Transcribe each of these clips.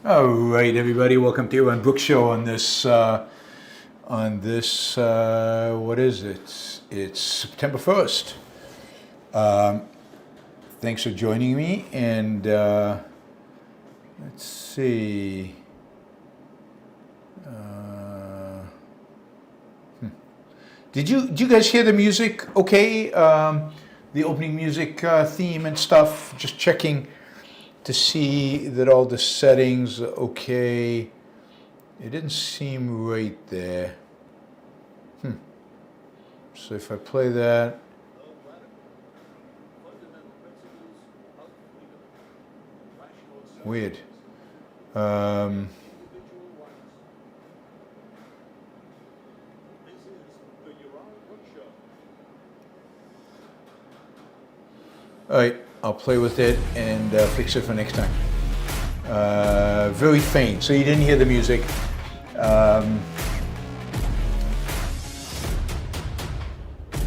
All right, everybody, welcome to Yaron Brook show on this what is it? It's September 1st. Thanks for joining me, and let's see. Did you guys hear the music? Okay, the opening music theme and stuff. Just checking to see that all the settings are okay. It didn't seem right there. So if I play that, weird. All right, I'll play with it and fix it for next time. Very faint, so you didn't hear the music. All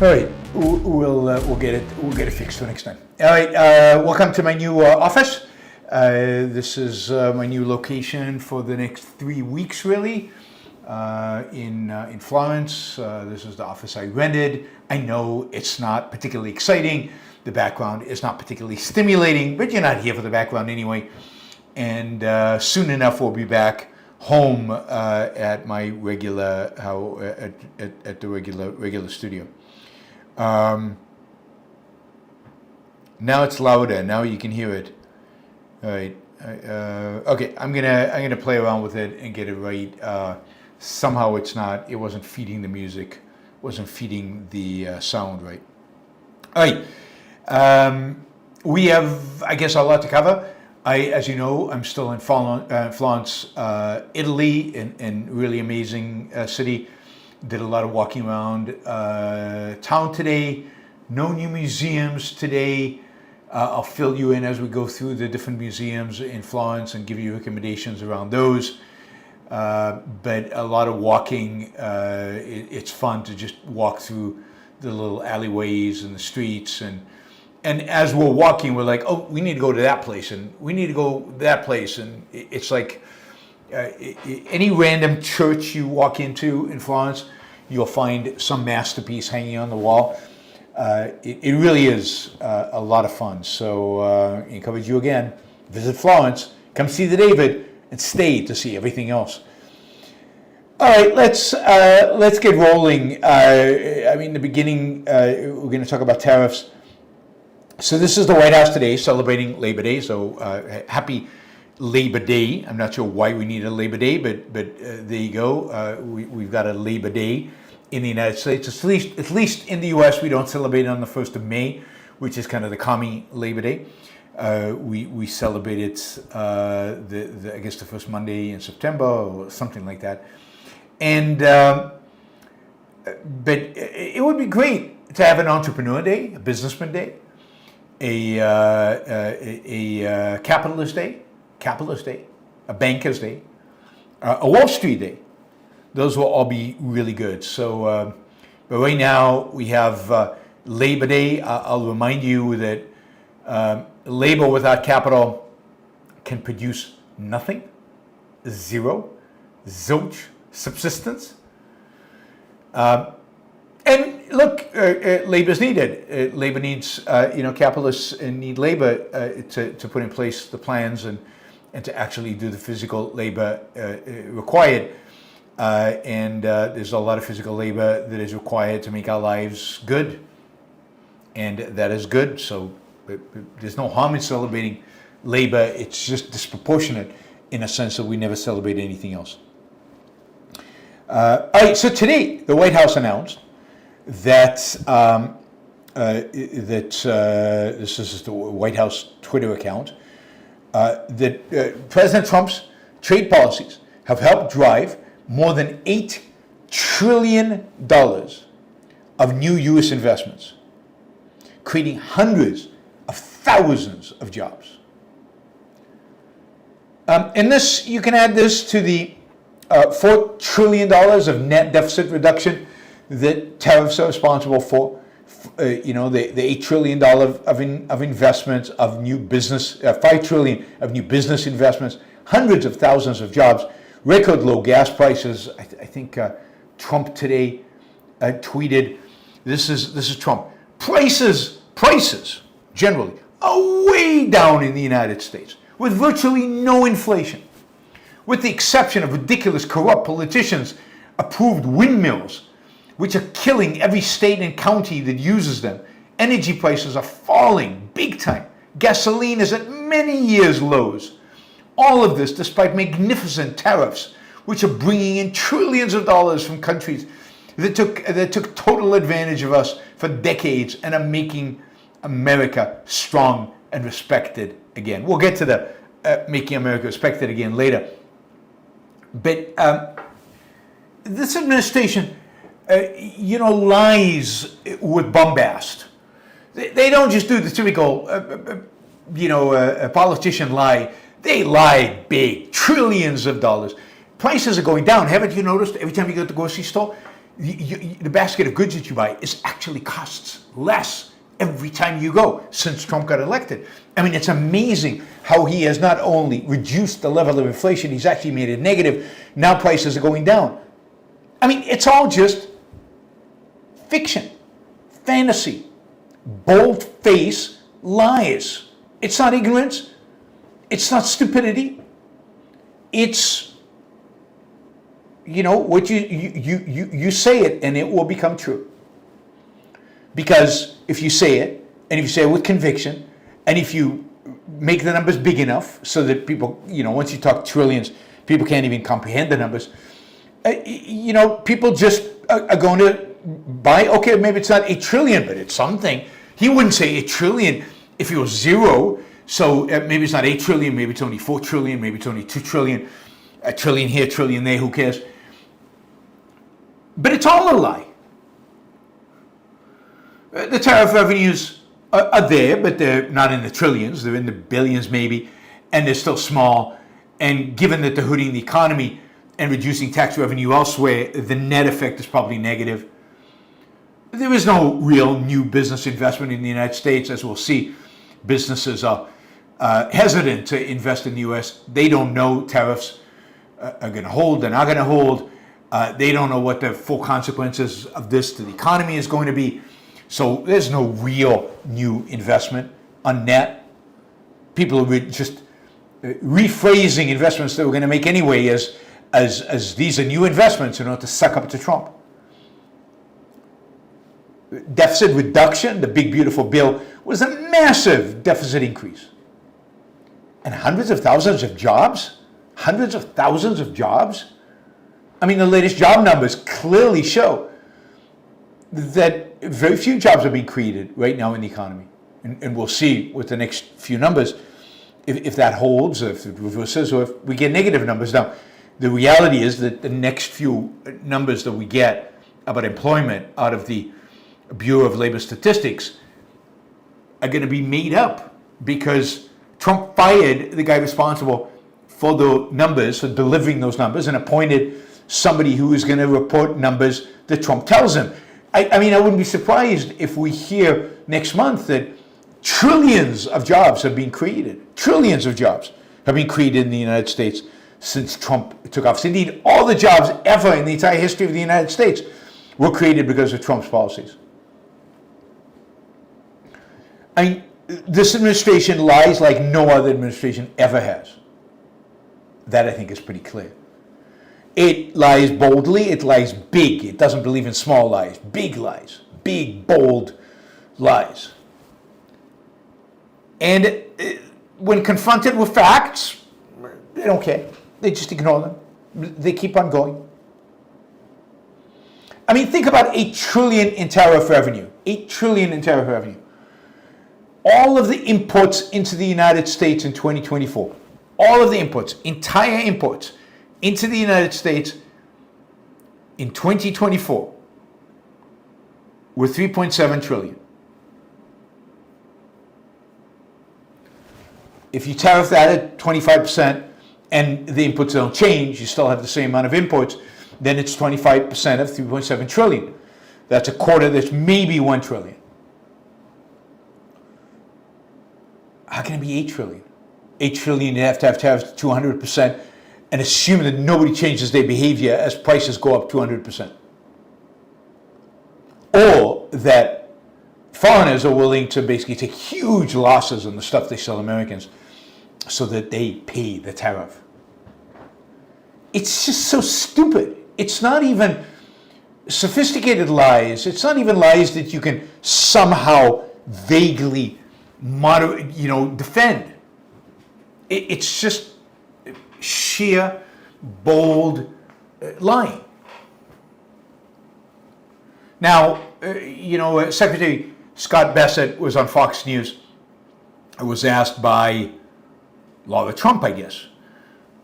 right, we'll get it fixed for next time. All right, welcome to my new office. This is my new location for the next 3 weeks, really. In Florence. This is the office I rented. I know it's not particularly exciting. The background is not particularly stimulating, but you're not here for the background anyway. And soon enough, we'll be back home at my regular at the regular studio. Now it's louder. Now you can hear it. All right. Okay. I'm gonna play around with it and get it right. Somehow it wasn't feeding the music, wasn't feeding the sound right. All right. We have, I guess, a lot to cover. As you know, I'm still in Florence, Italy, in really amazing city. Did a lot of walking around town today. No new museums today. I'll fill you in as we go through the different museums in Florence and give you recommendations around those. But a lot of walking. It's fun to just walk through the little alleyways and the streets, and as we're walking, we're like, oh, we need to go to that place, and we need to go to that place, and it's like any random church you walk into in Florence, you'll find some masterpiece hanging on the wall. It really is a lot of fun. So I encourage you again, visit Florence, come see the David, and stay to see everything else. All right, let's get rolling. The beginning, we're going to talk about tariffs. So this is the White House today, celebrating Labor Day. So happy Labor Day. I'm not sure why we need a Labor Day, but there you go. We've got a Labor Day in the United States. At least in the U.S., we don't celebrate it on the 1st of May, which is kind of the commie Labor Day. We celebrate it, I guess, the first Monday in September or something like that. And but it would be great to have an entrepreneur day, a businessman day, a capitalist day, a banker's day, a Wall Street day. Those will all be really good. So, but right now we have Labor Day. I'll remind you that labor without capital can produce nothing, zero, zilch, subsistence. And look, labor is needed. Labor needs, capitalists need labor to put in place the plans and to actually do the physical labor required. And there's a lot of physical labor that is required to make our lives good. And that is good. So there's no harm in celebrating labor. It's just disproportionate in a sense that we never celebrate anything else. All right, so today the White House announced that this is the White House Twitter account, that President Trump's trade policies have helped drive more than $8 trillion of new U.S. investments, creating hundreds of thousands of jobs. And this, you can add this to the $4 trillion of net deficit reduction that tariffs are responsible for. The $8 trillion of investments, of new business, $5 trillion of new business investments, hundreds of thousands of jobs, record low gas prices. I think Trump today tweeted, this is Trump, prices generally are way down in the United States with virtually no inflation. With the exception of ridiculous corrupt politicians approved windmills, which are killing every state and county that uses them. Energy prices are falling big time. Gasoline is at many years' lows. All of this despite magnificent tariffs, which are bringing in trillions of dollars from countries that took total advantage of us for decades and are making America strong and respected again. We'll get to the making America respected again later. But this administration, lies with bombast. They don't just do the typical, a politician lie. They lie big, trillions of dollars. Prices are going down. Haven't you noticed every time you go to the grocery store, the basket of goods that you buy actually costs less every time you go since Trump got elected? I mean, it's amazing how he has not only reduced the level of inflation, he's actually made it negative. Now prices are going down. I mean, it's all just fiction, fantasy, bold-faced lies. It's not ignorance. It's not stupidity. It's, what you say it and it will become true. Because if you say it, and if you say it with conviction, and if you make the numbers big enough so that people, once you talk trillions, people can't even comprehend the numbers, people just are going to buy, okay, maybe it's not 8 trillion, but it's something. He wouldn't say 8 trillion if it was zero. So maybe it's not 8 trillion, maybe it's only 4 trillion, maybe it's only 2 trillion, a trillion here, trillion there, who cares? But it's all a lie. The tariff revenues are there, but they're not in the trillions, they're in the billions maybe, and they're still small. And given that they're hurting the economy and reducing tax revenue elsewhere, the net effect is probably negative. There is no real new business investment in the United States, as we'll see. Businesses are hesitant to invest in the U.S. They don't know tariffs are going to hold, they're not going to hold. They don't know what the full consequences of this to the economy is going to be. So there's no real new investment on net. People are just rephrasing investments that we're going to make anyway as these are new investments in order to suck up to Trump. Deficit reduction, the big beautiful bill, was a massive deficit increase. And hundreds of thousands of jobs? Hundreds of thousands of jobs? I mean, the latest job numbers clearly show that very few jobs are being created right now in the economy. And we'll see with the next few numbers if that holds, if it reverses, or if we get negative numbers. Now, the reality is that the next few numbers that we get about employment out of the Bureau of Labor Statistics are going to be made up because Trump fired the guy responsible for the numbers, for delivering those numbers, and appointed somebody who is going to report numbers that Trump tells him. I mean, I wouldn't be surprised if we hear next month that trillions of jobs have been created. Trillions of jobs have been created in the United States since Trump took office. Indeed, all the jobs ever in the entire history of the United States were created because of Trump's policies. I mean, this administration lies like no other administration ever has. That, I think, is pretty clear. It lies boldly, it lies big. It doesn't believe in small lies, big, bold lies. And when confronted with facts, they don't care. They just ignore them. They keep on going. I mean, think about 8 trillion in tariff revenue. 8 trillion in tariff revenue. All of the imports into the United States in 2024, all of the imports, entire imports into the United States in 2024 were 3.7 trillion. If you tariff that at 25% and the inputs don't change, you still have the same amount of imports, then it's 25% of 3.7 trillion. That's a quarter, that's maybe 1 trillion. How can it be 8 trillion? $8 trillion, you have to have tariffs 200%, and assume that nobody changes their behavior as prices go up 200%. Or that foreigners are willing to basically take huge losses on the stuff they sell Americans so that they pay the tariff. It's just so stupid. It's not even sophisticated lies. It's not even lies that you can somehow vaguely defend. It's just sheer, bold lying. Now, Secretary Scott Bessent was on Fox News. It was asked by Laura Trump, I guess.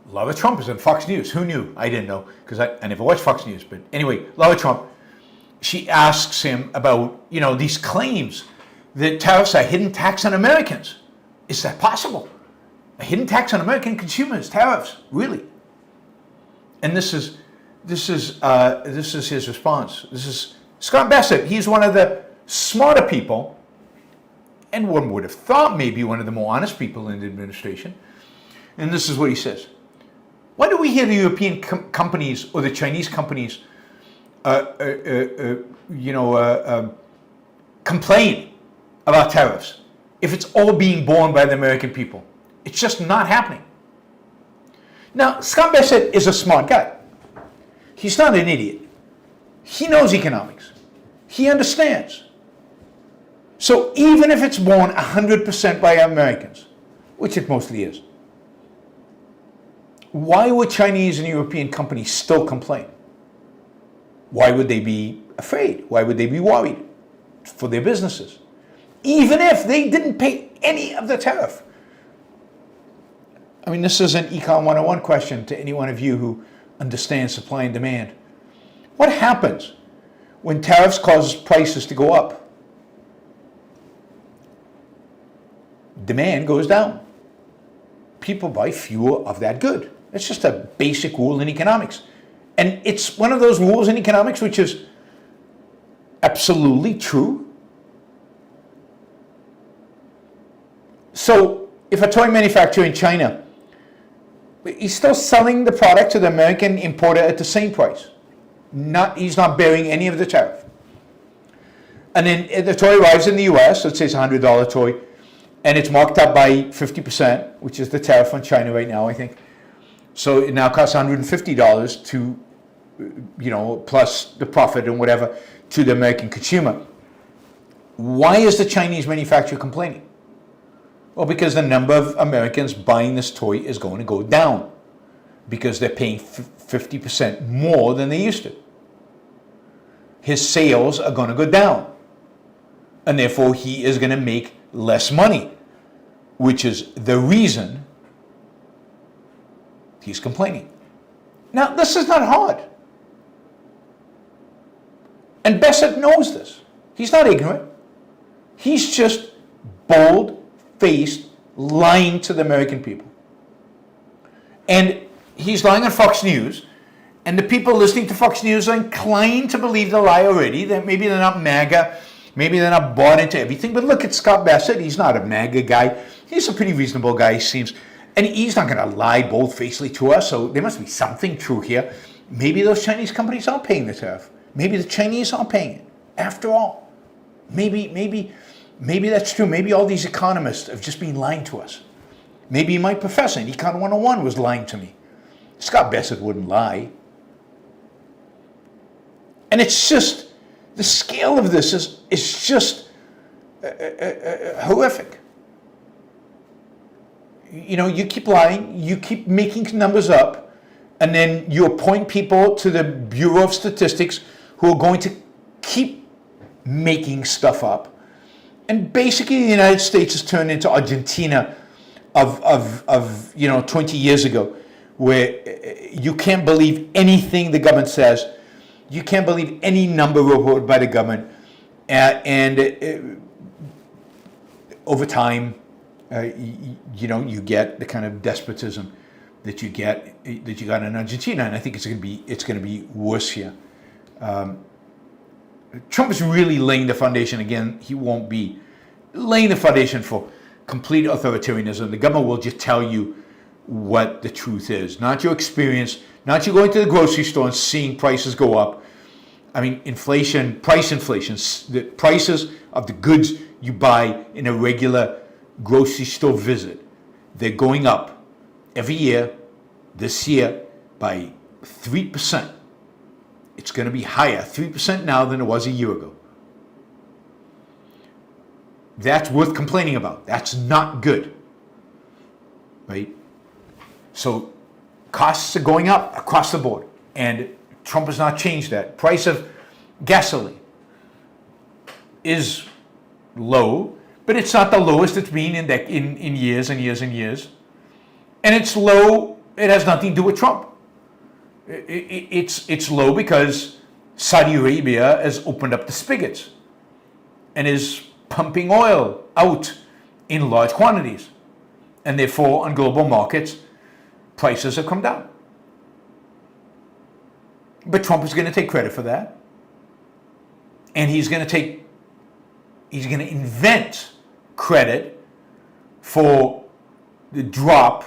Laura Trump is on Fox News. Who knew? I didn't know because I never watched Fox News. But anyway, Laura Trump, she asks him about, these claims that tariffs are a hidden tax on Americans. Is that possible? A hidden tax on American consumers, tariffs, really? And this is his response. This is Scott Bessent. He's one of the smarter people, and one would have thought maybe one of the more honest people in the administration. And this is what he says. Why do we hear the European companies or the Chinese companies, complain about tariffs if it's all being borne by the American people? It's just not happening. Now, Scott Bessent is a smart guy. He's not an idiot. He knows economics. He understands. So even if it's borne 100% by Americans, which it mostly is, why would Chinese and European companies still complain? Why would they be afraid? Why would they be worried for their businesses? Even if they didn't pay any of the tariff. I mean, this is an Econ 101 question to any one of you who understands supply and demand. What happens when tariffs cause prices to go up? Demand goes down. People buy fewer of that good. It's just a basic rule in economics. And it's one of those rules in economics which is absolutely true. So if a toy manufacturer in China, he's still selling the product to the American importer at the same price. He's not bearing any of the tariff. And then the toy arrives in the US, let's say it's a $100 toy, and it's marked up by 50%, which is the tariff on China right now, I think. So it now costs $150 to, plus the profit and whatever, to the American consumer. Why is the Chinese manufacturer complaining? Well, because the number of Americans buying this toy is going to go down because they're paying 50% more than they used to. His sales are going to go down, and therefore he is going to make less money, which is the reason he's complaining. Now, this is not hard. And Bessent knows this. He's not ignorant. He's just bold-faced lying to the American people. And he's lying on Fox News, and the people listening to Fox News are inclined to believe the lie already, that maybe they're not MAGA, maybe they're not bought into everything, but look at Scott Bessent. He's not a MAGA guy. He's a pretty reasonable guy, he seems. And he's not going to lie bold-facedly to us, so there must be something true here. Maybe those Chinese companies are paying the tariff. Maybe the Chinese are paying it, after all. Maybe that's true. Maybe all these economists have just been lying to us. Maybe my professor in Econ 101 was lying to me. Scott Bessent wouldn't lie. And it's just, the scale of this is just horrific. You keep lying, you keep making numbers up, and then you appoint people to the Bureau of Statistics who are going to keep making stuff up. And basically the United States has turned into Argentina of 20 years ago, where you can't believe anything the government says. You can't believe any number reported by the government. Over time, you get the kind of despotism that you got in Argentina, and I think it's going to be worse here. Trump is really laying the foundation again. He won't be laying the foundation for complete authoritarianism. The government will just tell you what the truth is, not your experience, not you going to the grocery store and seeing prices go up. I mean, price inflation, the prices of the goods you buy in a regular grocery store visit, they're going up every year, this year, by 3%. It's going to be higher, 3% now than it was a year ago. That's worth complaining about. That's not good, right? So costs are going up across the board, and Trump has not changed that. Price of gasoline is low, but it's not the lowest it's been in years and years and years. And it's low, it has nothing to do with Trump. It's low because Saudi Arabia has opened up the spigots and is pumping oil out in large quantities. And therefore, on global markets, prices have come down. But Trump is going to take credit for that. And he's going to invent credit for the drop.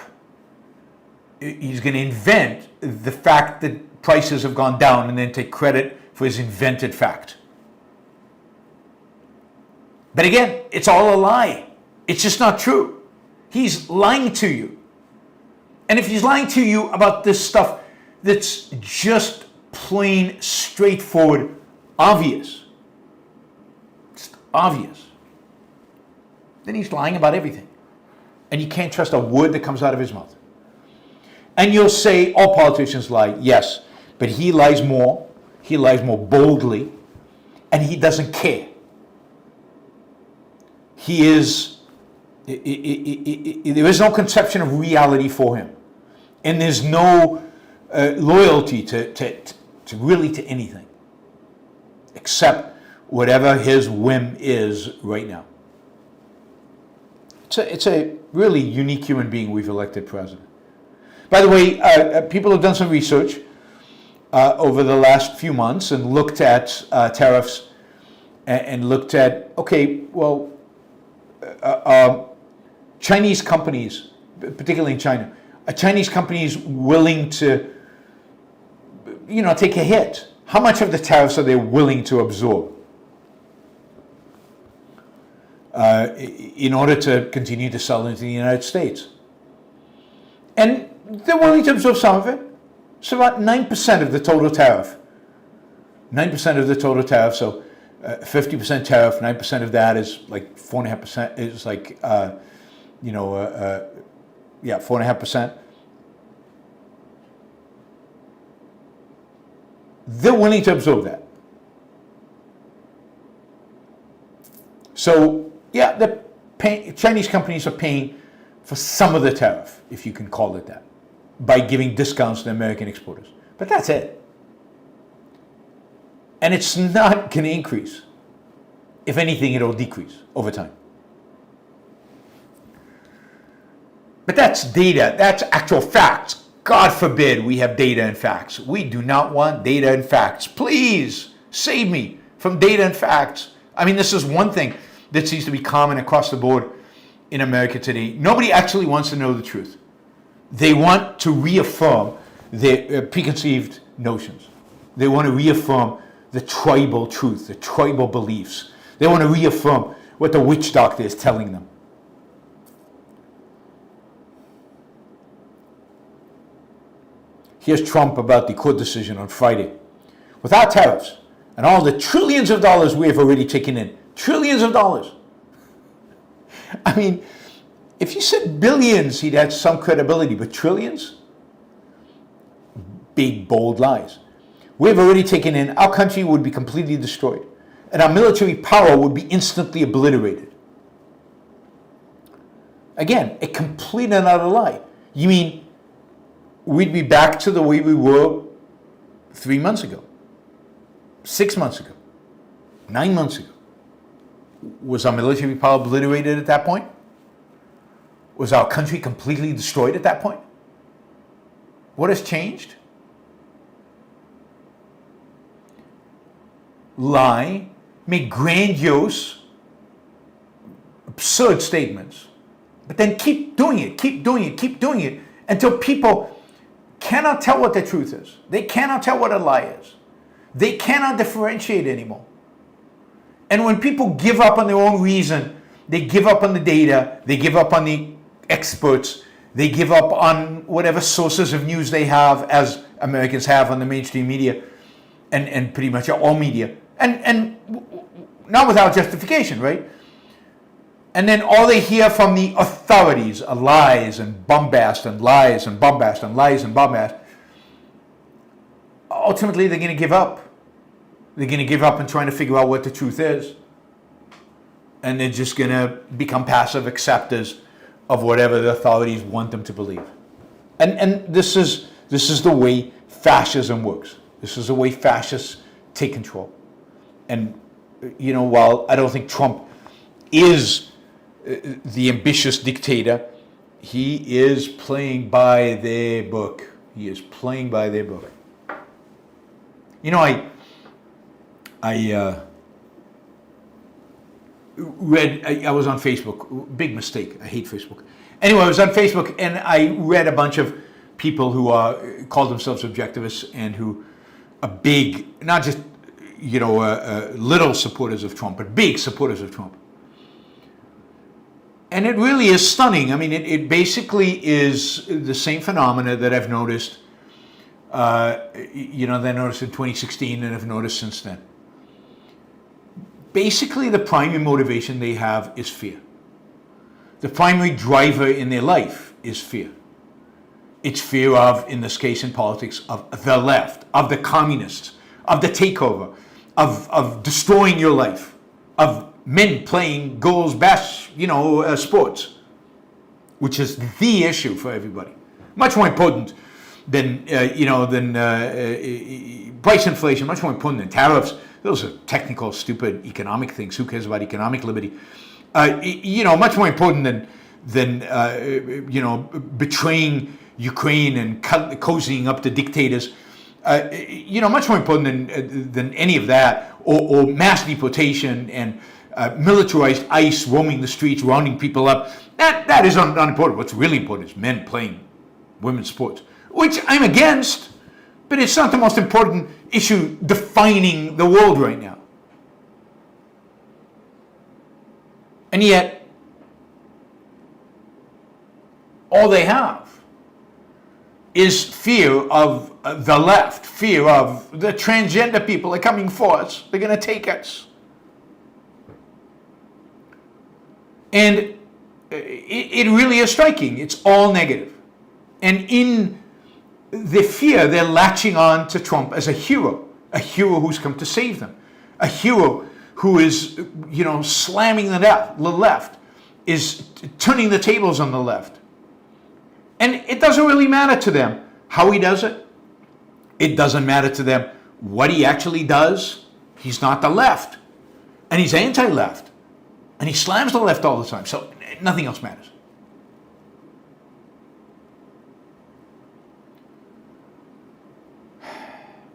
He's going to invent the fact that prices have gone down and then take credit for his invented fact. But again, it's all a lie. It's just not true. He's lying to you. And if he's lying to you about this stuff that's just plain, straightforward, obvious, it's obvious, then he's lying about everything. And you can't trust a word that comes out of his mouth. And you'll say, all politicians lie. Yes, but he lies more. He lies more boldly, and he doesn't care. There is no conception of reality for him. And there's no loyalty to anything, except whatever his whim is right now. It's a really unique human being we've elected president. By the way, people have done some research over the last few months and looked at tariffs and looked at, okay, well, Chinese companies, particularly in China, are Chinese companies willing to, take a hit? How much of the tariffs are they willing to absorb in order to continue to sell into the United States? And they're willing to absorb some of it. It's about 9% of the total tariff. 9% of the total tariff, so 50% tariff, 9% of that is like 4.5%, is like, 4.5%. They're willing to absorb that. So, yeah, Chinese companies are paying for some of the tariff, if you can call it that, by giving discounts to American exporters. But that's it. And it's not going to increase. If anything, it'll decrease over time. But that's data. That's actual facts. God forbid we have data and facts. We do not want data and facts. Please save me from data and facts. I mean, this is one thing that seems to be common across the board in America today. Nobody actually wants to know the truth. They want to reaffirm their preconceived notions. They want to reaffirm the tribal truth, the tribal beliefs. They want to reaffirm what the witch doctor is telling them. Here's Trump about the court decision on Friday. Without tariffs and all the trillions of dollars we have already taken in, trillions of dollars. I mean, if you said billions, he'd had some credibility, but trillions? Big, bold lies. We have already taken in, our country would be completely destroyed, and our military power would be instantly obliterated. Again, a complete and utter lie. You mean we'd be back to the way we were 3 months ago, 6 months ago, 9 months ago? Was our military power obliterated at that point? Was our country completely destroyed at that point? What has changed? Lie, make grandiose, absurd statements But then keep doing it, keep doing it, keep doing it until people cannot tell what the truth is. They cannot tell what a lie is. They cannot differentiate anymore. And when people give up on their own reason, they give up on the data, they give up on the experts, they give up on whatever sources of news they have, as Americans have on the mainstream media and pretty much all media. And not without justification, right? And then all they hear from the authorities are lies and bombast and lies and bombast and lies and bombast. Ultimately, they're going to give up. They're going to give up in trying to figure out what the truth is. And they're just going to become passive acceptors of whatever the authorities want them to believe. And this is the way fascism works. This is the way fascists take control. And, you know, while I don't think Trump is the ambitious dictator, he is playing by their book. He is playing by their book. You know, I was on Facebook. Big mistake. I hate Facebook. Anyway, I was on Facebook and I read a bunch of people who call themselves objectivists and who are big, not just, you know, little supporters of Trump, but big supporters of Trump. And it really is stunning. I mean, it basically is the same phenomena that I've noticed, you know, that I noticed in 2016 and I've noticed since then. Basically, the primary motivation they have is fear. The primary driver in their life is fear. It's fear of, in this case in politics, of the left, of the communists, of the takeover, of destroying your life, of men playing girls' best, you know, sports, which is the issue for everybody. Much more important than, you know, than price inflation, much more important than tariffs. Those are technical, stupid economic things. Who cares about economic liberty? You know, much more important than you know, betraying Ukraine and cozying up to dictators. You know, much more important than any of that, or mass deportation and militarized ICE roaming the streets, rounding people up. That is unimportant. What's really important is men playing women's sports, which I'm against, but it's not the most important issue defining the world right now. And yet, all they have is fear of the left, fear of the transgender people are coming for us, they're going to take us. And it really is striking. It's all negative. And in the fear, they're latching on to Trump as a hero who's come to save them, a hero who is, you know, slamming the left, is turning the tables on the left. And it doesn't really matter to them how he does it. It doesn't matter to them what he actually does. He's not the left. And he's anti-left. And he slams the left all the time. So nothing else matters.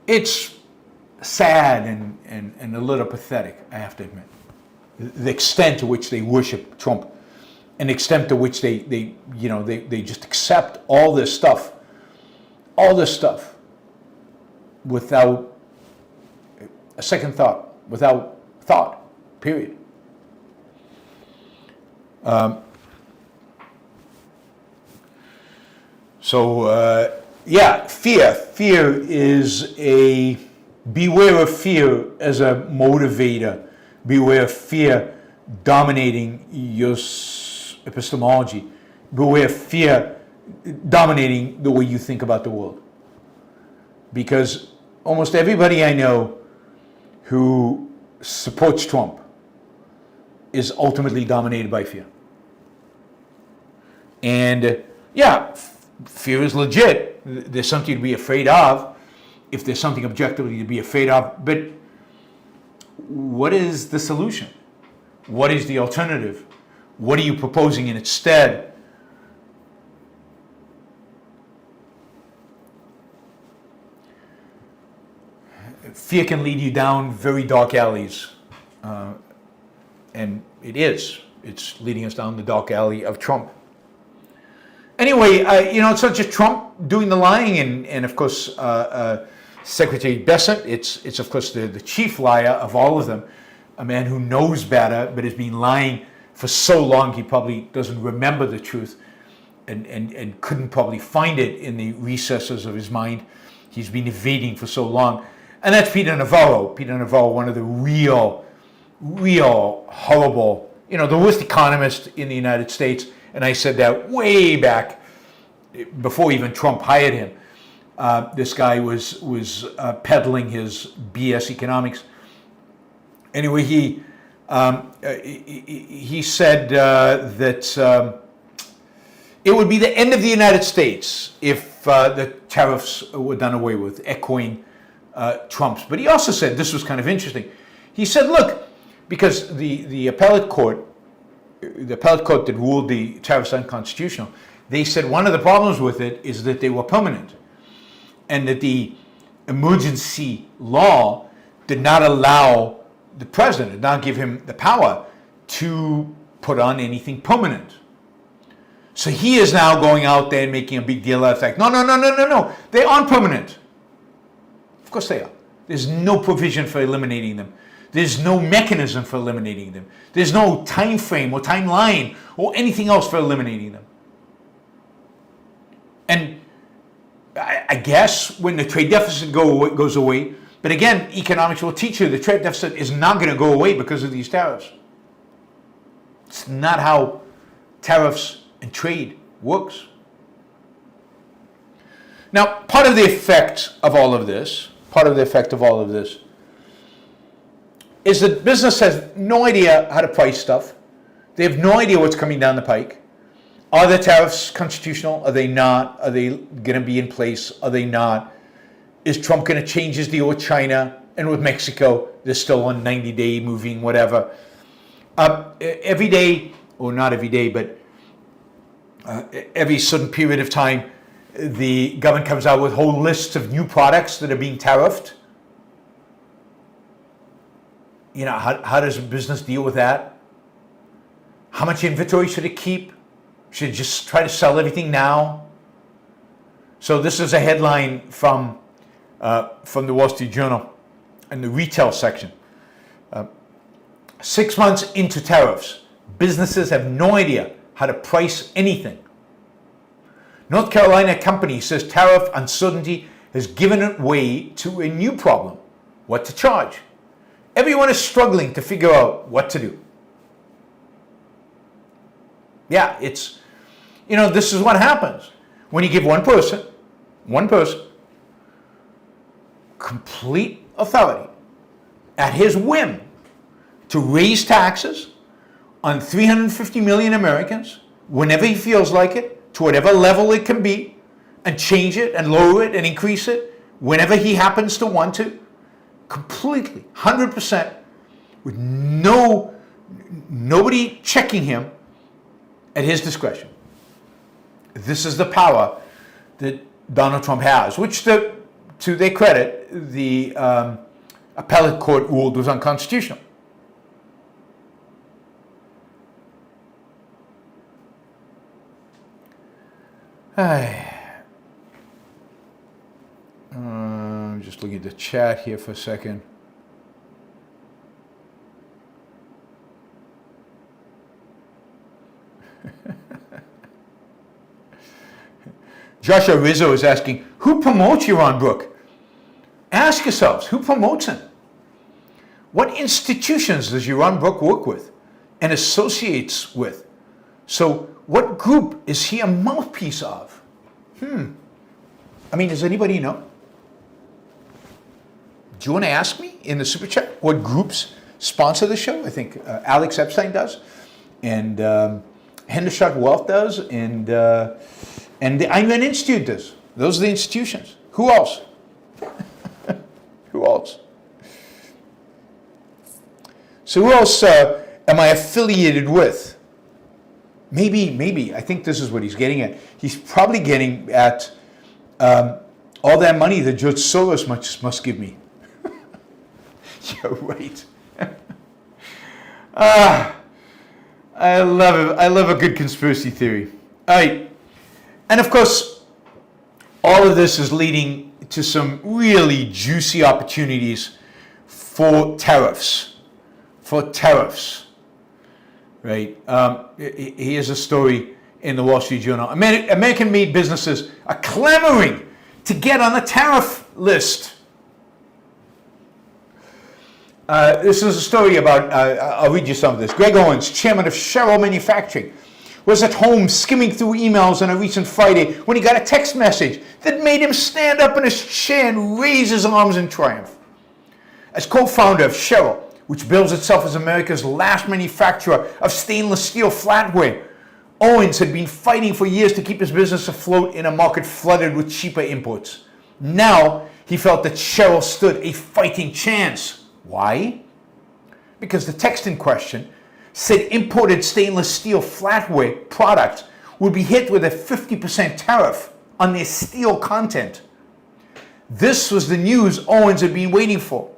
It's sad and a little pathetic, I have to admit. The extent to which they worship Trump, and the extent to which they just accept all this stuff without a second thought, without thought, period. Fear is beware of fear as a motivator. Beware of fear dominating your epistemology. Beware of fear dominating the way you think about the world. Because almost everybody I know who supports Trump is ultimately dominated by fear. And fear is legit. There's something to be afraid of, if there's something objectively to be afraid of. But what is the solution? What is the alternative? What are you proposing in its stead? Fear can lead you down very dark alleys. And it's leading us down the dark alley of Trump. Anyway, it's not just Trump doing the lying, and of course, Secretary Bessent. It's of course the chief liar of all of them, a man who knows better but has been lying for so long he probably doesn't remember the truth, and couldn't probably find it in the recesses of his mind. He's been evading for so long, and that's Peter Navarro. Peter Navarro, one of the real horrible, the worst economist in the United States. And I said that way back before even Trump hired him. This guy was peddling his BS economics. Anyway, he said that it would be the end of the United States if the tariffs were done away with, echoing Trump's. But he also said, this was kind of interesting. He said, look, because the appellate court that ruled the tariffs unconstitutional, they said one of the problems with it is that they were permanent, and that the emergency law did not allow the president, did not give him the power to put on anything permanent. So he is now going out there and making a big deal out of it. No, they aren't permanent. Of course they are. There's no provision for eliminating them. There's no mechanism for eliminating them. There's no time frame or timeline or anything else for eliminating them. And I guess when the trade deficit goes away, but again, economics will teach you the trade deficit is not going to go away because of these tariffs. It's not how tariffs and trade works. Now, part of the effect of all of this is that business has no idea how to price stuff. They have no idea what's coming down the pike. Are the tariffs constitutional? Are they not? Are they going to be in place? Are they not? Is Trump going to change his deal with China and with Mexico? They're still on 90-day moving, whatever. Every day, or not every day, but every certain period of time, the government comes out with whole lists of new products that are being tariffed. How does a business deal with that? How much inventory should it keep? Should it just try to sell everything now? So this is a headline from the Wall Street Journal in the retail section. 6 months into tariffs, businesses have no idea how to price anything. North Carolina company says tariff uncertainty has given way to a new problem: what to charge. Everyone is struggling to figure out what to do. Yeah, this is what happens when you give one person, complete authority at his whim to raise taxes on 350 million Americans whenever he feels like it, to whatever level it can be, and change it and lower it and increase it whenever he happens to want to. Completely, 100%, with nobody checking him at his discretion. This is the power that Donald Trump has, which, to their credit, the appellate court ruled was unconstitutional. I'm just looking at the chat here for a second. Joshua Rizzo is asking, who promotes Yaron Brook? Ask yourselves, who promotes him? What institutions does Yaron Brook work with and associates with? So what group is he a mouthpiece of? Does anybody know? Do you want to ask me in the super chat what groups sponsor the show? I think Alex Epstein does, and Hendershot Wealth does, and the Einman Institute does. Those are the institutions. Who else? Who else? So who else am I affiliated with? Maybe. I think this is what he's getting at. He's probably getting at all that money that George Soros must give me. You're right. I love it. I love a good conspiracy theory. All right. And of course, all of this is leading to some really juicy opportunities for tariffs. Right? Here's a story in the Wall Street Journal. American-made businesses are clamoring to get on the tariff list. This is a story about, I'll read you some of this. Greg Owens, chairman of Sherrill Manufacturing, was at home skimming through emails on a recent Friday when he got a text message that made him stand up in his chair and raise his arms in triumph. As co-founder of Sherrill, which bills itself as America's last manufacturer of stainless steel flatware, Owens had been fighting for years to keep his business afloat in a market flooded with cheaper imports. Now, he felt that Sherrill stood a fighting chance. Why? Because the text in question said imported stainless steel flatware products would be hit with a 50% tariff on their steel content. This was the news Owens had been waiting for.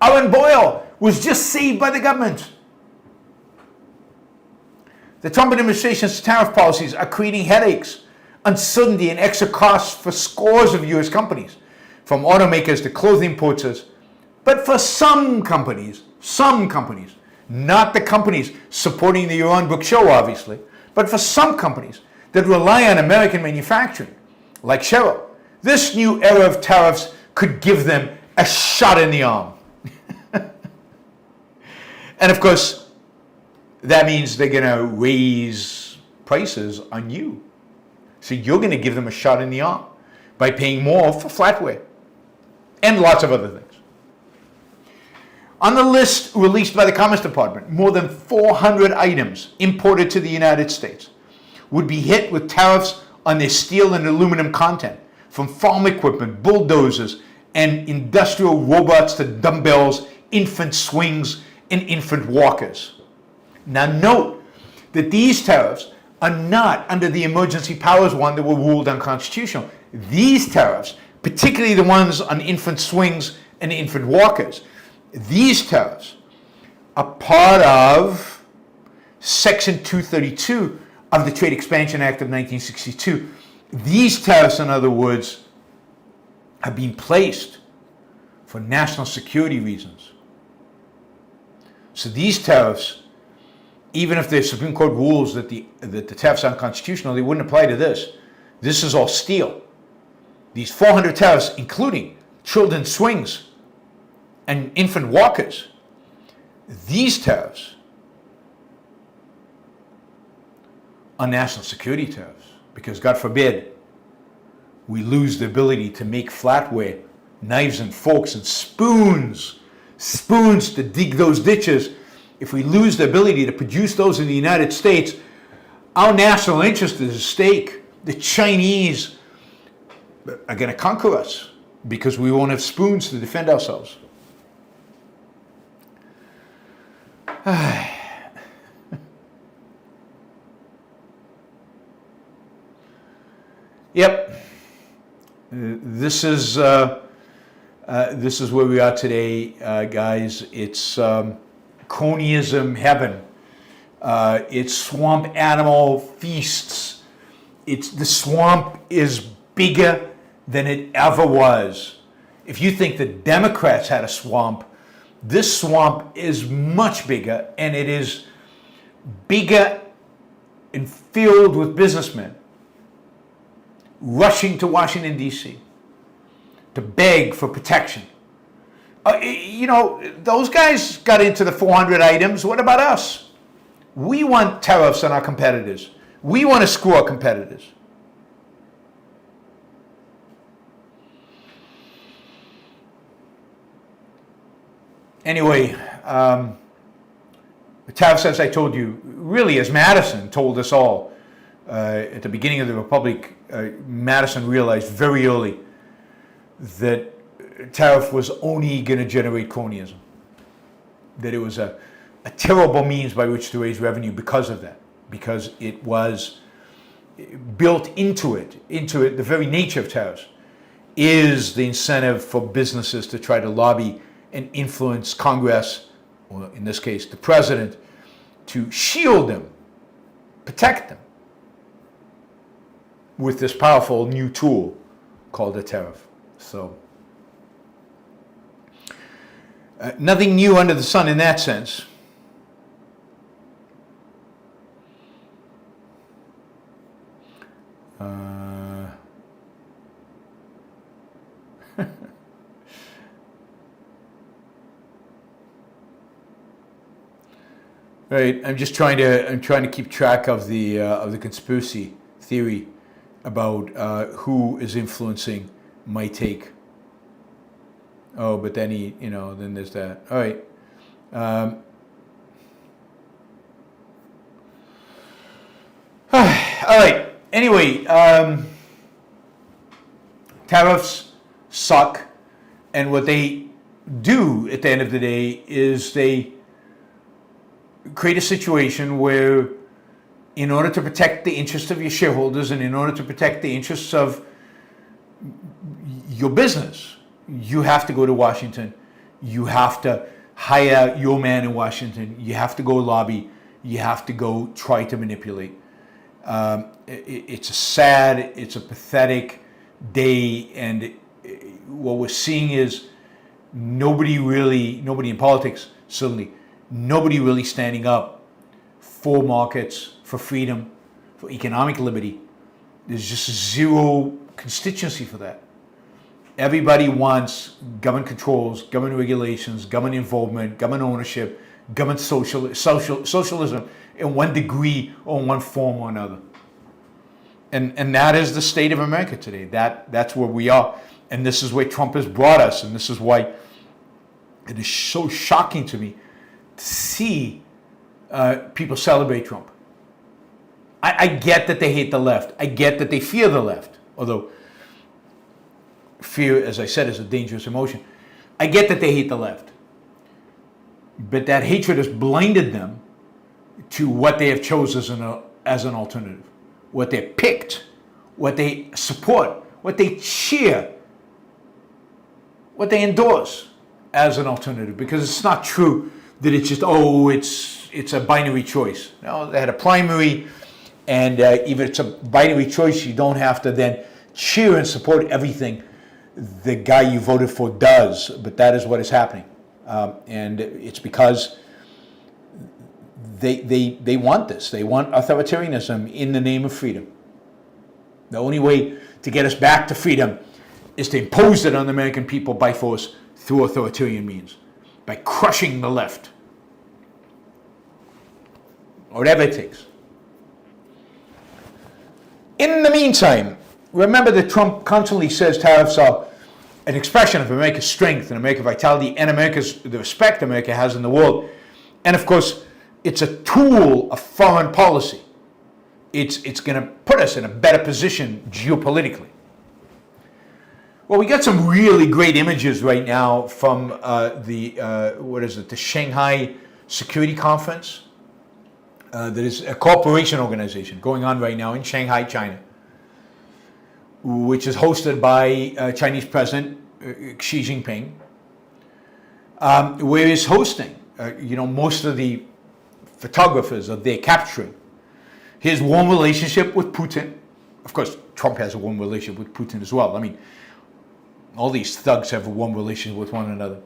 Aaron Boyle was just saved by the government. The Trump administration's tariff policies are creating headaches, uncertainty, and extra costs for scores of U.S. companies, from automakers to clothing importers. But for some companies, not the companies supporting the Yaron Brook show, obviously, but for some companies that rely on American manufacturing, like Sherrill, this new era of tariffs could give them a shot in the arm. And of course, that means they're going to raise prices on you. So you're going to give them a shot in the arm by paying more for flatware and lots of other things. On the list released by the Commerce Department, more than 400 items imported to the United States would be hit with tariffs on their steel and aluminum content, from farm equipment, bulldozers, and industrial robots to dumbbells, infant swings, and infant walkers. Now note that these tariffs are not under the emergency powers one that were ruled unconstitutional. These tariffs, particularly the ones on infant swings and infant walkers, these tariffs are part of Section 232 of the Trade Expansion Act of 1962. These tariffs, in other words, have been placed for national security reasons. So these tariffs, even if the Supreme Court rules that the tariffs are unconstitutional, they wouldn't apply to this. This is all steel. These 400 tariffs, including children's swings and infant walkers, these tariffs are national security tariffs, because God forbid we lose the ability to make flatware, knives and forks and spoons to dig those ditches. If we lose the ability to produce those in the United States, our national interest is at stake. The Chinese are going to conquer us because we won't have spoons to defend ourselves. Yep. This is where we are today, guys. It's cronyism heaven. It's swamp animal feasts. The swamp is bigger than it ever was. If you think the Democrats had a swamp, this swamp is much bigger, and it is bigger and filled with businessmen rushing to Washington, D.C. to beg for protection. Those guys got into the 400 items. What about us? We want tariffs on our competitors. We want to screw our competitors. Anyway, the tariffs, as I told you, really, as Madison told us all at the beginning of the Republic, Madison realized very early that tariff was only going to generate cronyism, that it was a terrible means by which to raise revenue because of that, because it was built into it, the very nature of tariffs is the incentive for businesses to try to lobby and influence Congress, or in this case, the president, to shield them, protect them with this powerful new tool called a tariff. So nothing new under the sun in that sense. Right, I'm trying to keep track of the conspiracy theory about who is influencing my take. Oh, but then then there's that. All right. All right. Anyway, tariffs suck, and what they do at the end of the day is they create a situation where, in order to protect the interests of your shareholders and in order to protect the interests of your business, you have to go to Washington. You have to hire your man in Washington. You have to go lobby. You have to go try to manipulate. It's a sad, it's a pathetic day, and what we're seeing is nobody in politics, certainly, nobody really standing up for markets, for freedom, for economic liberty. There's just zero constituency for that. Everybody wants government controls, government regulations, government involvement, government ownership, government socialism in one degree or one form or another. And that is the state of America today. That's where we are. And this is where Trump has brought us. And this is why it is so shocking to me to see people celebrate Trump. I get that they hate the left. I get that they fear the left. Although fear, as I said, is a dangerous emotion. I get that they hate the left. But that hatred has blinded them to what they have chosen as an alternative. What they picked, what they support, what they cheer, what they endorse as an alternative. Because it's not true that it's just, it's a binary choice. No, they had a primary, and if it's a binary choice, you don't have to then cheer and support everything the guy you voted for does. But that is what is happening. And it's because they want this. They want authoritarianism in the name of freedom. The only way to get us back to freedom is to impose it on the American people by force through authoritarian means, by crushing the left. Whatever it takes. In the meantime, remember that Trump constantly says tariffs are an expression of America's strength and American vitality and the respect America has in the world. And of course, it's a tool of foreign policy. It's going to put us in a better position geopolitically. Well, we got some really great images right now from the Shanghai Security Conference. That is a cooperation organization going on right now in Shanghai, China, which is hosted by Chinese President Xi Jinping, where he's hosting, most of the photographers are there capturing his warm relationship with Putin. Of course, Trump has a warm relationship with Putin as well. I mean, all these thugs have a warm relationship with one another.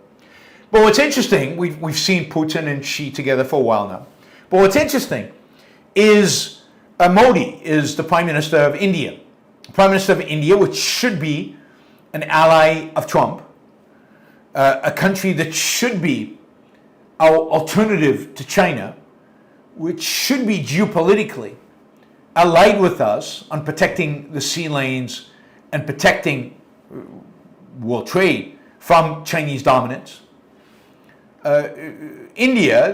But what's interesting, we've seen Putin and Xi together for a while now. But what's interesting is Modi is the Prime Minister of India. Prime Minister of India, which should be an ally of Trump, a country that should be our alternative to China, which should be geopolitically allied with us on protecting the sea lanes and protecting world trade from Chinese dominance. India,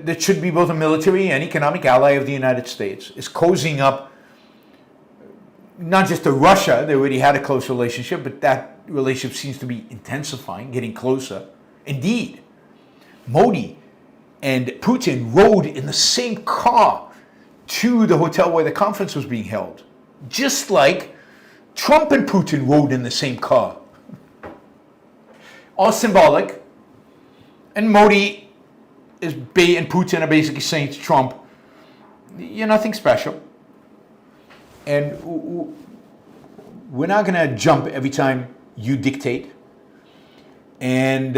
that should be both a military and economic ally of the United States, is cozying up not just to Russia. They already had a close relationship, but that relationship seems to be intensifying, getting closer. Indeed, Modi and Putin rode in the same car to the hotel where the conference was being held, just like Trump and Putin rode in the same car. All symbolic. And Modi and Putin are basically saying to Trump, "You're nothing special." And we're not going to jump every time you dictate. And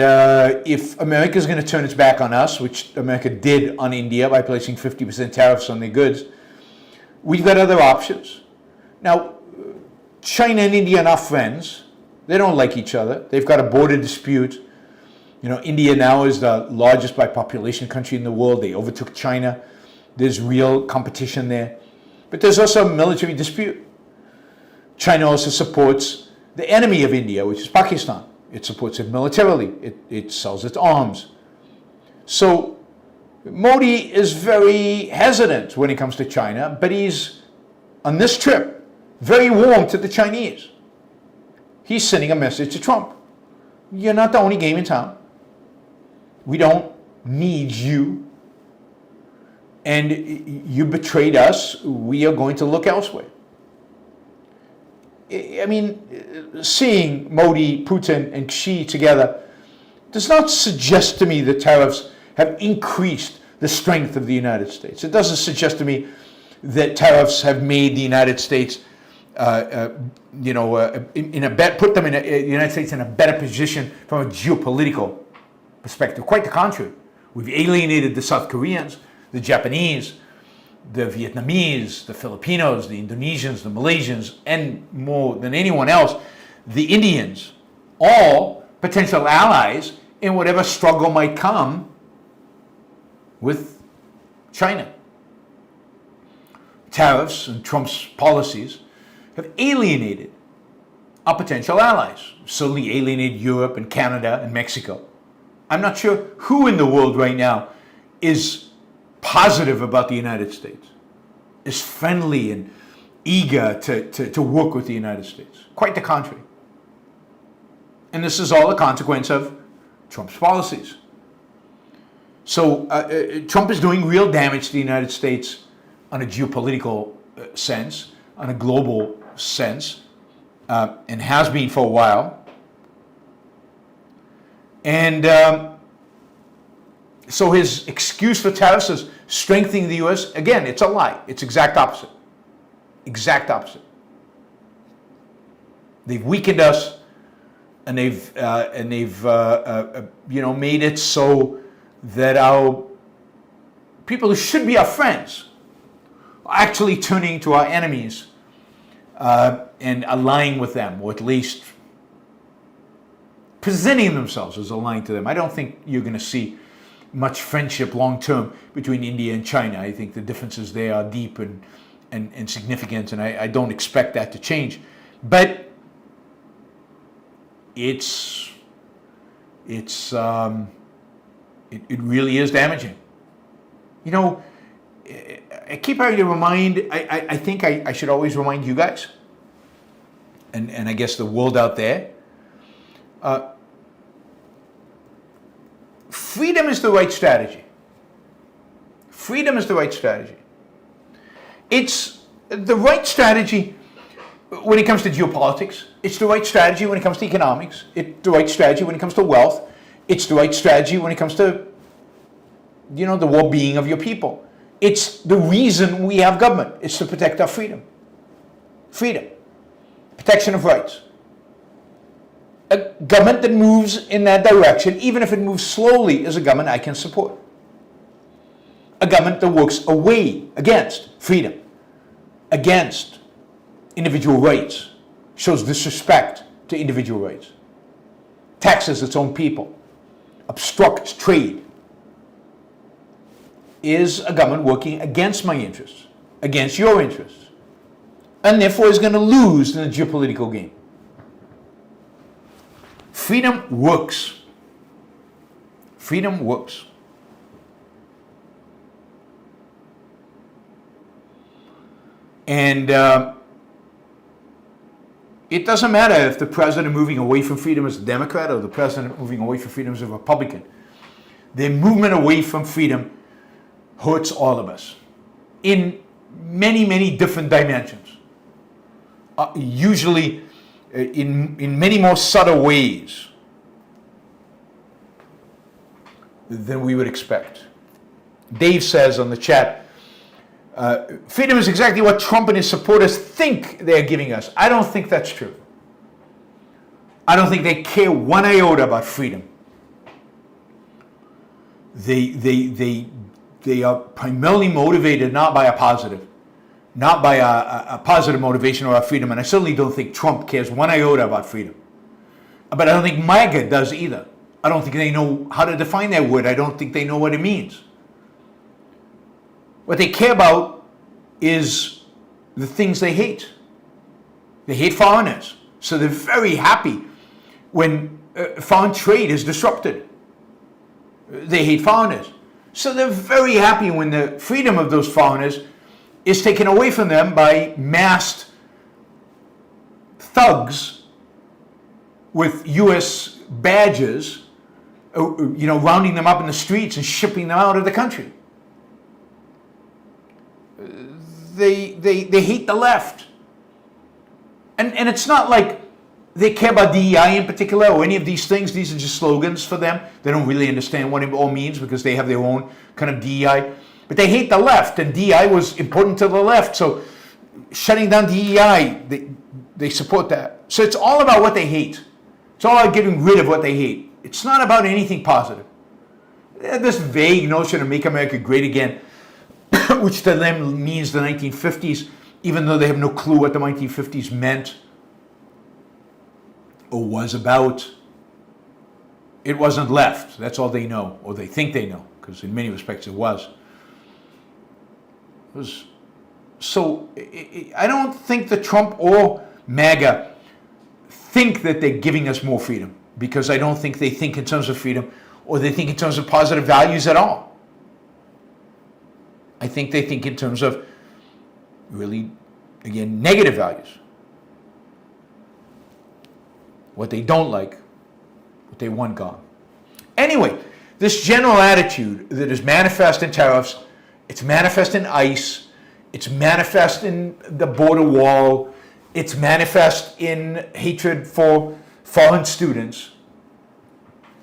if America is going to turn its back on us, which America did on India by placing 50% tariffs on their goods, we've got other options. Now, China and India are not friends. They don't like each other. They've got a border dispute. You know, India now is the largest by population country in the world. They overtook China. There's real competition there. But there's also a military dispute. China also supports the enemy of India, which is Pakistan. It supports it militarily. It sells its arms. So Modi is very hesitant when it comes to China, but he's, on this trip, very warm to the Chinese. He's sending a message to Trump. You're not the only game in town. We don't need you. And you betrayed us. We are going to look elsewhere. I mean, seeing Modi, Putin, and Xi together does not suggest to me that tariffs have increased the strength of the United States. It doesn't suggest to me that tariffs have made the United States, put them in the United States in a better position from a geopolitical perspective. Quite the contrary. We've alienated the South Koreans, the Japanese, the Vietnamese, the Filipinos, the Indonesians, the Malaysians, and more than anyone else, the Indians, all potential allies in whatever struggle might come with China. Tariffs and Trump's policies have alienated our potential allies, certainly alienated Europe and Canada and Mexico. I'm not sure who in the world right now is positive about the United States, is friendly and eager to work with the United States. Quite the contrary. And this is all a consequence of Trump's policies. So Trump is doing real damage to the United States on a geopolitical sense, on a global sense, and has been for a while. And so his excuse for tariffs is strengthening the U.S. Again, it's a lie. It's exact opposite. Exact opposite. They've weakened us, and they've made it so that our people who should be our friends are actually turning to our enemies and allying with them, or at least presenting themselves as allying to them. I don't think you're going to see much friendship long term between India and China. I think the differences there are deep and significant, and I don't expect that to change. But it really is damaging. You know, I keep having to remind, I think I should always remind you guys, and I guess the world out there, freedom is the right strategy. Freedom is the right strategy. It's the right strategy when it comes to geopolitics. It's the right strategy when it comes to economics. It's the right strategy when it comes to wealth. It's the right strategy when it comes to, the well-being of your people. It's the reason we have government. It's to protect our freedom. Freedom. Protection of rights. A government that moves in that direction, even if it moves slowly, is a government I can support. A government that works away against freedom, against individual rights, shows disrespect to individual rights, taxes its own people, obstructs trade, is a government working against my interests, against your interests, and therefore is going to lose in the geopolitical game. Freedom works. Freedom works. And it doesn't matter if the president moving away from freedom is a Democrat or the president moving away from freedom is a Republican. The movement away from freedom hurts all of us in many, many different dimensions. Usually in many more subtle ways than we would expect. Dave says on the chat, Freedom is exactly what Trump and his supporters think they're giving us. I don't think that's true. I don't think they care one iota about freedom. They are primarily motivated not by a positive, not by a positive motivation or a freedom. And I certainly don't think Trump cares one iota about freedom. But I don't think MAGA does either. I don't think they know how to define that word. I don't think they know what it means. What they care about is the things they hate. They hate foreigners. So they're very happy when foreign trade is disrupted. They hate foreigners. So they're very happy when the freedom of those foreigners is taken away from them by masked thugs with U.S. badges, rounding them up in the streets and shipping them out of the country. They hate the left. And it's not like they care about DEI in particular or any of these things. These are just slogans for them. They don't really understand what it all means because they have their own kind of DEI. But they hate the left, and DEI was important to the left. So shutting down DEI, they support that. So it's all about what they hate. It's all about getting rid of what they hate. It's not about anything positive. This vague notion of make America great again, which to them means the 1950s, even though they have no clue what the 1950s meant or was about. It wasn't left. That's all they know, or they think they know, because in many respects it was. So I don't think that Trump or MAGA think that they're giving us more freedom, because I don't think they think in terms of freedom or they think in terms of positive values at all. I think they think in terms of really, again, negative values. What they don't like, what they want gone. Anyway, this general attitude that is manifest in tariffs, it's manifest in ICE, it's manifest in the border wall, it's manifest in hatred for foreign students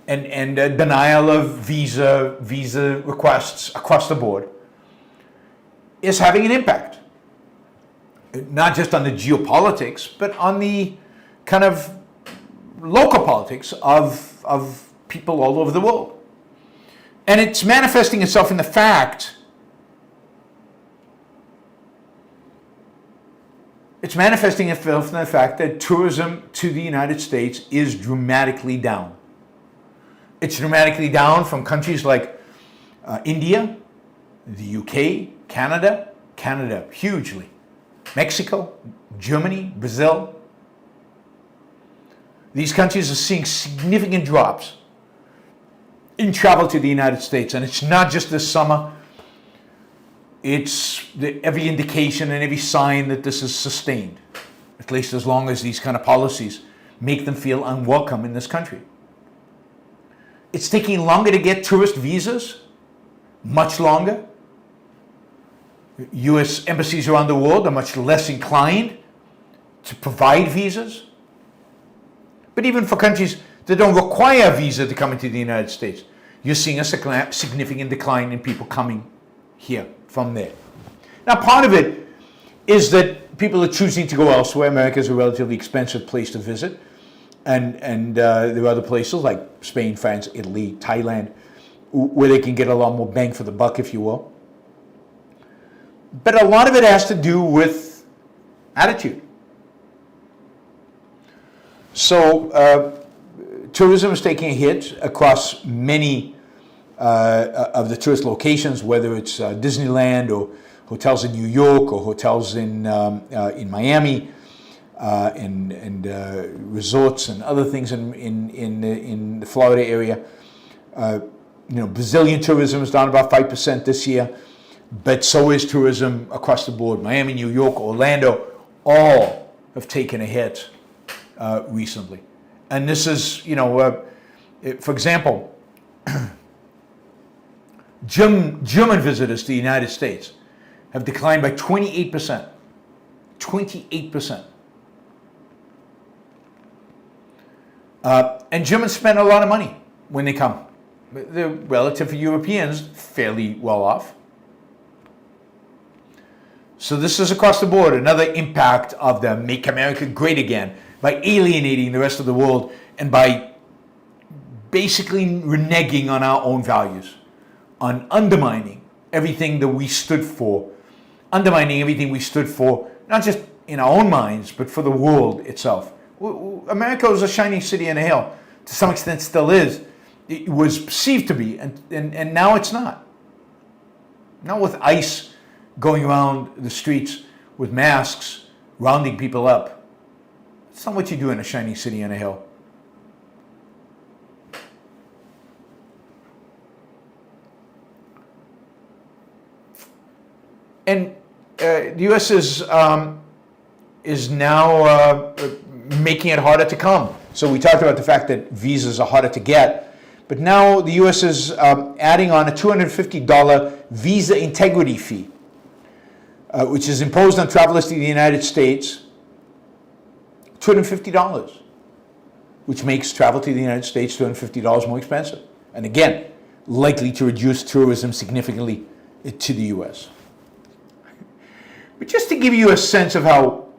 and denial of visa requests across the board, is having an impact. Not just on the geopolitics, but on the kind of local politics of people all over the world. And it's manifesting itself in the fact that tourism to the United States is dramatically down. It's dramatically down from countries like India, the UK, Canada hugely, Mexico, Germany, Brazil. These countries are seeing significant drops in travel to the United States. And it's not just this summer. It's every indication and every sign that this is sustained, at least as long as these kind of policies make them feel unwelcome in this country. It's taking longer to get tourist visas, much longer. U.S. embassies around the world are much less inclined to provide visas. But even for countries that don't require a visa to come into the United States, you're seeing a significant decline in people coming here from there. Now, part of it is that people are choosing to go elsewhere. America is a relatively expensive place to visit. And there are other places like Spain, France, Italy, Thailand, where they can get a lot more bang for the buck, if you will. But a lot of it has to do with attitude. So tourism is taking a hit across many of the tourist locations, whether it's Disneyland or hotels in New York or hotels in Miami and resorts and other things in the Florida area. Brazilian tourism is down about 5% this year, but so is tourism across the board. Miami, New York, Orlando, all have taken a hit recently. And this is, for example, German visitors to the United States have declined by 28%. 28%. And Germans spend a lot of money when they come. They're relative to Europeans fairly well off. So this is across the board, another impact of the Make America Great Again by alienating the rest of the world and by basically reneging on our own values, on undermining everything that we stood for, undermining everything we stood for, not just in our own minds, but for the world itself. America was a shining city on a hill. To some extent still is. It was perceived to be, and now it's not. Not with ICE going around the streets with masks, rounding people up. It's not what you do in a shining city on a hill. And the U.S. is now making it harder to come. So we talked about the fact that visas are harder to get, but now the U.S. is adding on a $250 visa integrity fee, which is imposed on travelers to the United States. $250, which makes travel to the United States $250 more expensive. And again, likely to reduce tourism significantly to the U.S. But just to give you a sense of how,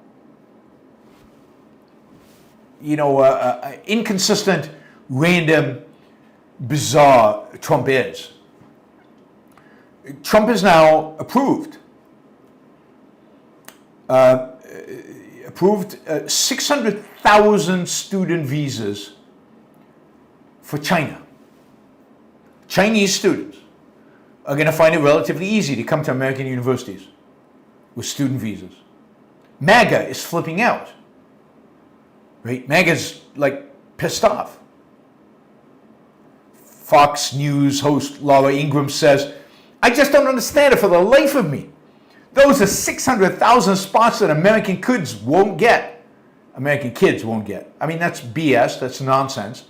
inconsistent, random, bizarre Trump is. Trump is now approved 600,000 student visas for China. Chinese students are going to find it relatively easy to come to American universities with student visas. MAGA is flipping out, right? MAGA's like pissed off. Fox News host Laura Ingraham says, "I just don't understand it for the life of me. Those are 600,000 spots that American kids won't get. American kids won't get." I mean, that's BS, that's nonsense.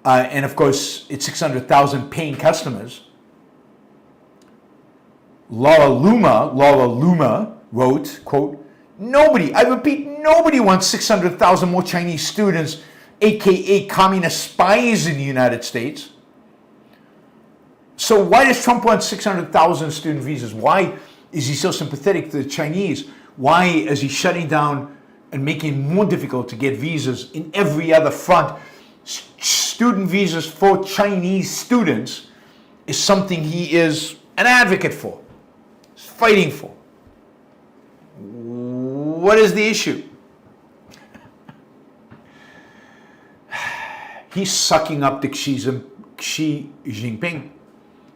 And of course, it's 600,000 paying customers. Laura Luma wrote, quote, "Nobody, I repeat, nobody wants 600,000 more Chinese students, aka communist spies in the United States. So why does Trump want 600,000 student visas? Why is he so sympathetic to the Chinese? Why is he shutting down and making it more difficult to get visas in every other front? Student visas for Chinese students is something he is an advocate for, he's fighting for. What is the issue? He's sucking up to Xi Jinping.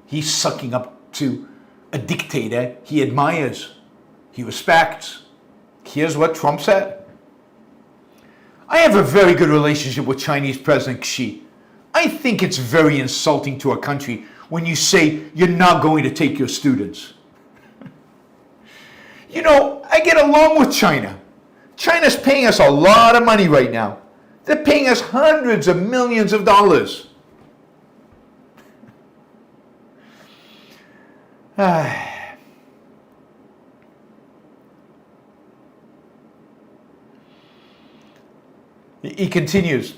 He's sucking up to a dictator he admires, he respects. Here's what Trump said. "I have a very good relationship with Chinese President Xi. I think it's very insulting to a country when you say you're not going to take your students. I get along with China. China's paying us a lot of money right now. They're paying us hundreds of millions of dollars." He continues.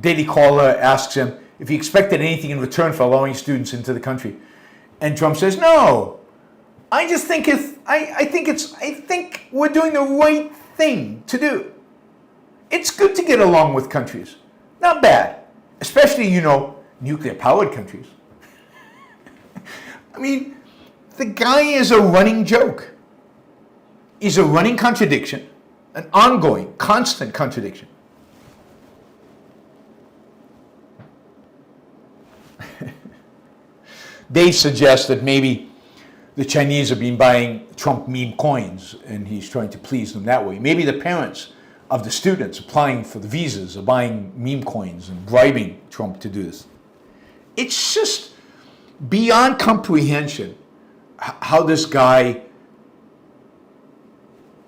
Daily Caller asks him if he expected anything in return for allowing students into the country, and Trump says, "No. I just think I think we're doing the right thing to do. It's good to get along with countries. Not bad. Especially, nuclear-powered countries." I mean, the guy is a running joke. He's a running contradiction, an ongoing, constant contradiction. They suggest that maybe the Chinese have been buying Trump meme coins and he's trying to please them that way. Maybe the parents of the students applying for the visas are buying meme coins and bribing Trump to do this. It's just beyond comprehension how this guy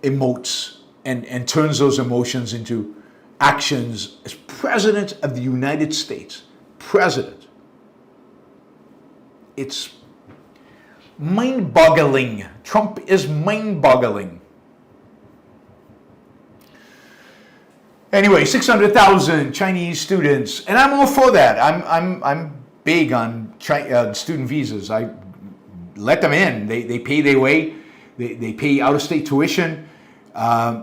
emotes and turns those emotions into actions as President of the United States. President. It's mind-boggling. Trump is mind-boggling. Anyway, 600,000 Chinese students, and I'm all for that. I'm big on student visas. I let them in. They pay their way. They pay out-of-state tuition.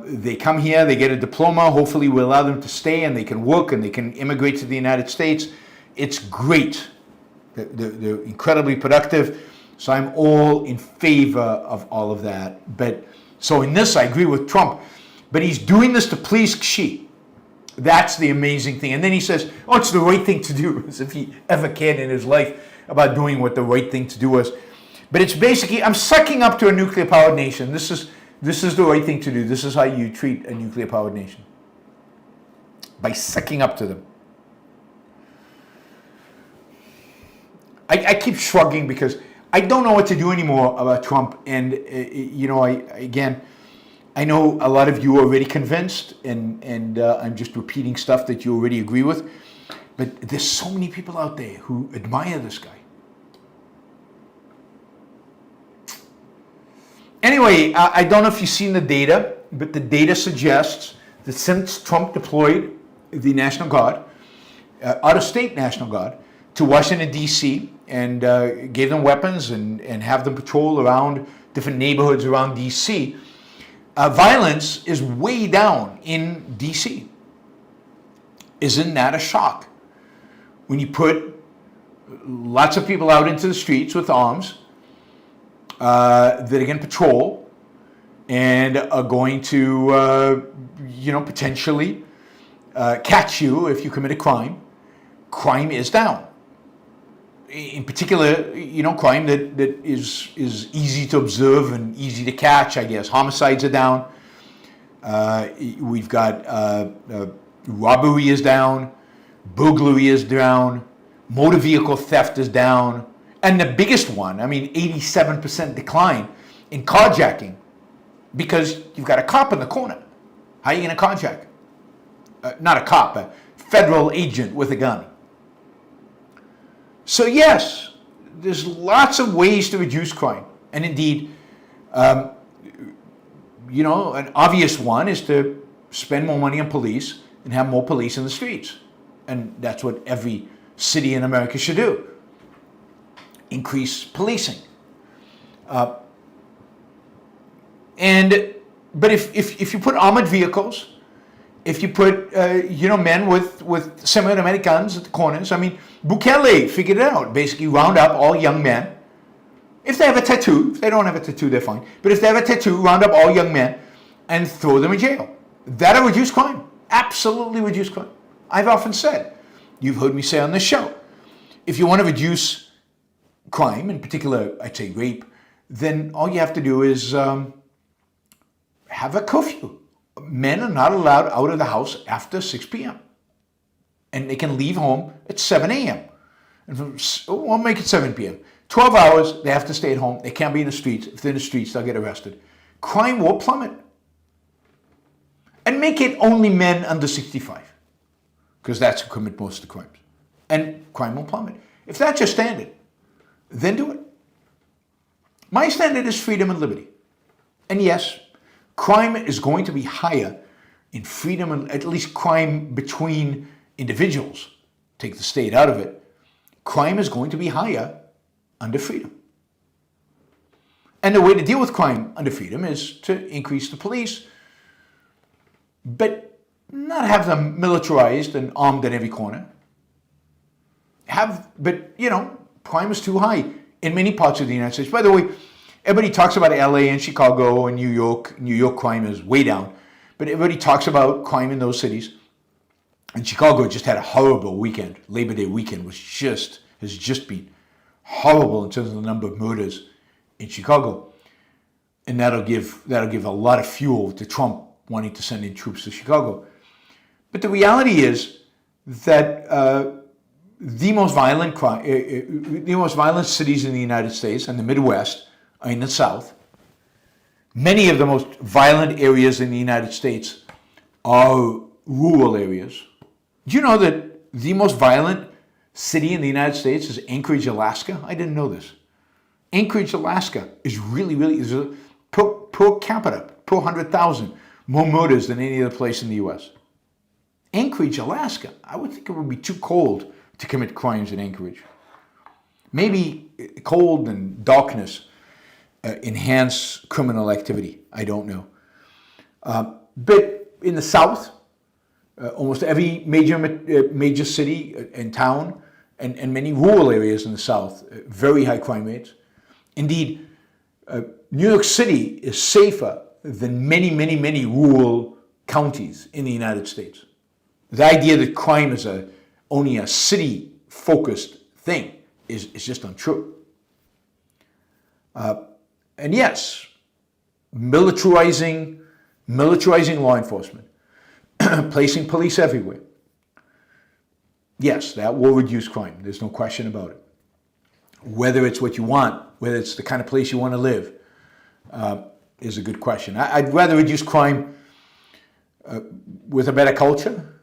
They come here. They get a diploma. Hopefully, we allow them to stay, and they can work, and they can immigrate to the United States. It's great. They're incredibly productive. So I'm all in favor of all of that. But so in this, I agree with Trump. But he's doing this to please Xi. That's the amazing thing. And then he says, oh, it's the right thing to do, as if he ever cared in his life about doing what the right thing to do was. But it's basically, I'm sucking up to a nuclear-powered nation. This is the right thing to do. This is how you treat a nuclear-powered nation. By sucking up to them. I keep shrugging because I don't know what to do anymore about Trump. And, I know a lot of you are already convinced, and I'm just repeating stuff that you already agree with. But there's so many people out there who admire this guy. Anyway, I don't know if you've seen the data, but the data suggests that since Trump deployed the National Guard, out-of-state National Guard, to Washington, D.C., and gave them weapons and have them patrol around different neighborhoods around D.C., violence is way down in D.C. Isn't that a shock? When you put lots of people out into the streets with arms that are going to patrol and are going to, potentially catch you if you commit a crime, crime is down. In particular, crime that is easy to observe and easy to catch, I guess. Homicides are down. We've got robbery is down. Burglary is down. Motor vehicle theft is down. And the biggest one, 87% decline in carjacking, because you've got a cop in the corner. How are you going to carjack? Not a cop, a federal agent with a gun. So yes, there's lots of ways to reduce crime. And indeed, an obvious one is to spend more money on police and have more police in the streets. And that's what every city in America should do. Increase policing. But if you put armored vehicles, if you put, men with semi-automatic guns at the corners, Bukele figured it out. Basically, round up all young men. If they have a tattoo, if they don't have a tattoo, they're fine. But if they have a tattoo, round up all young men and throw them in jail. That'll reduce crime. Absolutely reduce crime. I've often said, you've heard me say on this show, if you want to reduce crime, in particular, I'd say rape, then all you have to do is have a curfew. Men are not allowed out of the house after 6 p.m. And they can leave home at 7 a.m. And we'll make it 7 p.m. 12 hours, they have to stay at home. They can't be in the streets. If they're in the streets, they'll get arrested. Crime will plummet. And make it only men under 65. Because that's who commit most of the crimes. And crime will plummet. If that's your standard, then do it. My standard is freedom and liberty. And yes, crime is going to be higher in freedom, and at least crime between individuals. Take the state out of it. Crime is going to be higher under freedom. And the way to deal with crime under freedom is to increase the police, but not have them militarized and armed at every corner. Crime is too high in many parts of the United States. By the way, everybody talks about LA and Chicago and New York. New York crime is way down. But everybody talks about crime in those cities. And Chicago just had a horrible weekend. Labor Day weekend has just been horrible in terms of the number of murders in Chicago. And that'll give a lot of fuel to Trump wanting to send in troops to Chicago. But the reality is that the most violent cities in the United States and the Midwest are in the South. Many of the most violent areas in the United States are rural areas. Do you know that the most violent city in the United States is Anchorage, Alaska? I didn't know this. Anchorage, Alaska is is per capita, per 100,000, more murders than any other place in the U.S. Anchorage, Alaska. I would think it would be too cold to commit crimes in Anchorage. Maybe cold and darkness enhance criminal activity. I don't know. But in the South, almost every major city and town, and many rural areas in the South, very high crime rates. Indeed, New York City is safer than many rural counties in the United States. The idea that crime is only a city-focused thing is just untrue. And yes, militarizing law enforcement, placing police everywhere. Yes, that will reduce crime. There's no question about it. Whether it's what you want, whether it's the kind of place you want to live, is a good question. I'd rather reduce crime with a better culture.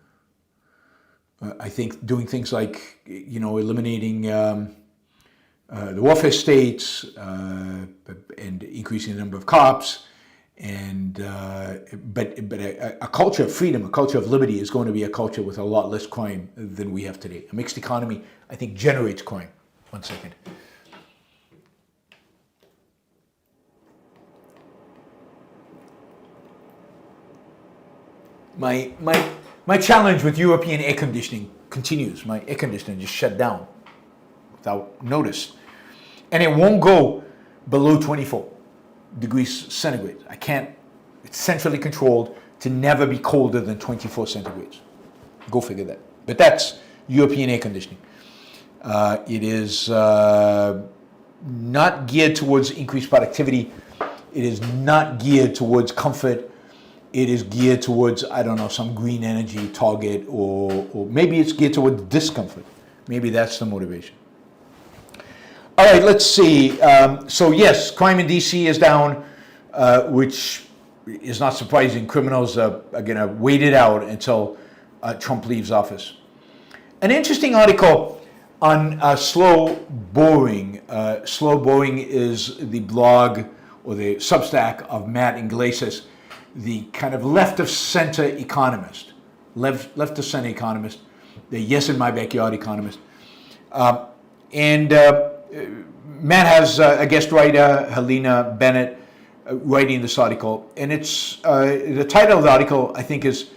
I think doing things like, eliminating the welfare states and increasing the number of cops, and but a culture of freedom, a culture of liberty is going to be a culture with a lot less crime than we have today. A mixed economy, I think, generates crime. 1 second. My challenge with European air conditioning continues. My air conditioner just shut down without notice. And it won't go below 24 degrees centigrade. I can't, it's centrally controlled to never be colder than 24 centigrades. Go figure that. But that's European air conditioning. It is not geared towards increased productivity. It is not geared towards comfort. It is geared towards, I don't know, some green energy target, or maybe it's geared towards discomfort. Maybe that's the motivation. All right, let's see. So yes, crime in DC is down, which is not surprising. Criminals are going to wait it out until Trump leaves office. An interesting article on Slow Boring. Slow Boring is the blog or the Substack of Matt Iglesias, the kind of left-of-center economist, left-of-center economist, the yes in my backyard economist. And Matt has a guest writer, Helena Bennett, writing this article. And it's the title of the article, I think, is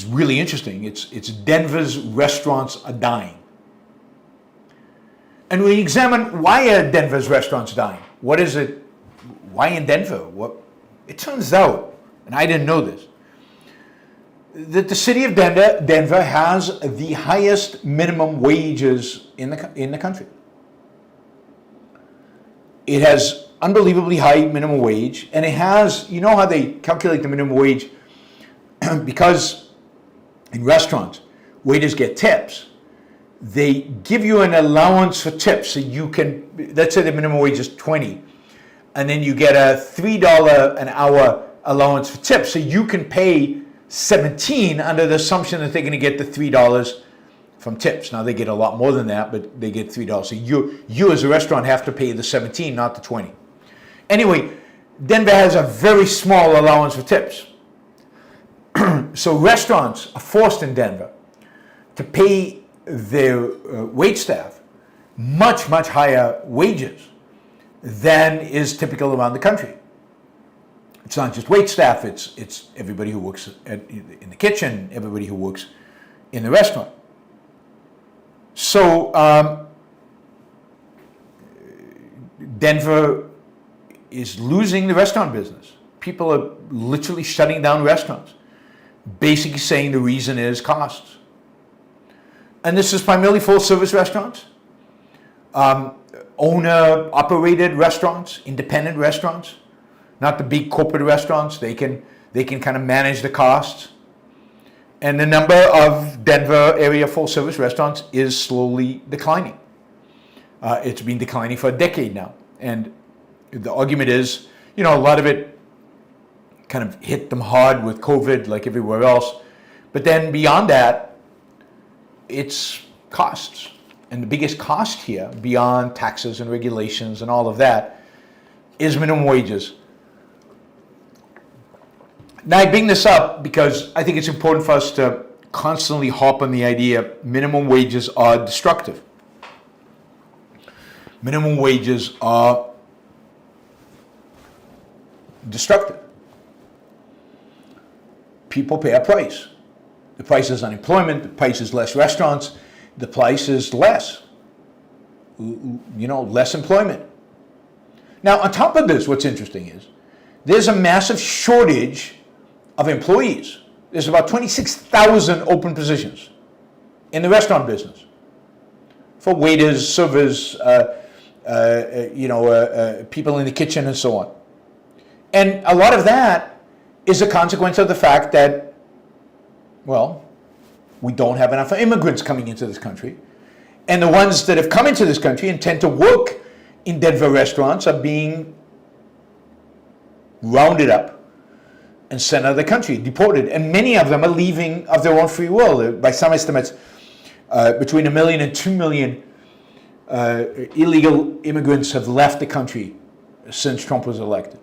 really interesting. It's Denver's Restaurants Are Dying. And we examine, why are Denver's restaurants dying? What is it? Why in Denver? It turns out, and I didn't know this, that the city of Denver has the highest minimum wages in the country. It has unbelievably high minimum wage, and it has, you know how they calculate the minimum wage? Because in restaurants, waiters get tips. They give you an allowance for tips, so you can, let's say the minimum wage is $20, and then you get a $3 an hour allowance for tips, so you can pay $17 under the assumption that they're going to get the $3 from tips. Now they get a lot more than that, but they get $3. So you as a restaurant have to pay the $17, not the $20. Anyway, Denver has a very small allowance for tips. So restaurants are forced in Denver to pay their wait staff much higher wages than is typical around the country. It's not just wait staff, it's everybody who works in the kitchen, everybody who works in the restaurant. So Denver is losing the restaurant business. People are literally shutting down restaurants, basically saying the reason is costs. And this is primarily full-service restaurants, owner-operated restaurants, independent restaurants, not the big corporate restaurants. They can kind of manage the costs. And the number of Denver area full-service restaurants is slowly declining. It's been declining for a decade now. And the argument is, a lot of it kind of hit them hard with COVID like everywhere else. But then beyond that, it's costs. And the biggest cost here, beyond taxes and regulations and all of that, is minimum wages. Now I bring this up because I think it's important for us to constantly harp on the idea minimum wages are destructive. Minimum wages are destructive. People pay a price. The price is unemployment, the price is less restaurants, the price is less, less employment. Now, on top of this, what's interesting is there's a massive shortage of employees. There's about 26,000 open positions in the restaurant business for waiters, servers, people in the kitchen and so on. And a lot of that is a consequence of the fact that, well, we don't have enough immigrants coming into this country. And the ones that have come into this country and tend to work in Denver restaurants are being rounded up and sent out of the country, deported. And many of them are leaving of their own free will. By some estimates, between 1 million and 2 million illegal immigrants have left the country since Trump was elected,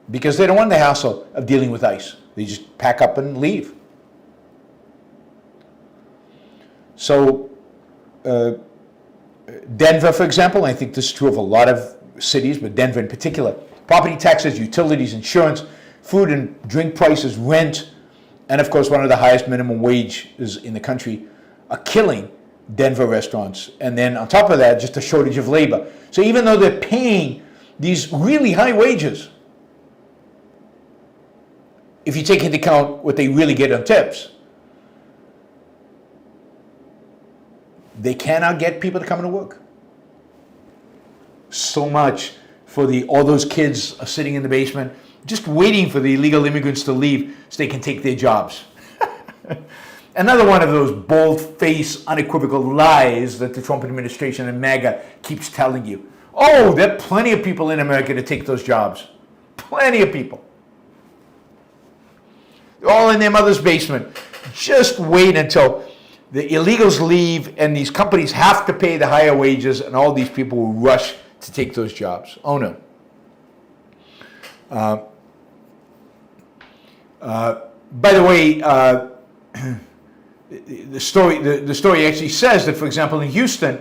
because they don't want the hassle of dealing with ICE. They just pack up and leave. So Denver, for example, I think this is true of a lot of cities, but Denver in particular, property taxes, utilities, insurance, food and drink prices, rent, and of course one of the highest minimum wages in the country are killing Denver restaurants. And then on top of that, just a shortage of labor. So even though they're paying these really high wages, if you take into account what they really get on tips, they cannot get people to come to work. So much for all those kids are sitting in the basement just waiting for the illegal immigrants to leave so they can take their jobs. Another one of those bold-faced, unequivocal lies that the Trump administration and MAGA keeps telling you. Oh, there are plenty of people in America to take those jobs. Plenty of people. They're all in their mother's basement. Just wait until the illegals leave and these companies have to pay the higher wages and all these people will rush to take those jobs. Oh no. By the way, the story actually says that, for example, in Houston,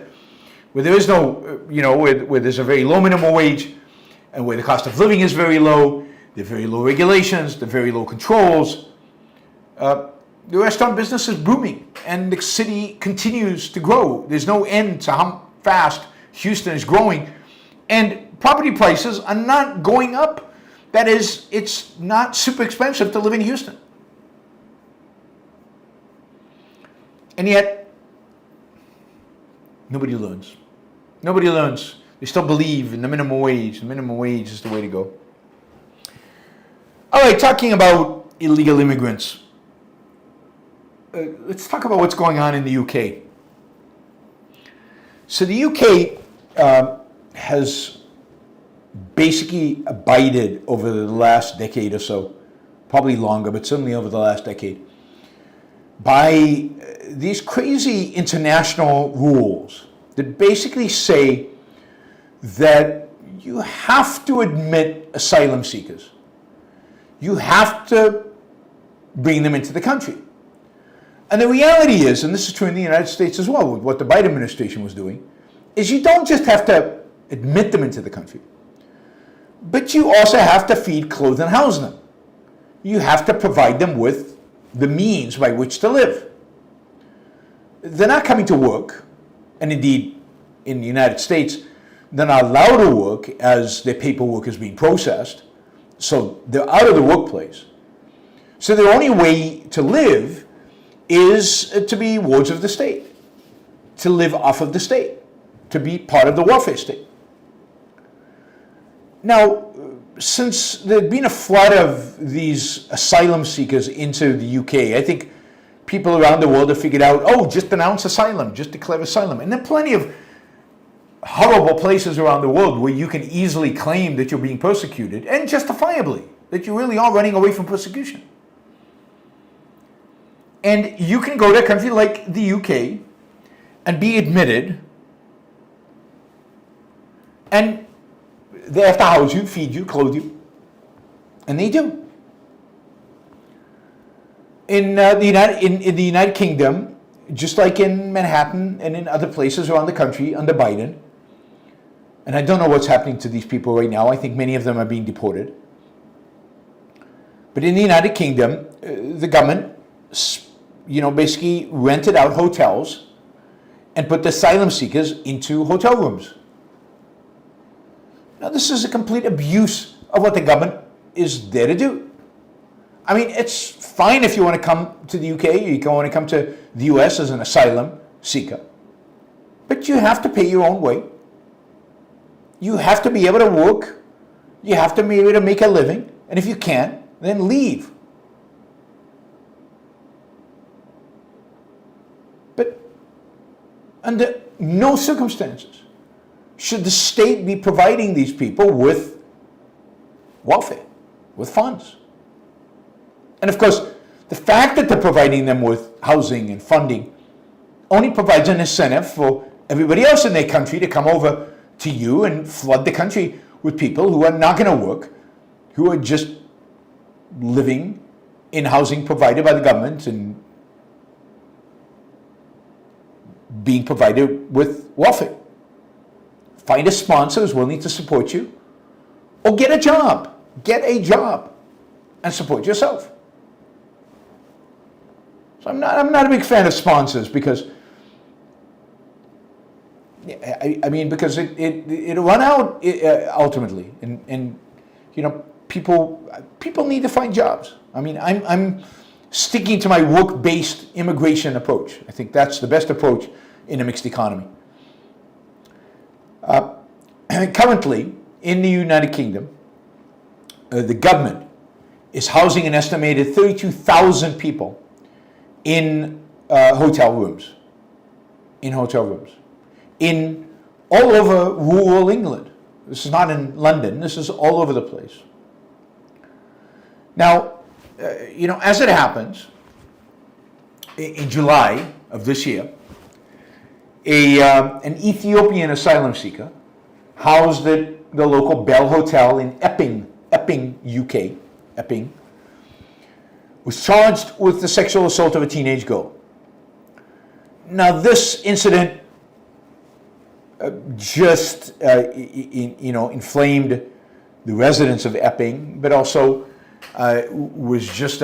where there is no, where there's a very low minimum wage and where the cost of living is very low, there are very low regulations, there are very low controls, the restaurant business is booming and the city continues to grow. There's no end to how fast Houston is growing, and property prices are not going up. That is, it's not super expensive to live in Houston. And yet, nobody learns. Nobody learns. They still believe in the minimum wage. The minimum wage is the way to go. All right, talking about illegal immigrants. Let's talk about what's going on in the UK. So the UK has basically abided over the last decade or so, probably longer, but certainly over the last decade, by these crazy international rules that basically say that you have to admit asylum seekers. You have to bring them into the country. And the reality is, and this is true in the United States as well, with what the Biden administration was doing, is you don't just have to admit them into the country, but you also have to feed, clothe, and house them. You have to provide them with the means by which to live. They're not coming to work, and indeed, in the United States, they're not allowed to work as their paperwork is being processed, so they're out of the workplace. So their only way to live is to be wards of the state, to live off of the state, to be part of the welfare state. Now, since there'd been a flood of these asylum seekers into the UK, I think people around the world have figured out, oh, just announce asylum, just declare asylum. And there are plenty of horrible places around the world where you can easily claim that you're being persecuted, and justifiably, that you really are running away from persecution. And you can go to a country like the UK and be admitted, and they have to house you, feed you, clothe you, and they do. In the United Kingdom, just like in Manhattan and in other places around the country under Biden, And I don't know what's happening to these people right now. I think many of them are being deported. But in the United Kingdom, the government, basically rented out hotels and put the asylum seekers into hotel rooms. Now, this is a complete abuse of what the government is there to do. I mean, it's fine if you want to come to the UK, or you want to come to the US as an asylum seeker. But you have to pay your own way. You have to be able to work. You have to be able to make a living. And if you can't, then leave. But under no circumstances should the state be providing these people with welfare, with funds. And of course, the fact that they're providing them with housing and funding only provides an incentive for everybody else in their country to come over to you and flood the country with people who are not going to work, who are just living in housing provided by the government and being provided with welfare. Find a sponsor who's willing to support you, or get a job. Get a job and support yourself. So I'm not a big fan of sponsors because because it'll run out ultimately, and people need to find jobs. I mean, I'm sticking to my work-based immigration approach. I think that's the best approach in a mixed economy. Currently, in the United Kingdom, the government is housing an estimated 32,000 people in hotel rooms. In all over rural England. This is not in London. This is all over the place. Now, as it happens, in July of this year, an Ethiopian asylum seeker housed at the local Bell Hotel in Epping, UK, Epping, was charged with the sexual assault of a teenage girl. Now, this incident inflamed the residents of Epping, but also was just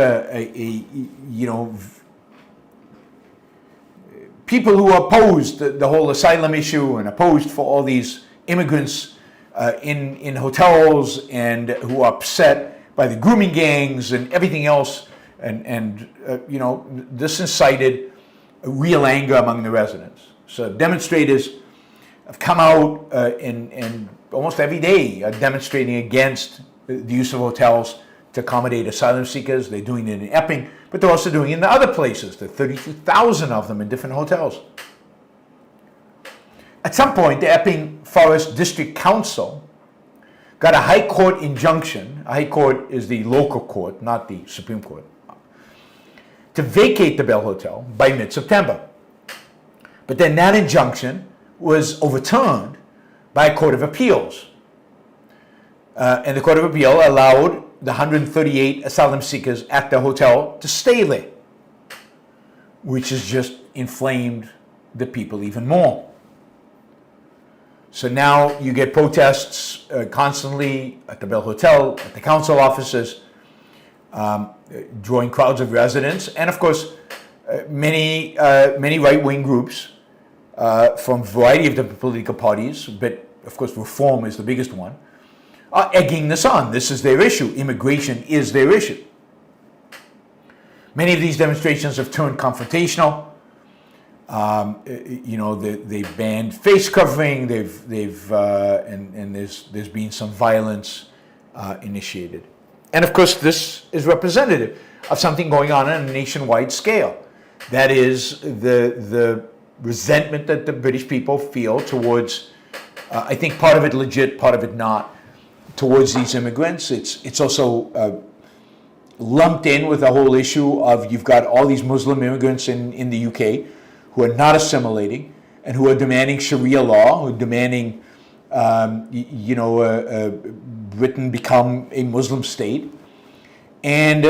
people who opposed the whole asylum issue and opposed for all these immigrants in hotels, and who are upset by the grooming gangs and everything else, and this incited real anger among the residents. So demonstrators have come out and almost every day are demonstrating against the use of hotels to accommodate asylum seekers. They're doing it in Epping, but they're also doing it in the other places. There are 32,000 of them in different hotels. At some point, the Epping Forest District Council got a High Court injunction. A High Court is the local court, not the Supreme Court, to vacate the Bell Hotel by mid-September. But then that injunction was overturned by a Court of Appeals. And the Court of Appeal allowed the 138 asylum seekers at the hotel to stay there, which has just inflamed the people even more. So now you get protests constantly at the Bell Hotel, at the council offices, drawing crowds of residents, and of course, many right-wing groups from a variety of different political parties, but of course Reform is the biggest one, are egging this on. This is their issue. Immigration is their issue. Many of these demonstrations have turned confrontational. They've banned face covering. And there's been some violence initiated. And of course, this is representative of something going on a nationwide scale. That is the resentment that the British people feel towards, I think part of it legit, part of it not, towards these immigrants. It's also lumped in with the whole issue of you've got all these Muslim immigrants in the UK who are not assimilating and who are demanding Sharia law, who are demanding Britain become a Muslim state. And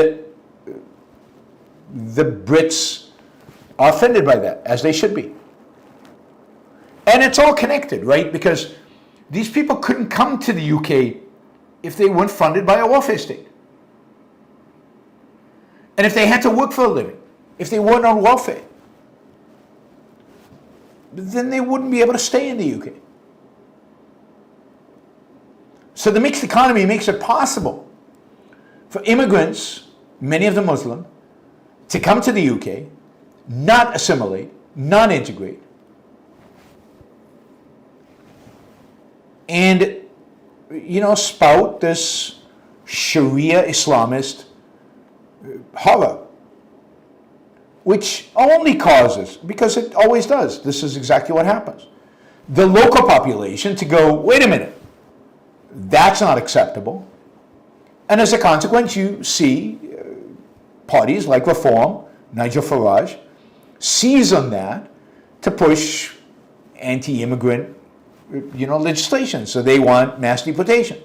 the Brits are offended by that, as they should be. And it's all connected, right? Because these people couldn't come to the UK if they weren't funded by a welfare state. And if they had to work for a living, if they weren't on welfare, then they wouldn't be able to stay in the UK. So the mixed economy makes it possible for immigrants, many of them Muslim, to come to the UK, not assimilate, not integrate, and, spout this Sharia Islamist horror, which only causes, because it always does, this is exactly what happens, the local population to go, wait a minute, that's not acceptable. And as a consequence, you see parties like Reform, Nigel Farage, seize on that to push anti-immigrant legislation. So they want mass deportation,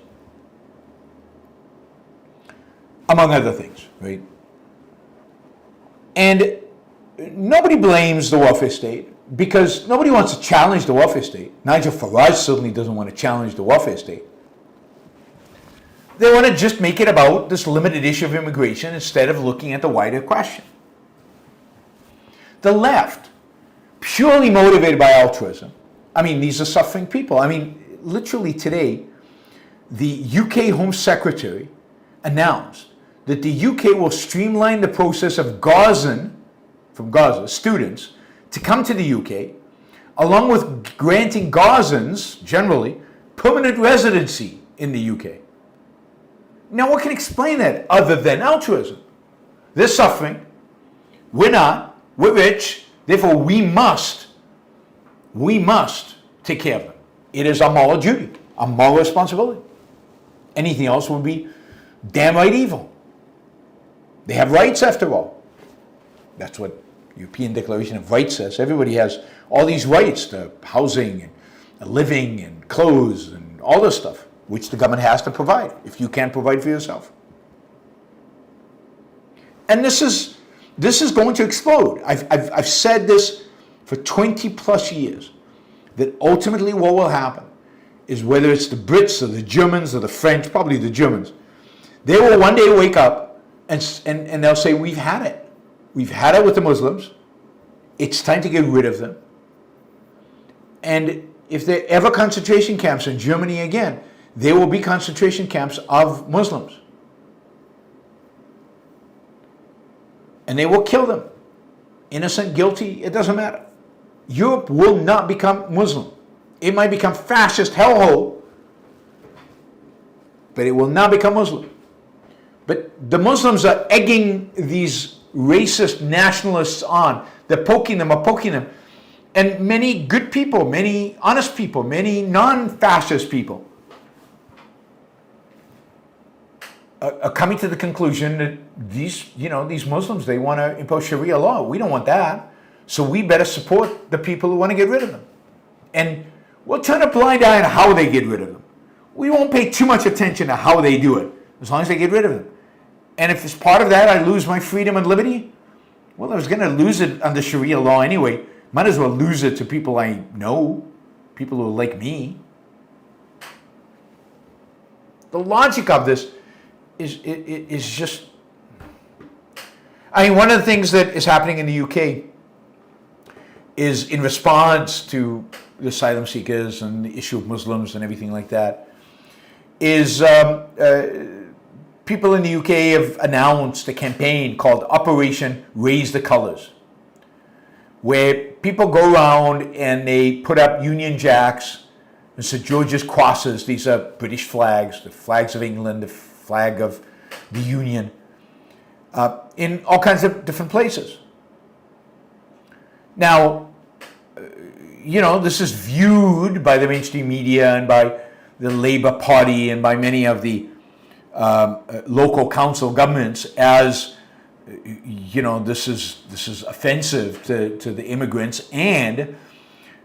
among other things, right? And nobody blames the welfare state because nobody wants to challenge the welfare state. Nigel Farage certainly doesn't want to challenge the welfare state. They want to just make it about this limited issue of immigration instead of looking at the wider question. The left, purely motivated by altruism, these are suffering people. Literally today, the UK Home Secretary announced that the UK will streamline the process of from Gaza students to come to the UK, along with granting Gazans, generally, permanent residency in the UK. Now, what can explain that other than altruism? They're suffering. We're not. We're rich. Therefore, we must take care of them. It is our moral duty, our moral responsibility. Anything else would be downright evil. They have rights, after all. That's what European Declaration of Rights says. Everybody has all these rights to housing and living and clothes and all this stuff, which the government has to provide if you can't provide for yourself. And this is going to explode. I've said this for 20 plus years, that ultimately what will happen is, whether it's the Brits or the Germans or the French, probably the Germans, they will one day wake up and they'll say, we've had it. We've had it with the Muslims. It's time to get rid of them. And if there are ever concentration camps in Germany again, there will be concentration camps of Muslims. And they will kill them. Innocent, guilty, it doesn't matter. Europe will not become Muslim. It might become fascist hellhole, but it will not become Muslim. But the Muslims are egging these racist nationalists on. They're poking them. And many good people, many honest people, many non-fascist people are coming to the conclusion that these Muslims, they want to impose Sharia law. We don't want that. So we better support the people who want to get rid of them. And we'll turn a blind eye on how they get rid of them. We won't pay too much attention to how they do it, as long as they get rid of them. And if as part of that I lose my freedom and liberty, well, I was going to lose it under Sharia law anyway. Might as well lose it to people I know, people who are like me. The logic of this is just... one of the things that is happening in the UK is, in response to the asylum seekers and the issue of Muslims and everything like that, is people in the UK have announced a campaign called Operation Raise the Colours, where people go around and they put up Union Jacks and St. George's crosses. These are British flags, the flags of England, the flag of the Union, in all kinds of different places. Now, this is viewed by the mainstream media and by the Labour Party and by many of the local council governments as, this is offensive to the immigrants, and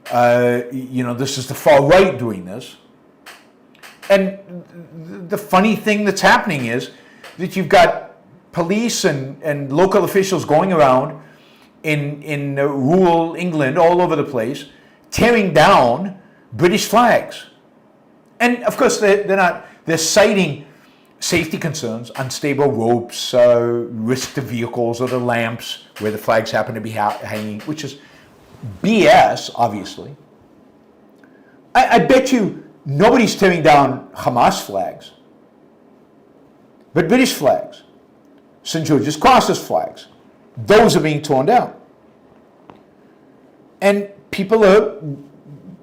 this is the far right doing this. And the funny thing that's happening is that you've got police and local officials going around in rural England, all over the place, tearing down British flags. And of course, they're citing safety concerns, unstable ropes, risk to vehicles or the lamps where the flags happen to be hanging, which is BS, obviously. I bet you nobody's tearing down Hamas flags, but British flags, St. George's Crosses flags, those are being torn down. And people are,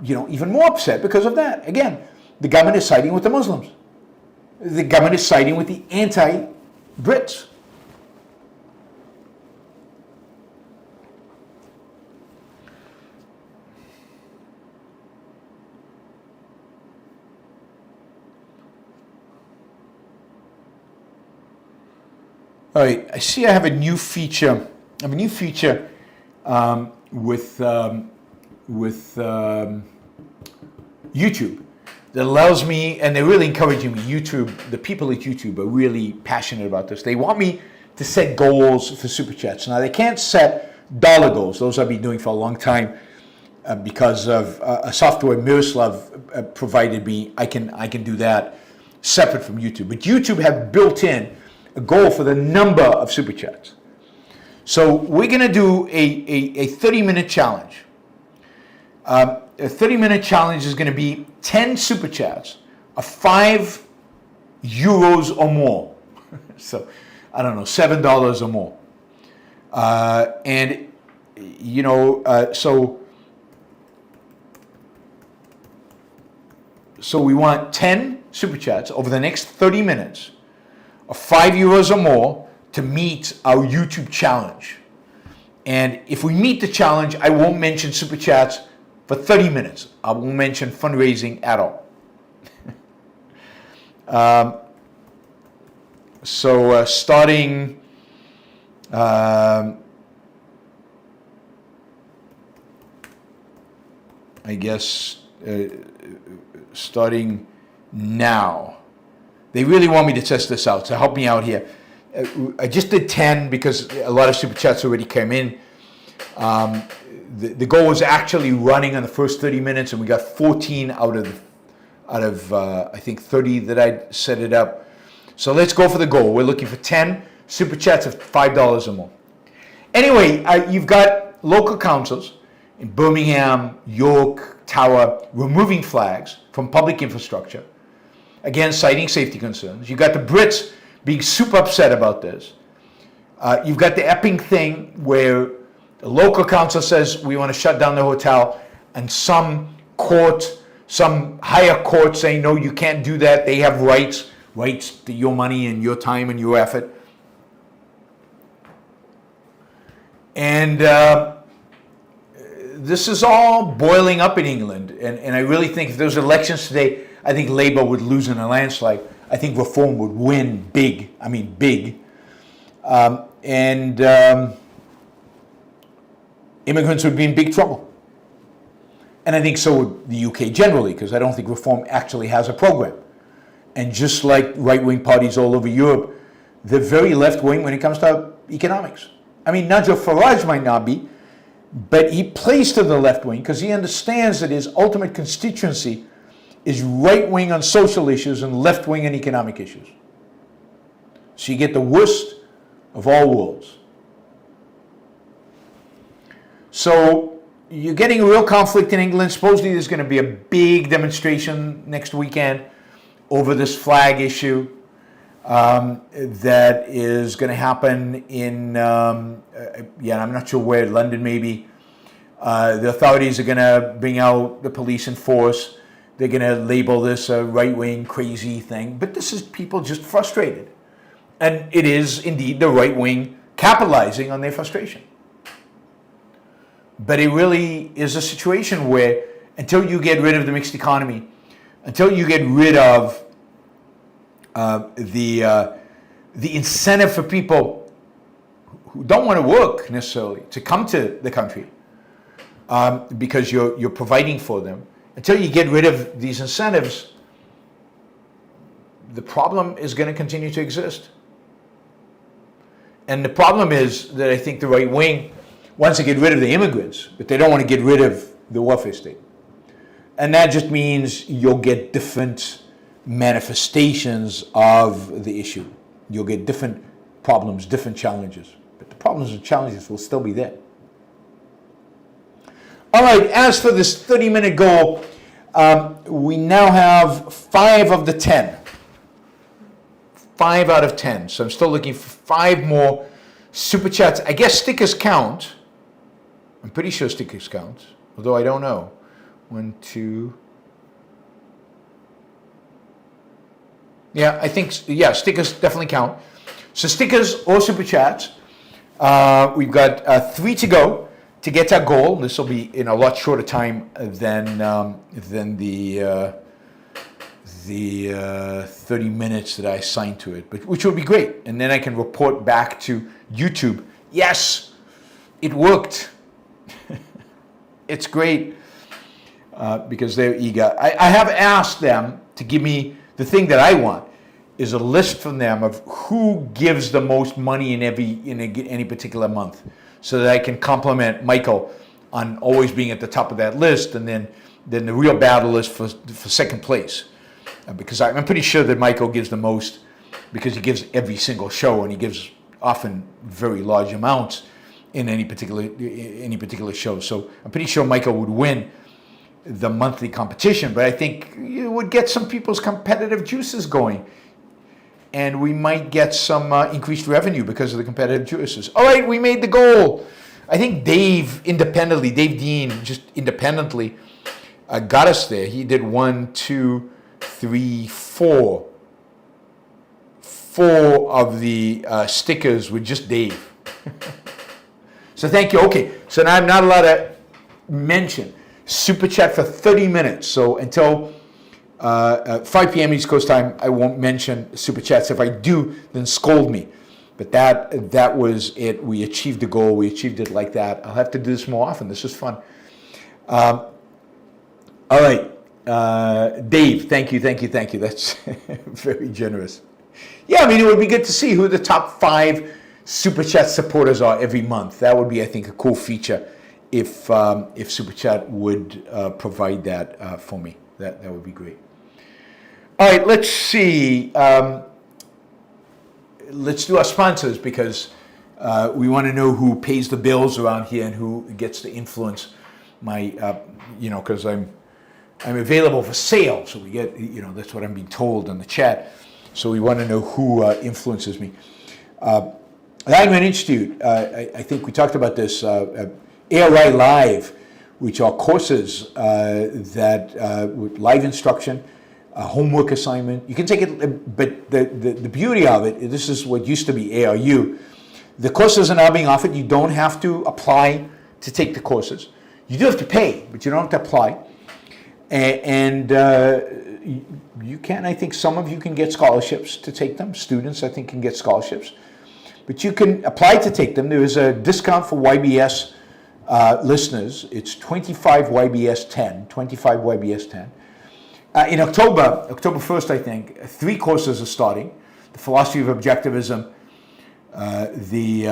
even more upset because of that. Again, the government is siding with the Muslims. The government is siding with the anti-Brits. All right, I see I have a new feature. I have a new feature with YouTube that allows me, and they're really encouraging me. YouTube, the people at YouTube are really passionate about this. They want me to set goals for super chats. Now they can't set dollar goals; those I've been doing for a long time because of a software Miroslav provided me. I can do that separate from YouTube. But YouTube have built in a goal for the number of super chats. So we're going to do a 30-minute challenge. A 30-minute challenge is going to be 10 super chats of €5 or more. So, I don't know, $7 or more. So we want 10 super chats over the next 30 minutes of €5 or more to meet our YouTube challenge. And if we meet the challenge, I won't mention super chats for 30 minutes. I won't mention fundraising at all. Starting starting now. They really want me to test this out, so help me out here. I just did 10 because a lot of super chats already came in. The goal was actually running on the first 30 minutes, and we got 14 out of I think 30 that I set it up. So let's go for the goal. We're looking for 10 super chats of $5 or more. Anyway, you've got local councils in Birmingham, York, Tower removing flags from public infrastructure, again citing safety concerns. You've got the Brits being super upset about this. You've got the Epping thing where the local council says we want to shut down the hotel, and some higher court saying, no, you can't do that. They have rights to your money and your time and your effort. And this is all boiling up in England. And I really think if there was elections today, I think Labour would lose in a landslide. I think Reform would win big. I mean, big. Immigrants would be in big trouble. And I think so would the UK generally, because I don't think Reform actually has a program. And just like right-wing parties all over Europe, they're very left-wing when it comes to economics. I mean, Nigel Farage might not be, but he plays to the left-wing because he understands that his ultimate constituency is right-wing on social issues and left-wing on economic issues. So you get the worst of all worlds. So you're getting a real conflict in England. Supposedly there's going to be a big demonstration next weekend over this flag issue that is going to happen in, I'm not sure where, London maybe. The authorities are going to bring out the police in force. They're going to label this a right-wing crazy thing. But this is people just frustrated. And it is indeed the right wing capitalizing on their frustration. But it really is a situation where until you get rid of the mixed economy, until you get rid of the incentive for people who don't want to work necessarily to come to the country because you're providing for them, until you get rid of these incentives, the problem is going to continue to exist. And the problem is that I think the right wing wants to get rid of the immigrants, but they don't want to get rid of the welfare state. And that just means you'll get different manifestations of the issue. You'll get different problems, different challenges. But the problems and challenges will still be there. All right, as for this 30-minute goal, we now have 5 of the 10. 5 out of 10. So I'm still looking for 5 more super chats. I guess stickers count. I'm pretty sure stickers count, although I don't know. 1, 2. Yeah, I think, yeah, stickers definitely count. So stickers or super chats. We've got 3 to go to get our goal. This will be in a lot shorter time than the 30 minutes that I assigned to it, but which will be great. And then I can report back to YouTube. Yes, it worked. It's great because they're eager. I have asked them to give me the thing that I want is a list from them of who gives the most money in any particular month, so that I can compliment Michael on always being at the top of that list, and then the real battle is for second place. Because I'm pretty sure that Michael gives the most because he gives every single show, and he gives often very large amounts in any particular show. So I'm pretty sure Michael would win the monthly competition, but I think it would get some people's competitive juices going, and we might get some increased revenue because of the competitive juices. All right, we made the goal. I think Dave Dean, just independently, got us there. He did 1, 2, 3, 4. 4 of the stickers with just Dave. So thank you. Okay, so now I'm not allowed to mention super chat for 30 minutes. So until 5 p.m. East Coast time, I won't mention super chats. If I do, then scold me. But that was it. We achieved the goal. We achieved it like that. I'll have to do this more often. This is fun. All right. Dave, thank you. That's very generous. Yeah, I mean, it would be good to see who the top 5 Super Chat supporters are every month. That would be, I think, a cool feature if Super Chat would provide that for me. That would be great. All right, let's see. Let's do our sponsors, because we want to know who pays the bills around here and who gets to influence my, because I'm available for sale, so we get, that's what I'm being told in the chat. So we want to know who influences me. The Ayn Institute, I think we talked about this, ARI Live, which are courses with live instruction, homework assignment. You can take it, but the beauty of it, this is what used to be ARU. The courses are now being offered. You don't have to apply to take the courses. You do have to pay, but you don't have to apply. And you can, I think some of you can get scholarships to take them. Students, I think, can get scholarships. But you can apply to take them. There is a discount for YBS listeners. It's 25 YBS 10, 25 YBS 10. In October 1st, I think, 3 courses are starting. The philosophy of objectivism, the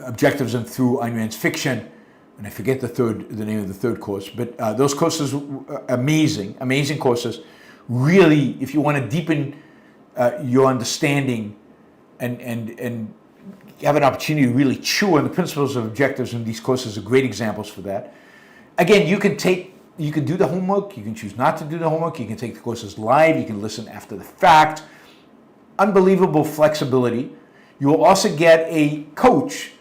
objectivism through Ayn Rand's fiction, and I forget the name of the third course, but those courses are amazing courses. Really, if you want to deepen your understanding and have an opportunity to really chew on the principles of objectivism, these courses are great examples for that. Again, you can do the homework, you can choose not to do the homework, you can take the courses live, you can listen after the fact. Unbelievable flexibility. You will also get a coach.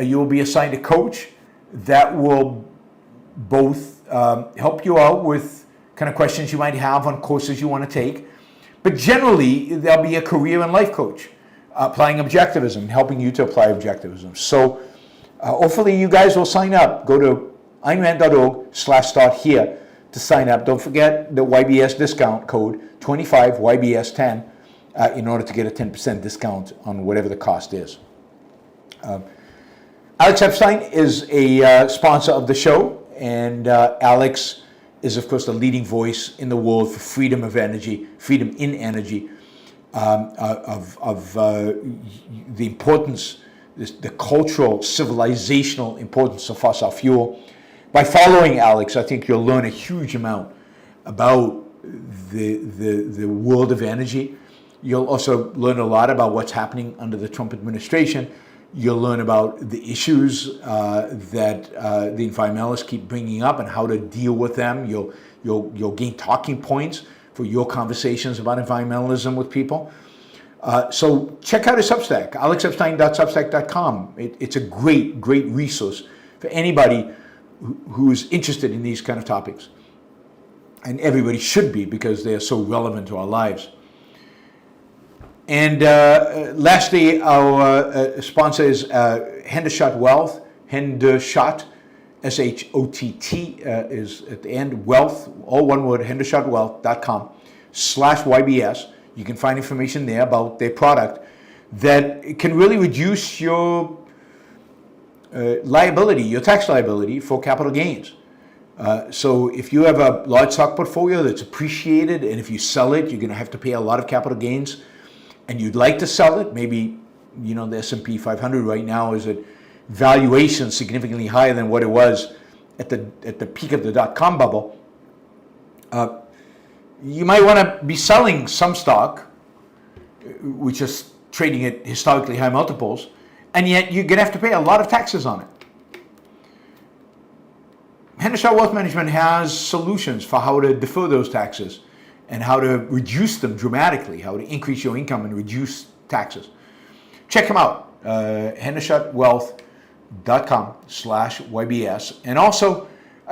You will be assigned a coach that will both help you out with kind of questions you might have on courses you want to take, but generally there'll be a career and life coach applying objectivism, helping you to apply objectivism. So hopefully you guys will sign up. Go to aynrand.org/start here to sign up. Don't forget the YBS discount code 25 YBS 10 in order to get a 10% discount on whatever the cost is. Alex Epstein is a sponsor of the show, and Alex is, of course, the leading voice in the world for freedom of energy, freedom in energy, of the importance, the cultural, civilizational importance of fossil fuel. by following Alex, I think you'll learn a huge amount about the world of energy. You'll also learn a lot about what's happening under the Trump administration. You'll learn about the issues that the environmentalists keep bringing up and how to deal with them. You'll gain talking points for your conversations about environmentalism with people. So check out his Substack, alexepstein.substack.com. It's a great resource for anybody who's interested in these kind of topics. And everybody should be, because they are so relevant to our lives. And lastly, our sponsor is Hendershot Wealth. Hendershot, S-H-O-T-T is at the end, wealth, all one word, hendershotwealth.com/YBS. You can find information there about their product that can really reduce your liability, your tax liability for capital gains. So if you have a large stock portfolio that's appreciated, and if you sell it, you're going to have to pay a lot of capital gains, and you'd like to sell it, maybe, you know, the S&P 500 right now is at valuation significantly higher than what it was at the peak of the dot-com bubble. You might want to be selling some stock, which is trading at historically high multiples, and yet you're going to have to pay a lot of taxes on it. Hendershot Wealth Management has solutions for how to defer those taxes and how to reduce them dramatically, how to increase your income and reduce taxes. Check them out, hendershotwealth.com/YBS. And also,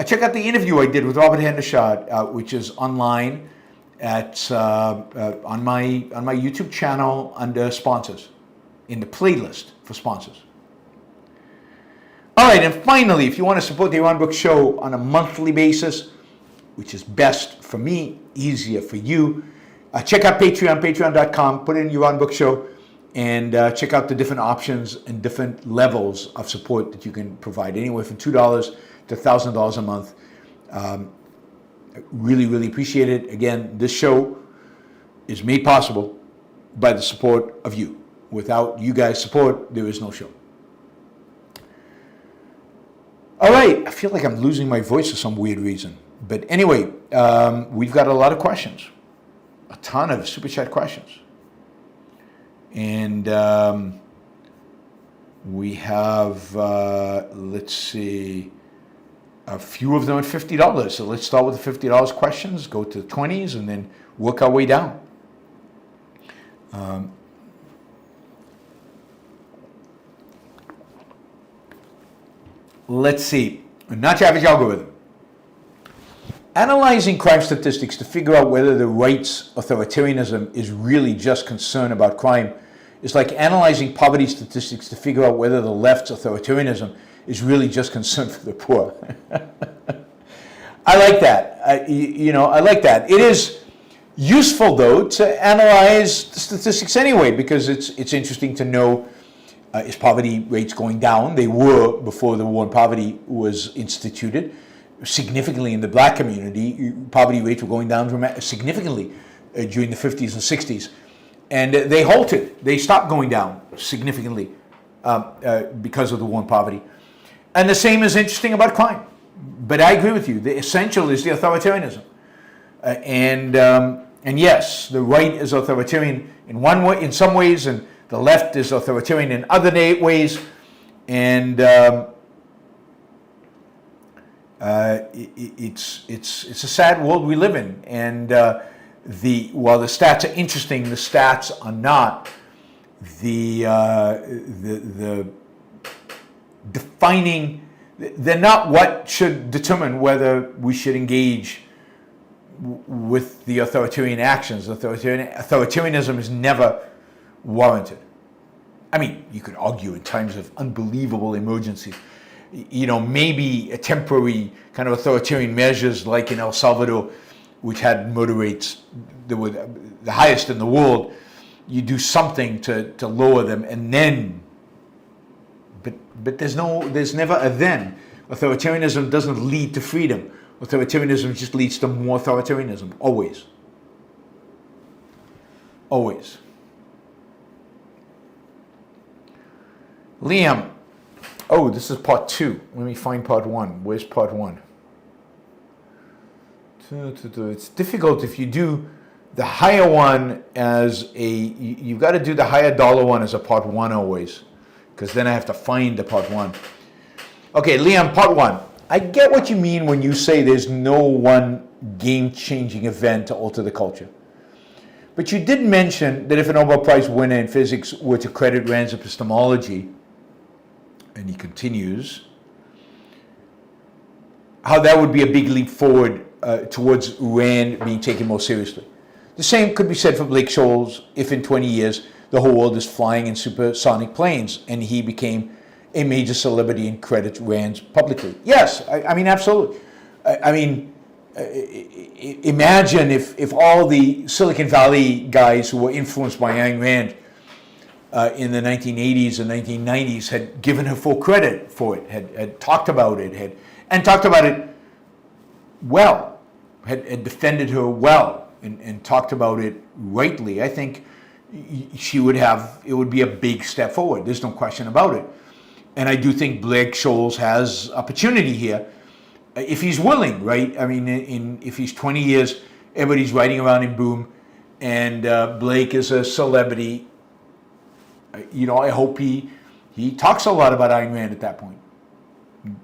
check out the interview I did with Robert Hendershot, which is online at on my YouTube channel under sponsors, in the playlist for sponsors. All right, and finally, if you want to support the Yaron Brook Show on a monthly basis, which is best for me, easier for you, check out Patreon, patreon.com, put in Yaron Brook Show, and check out the different options and different levels of support that you can provide, anywhere from $2 to $1,000 a month. Really appreciate it. Again, this show is made possible by the support of you. Without you guys' support, there is no show. All right, I feel like I'm losing my voice for some weird reason. But anyway, we've got a lot of questions, a ton of Super Chat questions. And we have, let's see, a few of them at $50. So let's start with the $50 questions, go to the 20s, and then work our way down. Let's see, not your average algorithm. Analyzing crime statistics to figure out whether the right's authoritarianism is really just concern about crime is like analyzing poverty statistics to figure out whether the left's authoritarianism is really just concern for the poor. I like that. I like that. It is useful, though, to analyze the statistics anyway, because it's interesting to know, is poverty rates going down? They were before the war on poverty was instituted. Significantly in the black community, poverty rates were going down significantly during the 50s and 60s. And they halted. They stopped going down significantly because of the war on poverty. And the same is interesting about crime. But I agree with you. The essential is the authoritarianism. And yes, the right is authoritarian in one way, in some ways, and the left is authoritarian in other ways. And it's a sad world we live in. And while the stats are interesting, the stats are not the defining. They're not what should determine whether we should engage with the authoritarian actions. Authoritarianism is never warranted. I mean, you could argue in times of unbelievable emergencies, maybe a temporary kind of authoritarian measures like in El Salvador, which had murder rates that were the highest in the world. You do something to lower them, and then, but there's never a then. Authoritarianism doesn't lead to freedom. Authoritarianism just leads to more authoritarianism, always. Liam, Oh, this is part 2. Let me find part 1. Where's part 1? It's difficult if you do the higher one as a, you've got to do the higher dollar one as a part 1 always, because then I have to find the part 1. Okay, Leon, part 1. I get what you mean when you say there's no one game-changing event to alter the culture. But you did mention that if a Nobel Prize winner in physics were to credit Rand's epistemology, and he continues, how that would be a big leap forward towards Rand being taken more seriously. The same could be said for Blake Scholes if in 20 years the whole world is flying in supersonic planes and he became a major celebrity and credits Rand publicly. Yes, I mean, absolutely. Imagine if all the Silicon Valley guys who were influenced by Ayn Rand in the 1980s and 1990s had given her full credit for it, had talked about it, talked about it well, had defended her well, and talked about it rightly. I think it would be a big step forward. There's no question about it. And I do think Blake Scholes has opportunity here, if he's willing, right? I mean, if he's 20 years, everybody's riding around in boom, and Blake is a celebrity. I hope he talks a lot about Ayn Rand at that point.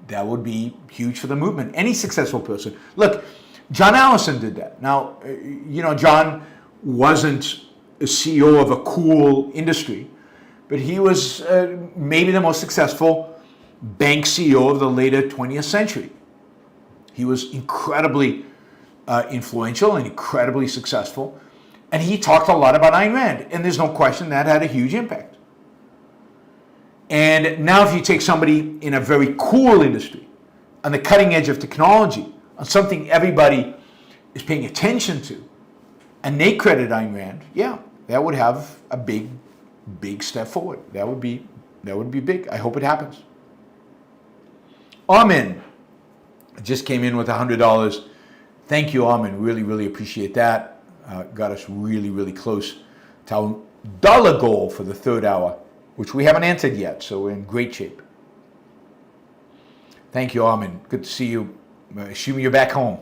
That would be huge for the movement. Any successful person. Look, John Allison did that. Now, John wasn't a CEO of a cool industry, but he was maybe the most successful bank CEO of the later 20th century. He was incredibly influential and incredibly successful, and he talked a lot about Ayn Rand, and there's no question that had a huge impact. And now if you take somebody in a very cool industry, on the cutting edge of technology, on something everybody is paying attention to, and they credit Ayn Rand, yeah, that would have a big step forward. That would be big. I hope it happens. Armin just came in with $100. Thank you, Armin. Really, really appreciate that. Got us really, really close to our dollar goal for the 3rd hour, which we haven't entered yet, so we're in great shape. Thank you, Armin. Good to see you. Assuming you're back home.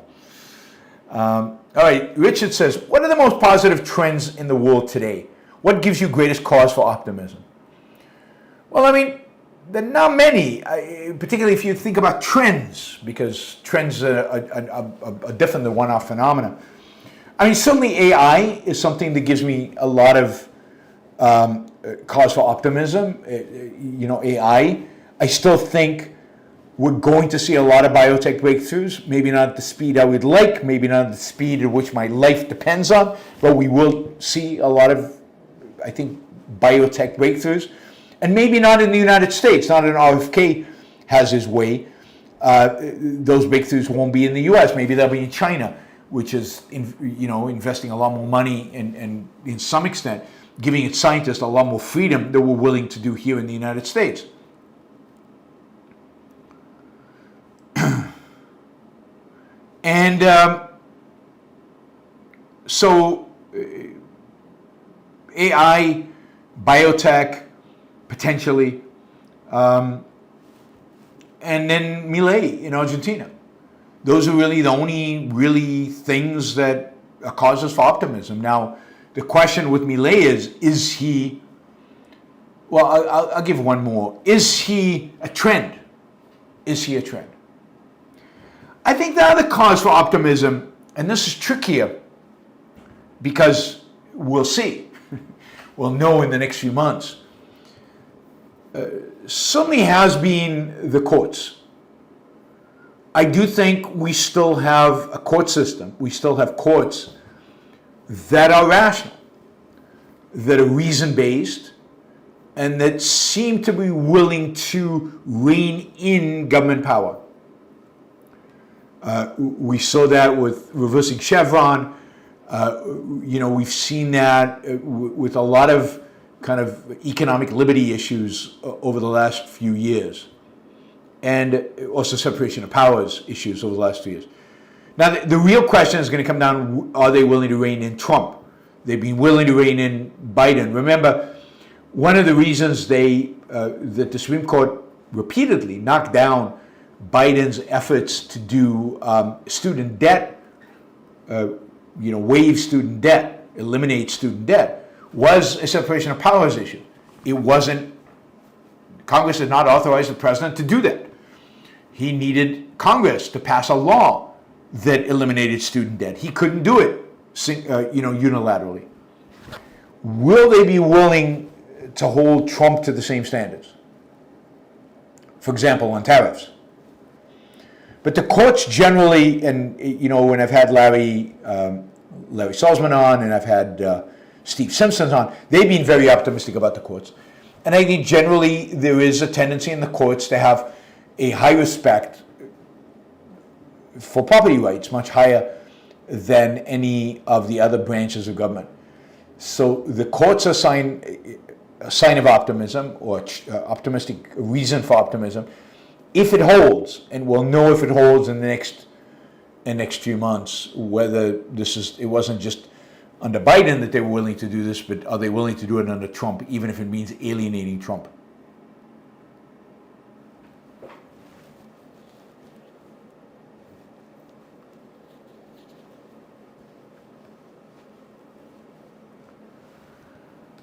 All right, Richard says, what are the most positive trends in the world today? What gives you greatest cause for optimism? Well, I mean, there are not many, particularly if you think about trends, because trends are different than one-off phenomena. I mean, certainly AI is something that gives me a lot of cause for optimism. AI, I still think we're going to see a lot of biotech breakthroughs, maybe not at the speed I would like, maybe not at the speed at which my life depends on, but we will see a lot of, I think, biotech breakthroughs. And maybe not in the United States, not in RFK has his way. Those breakthroughs won't be in the US, maybe they'll be in China, which is investing a lot more money and in some extent giving its scientists a lot more freedom than we're willing to do here in the United States. And so AI, biotech, potentially, and then Milei in Argentina. Those are really the only really things that are causes for optimism. Now, the question with Milei is he, well, I'll give one more. Is he a trend? Is he a trend? I think the other cause for optimism, and this is trickier because we'll see, we'll know in the next few months, certainly has been the courts. I do think we still have a court system. We still have courts that are rational, that are reason-based, and that seem to be willing to rein in government power. We saw that with reversing Chevron. We've seen that with a lot of kind of economic liberty issues over the last few years, and also separation of powers issues over the last 2 years. Now, the real question is going to come down, are they willing to rein in Trump? They've been willing to rein in Biden. Remember, one of the reasons that the Supreme Court repeatedly knocked down Biden's efforts to do student debt, waive student debt, eliminate student debt, was a separation of powers issue. It wasn't, Congress did not authorize the president to do that. He needed Congress to pass a law that eliminated student debt. He couldn't do it, unilaterally. Will they be willing to hold Trump to the same standards? For example, on tariffs. But the courts generally, and when I've had Larry Salzman on, and I've had Steve Simpson on, they've been very optimistic about the courts. And I think generally there is a tendency in the courts to have a high respect for property rights, much higher than any of the other branches of government. So the courts are a sign of optimism, or optimistic reason for optimism, if it holds, and we'll know if it holds in the next few months, whether it wasn't just under Biden that they were willing to do this, but are they willing to do it under Trump, even if it means alienating Trump?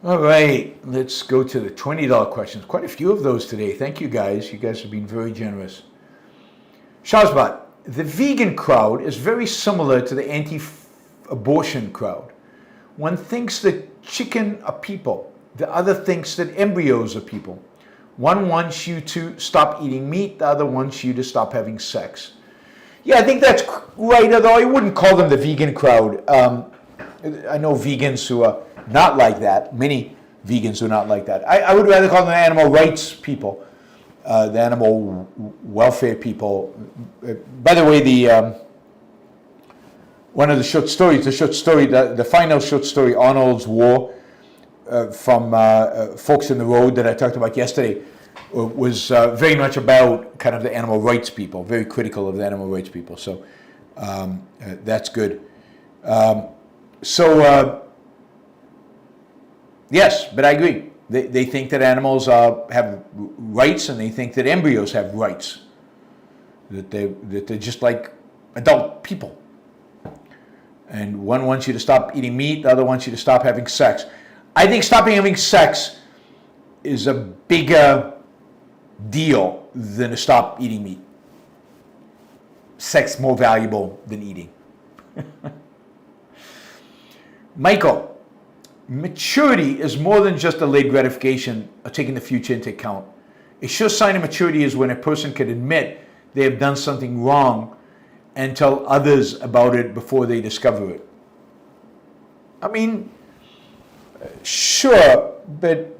All right, let's go to the $20 questions. Quite a few of those today. Thank you guys. You guys have been very generous. Shazbot, the vegan crowd is very similar to the anti-abortion crowd. One thinks that chicken are people. The other thinks that embryos are people. One wants you to stop eating meat. The other wants you to stop having sex. Yeah, I think that's right, although I wouldn't call them the vegan crowd. I know vegans who are not like that. Many vegans who are not like that. I would rather call them animal rights people, the animal welfare people. By the way, one of the short stories, the final short story, Arnold's War, from Folks in the Road that I talked about yesterday, was very much about kind of the animal rights people, very critical of the animal rights people. So that's good. Yes, but I agree. They think that animals have rights, and they think that embryos have rights. That they're just like adult people. And one wants you to stop eating meat, the other wants you to stop having sex. I think stopping having sex is a bigger deal than to stop eating meat. Sex more valuable than eating. Michael, maturity is more than just delayed gratification or taking the future into account. A sure sign of maturity is when a person can admit they have done something wrong and tell others about it before they discover it. I mean, sure, but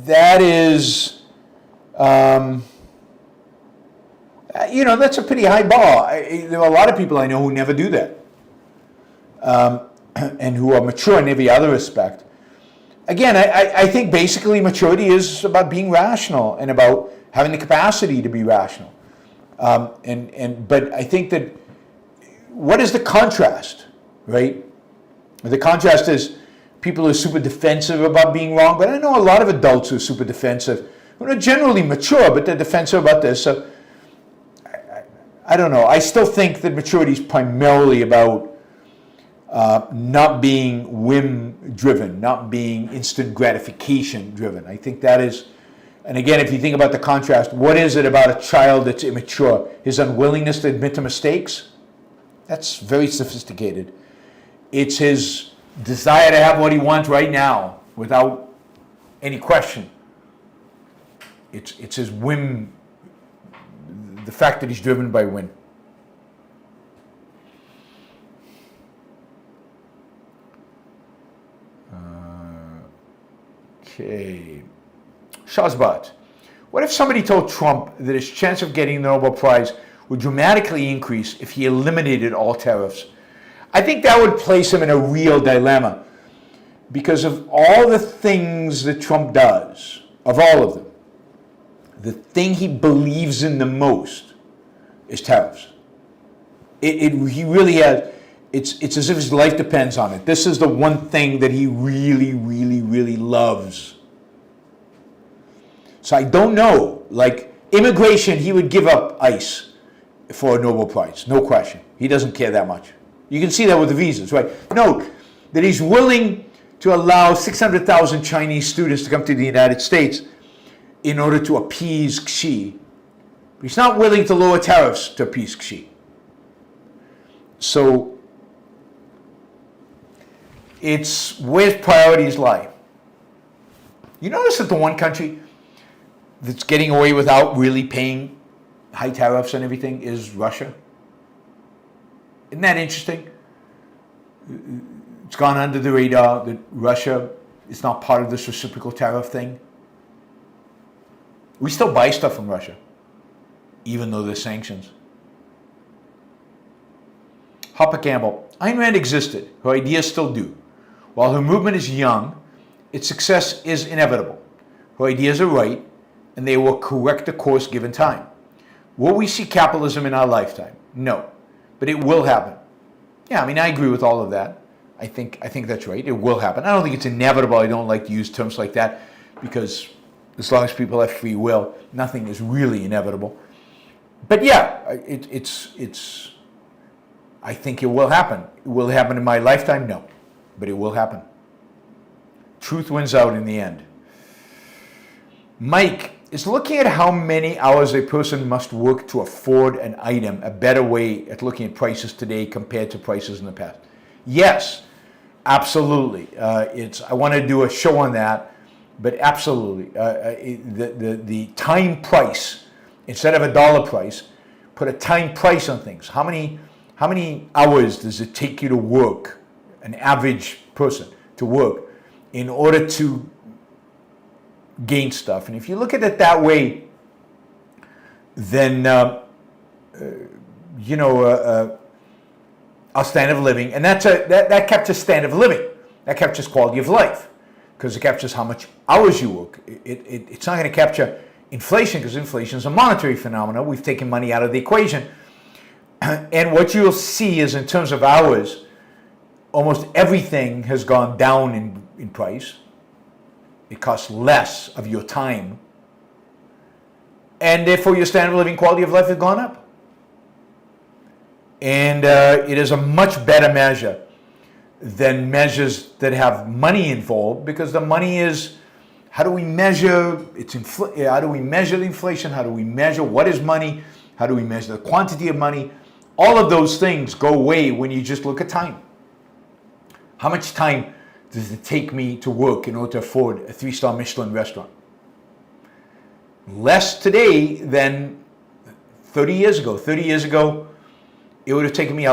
that is, that's a pretty high bar. There are a lot of people I know who never do that. And who are mature in every other respect. Again, I think basically maturity is about being rational and about having the capacity to be rational. But I think that what is the contrast, right? The contrast is people who are super defensive about being wrong, but I know a lot of adults who are super defensive, who are generally mature, but they're defensive about this. So I don't know. I still think that maturity is primarily about not being whim-driven, not being instant gratification-driven. I think that is, and again, if you think about the contrast, what is it about a child that's immature? His unwillingness to admit to mistakes? That's very sophisticated. It's his desire to have what he wants right now, without any question. It's his whim, the fact that he's driven by whim. Okay. Shazbot, what if somebody told Trump that his chance of getting the Nobel Prize would dramatically increase if he eliminated all tariffs? I think that would place him in a real dilemma because of all the things that Trump does, of all of them. The thing he believes in the most is tariffs. He really has, it's as if his life depends on it. This is the one thing that he really, really, really loves So I don't know. Like immigration, he would give up ICE for a Nobel Prize, no question. He doesn't care that much. You can see that with the visas, right? Note that he's willing to allow 600,000 Chinese students to come to the United States in order to appease Xi. He's not willing to lower tariffs to appease Xi. So it's where priorities lie. You notice that the one country that's getting away without really paying high tariffs and everything is Russia. Isn't that interesting? It's gone under the radar that Russia is not part of this reciprocal tariff thing. We still buy stuff from Russia, even though there's sanctions. Hopper Campbell, Ayn Rand existed. Her ideas still do. While her movement is young, its success is inevitable. Her ideas are right, and they will correct the course given time. Will we see capitalism in our lifetime? No, but it will happen. Yeah, I mean, I agree with all of that. I think that's right. It will happen. I don't think it's inevitable. I don't like to use terms like that because as long as people have free will, nothing is really inevitable. But yeah, I think it will happen. Will it happen in my lifetime? No, but it will happen. Truth wins out in the end. Mike is looking at how many hours a person must work to afford an item a better way at looking at prices today compared to prices in the past. Yes, absolutely. I want to do a show on that, but absolutely. The time price, instead of a dollar price, put a time price on things. How many hours does it take you to work, an average person to work, in order to gain stuff? And if you look at it that way, then our standard of living, and that captures standard of living, that captures quality of life, because it captures how much hours you work. It's not going to capture inflation, because inflation is a monetary phenomenon. We've taken money out of the equation, and what you'll see is, in terms of hours, almost everything has gone down in price. It costs less of your time, and therefore your standard of living, quality of life has gone up. And it is a much better measure than measures that have money involved, because the money is, how do we measure how do we measure the inflation? How do we measure what is money? How do we measure the quantity of money? All of those things go away when you just look at time. How much time does it take me to work in order to afford a 3-star Michelin restaurant? Less today than 30 years ago. 30 years ago, it would have taken me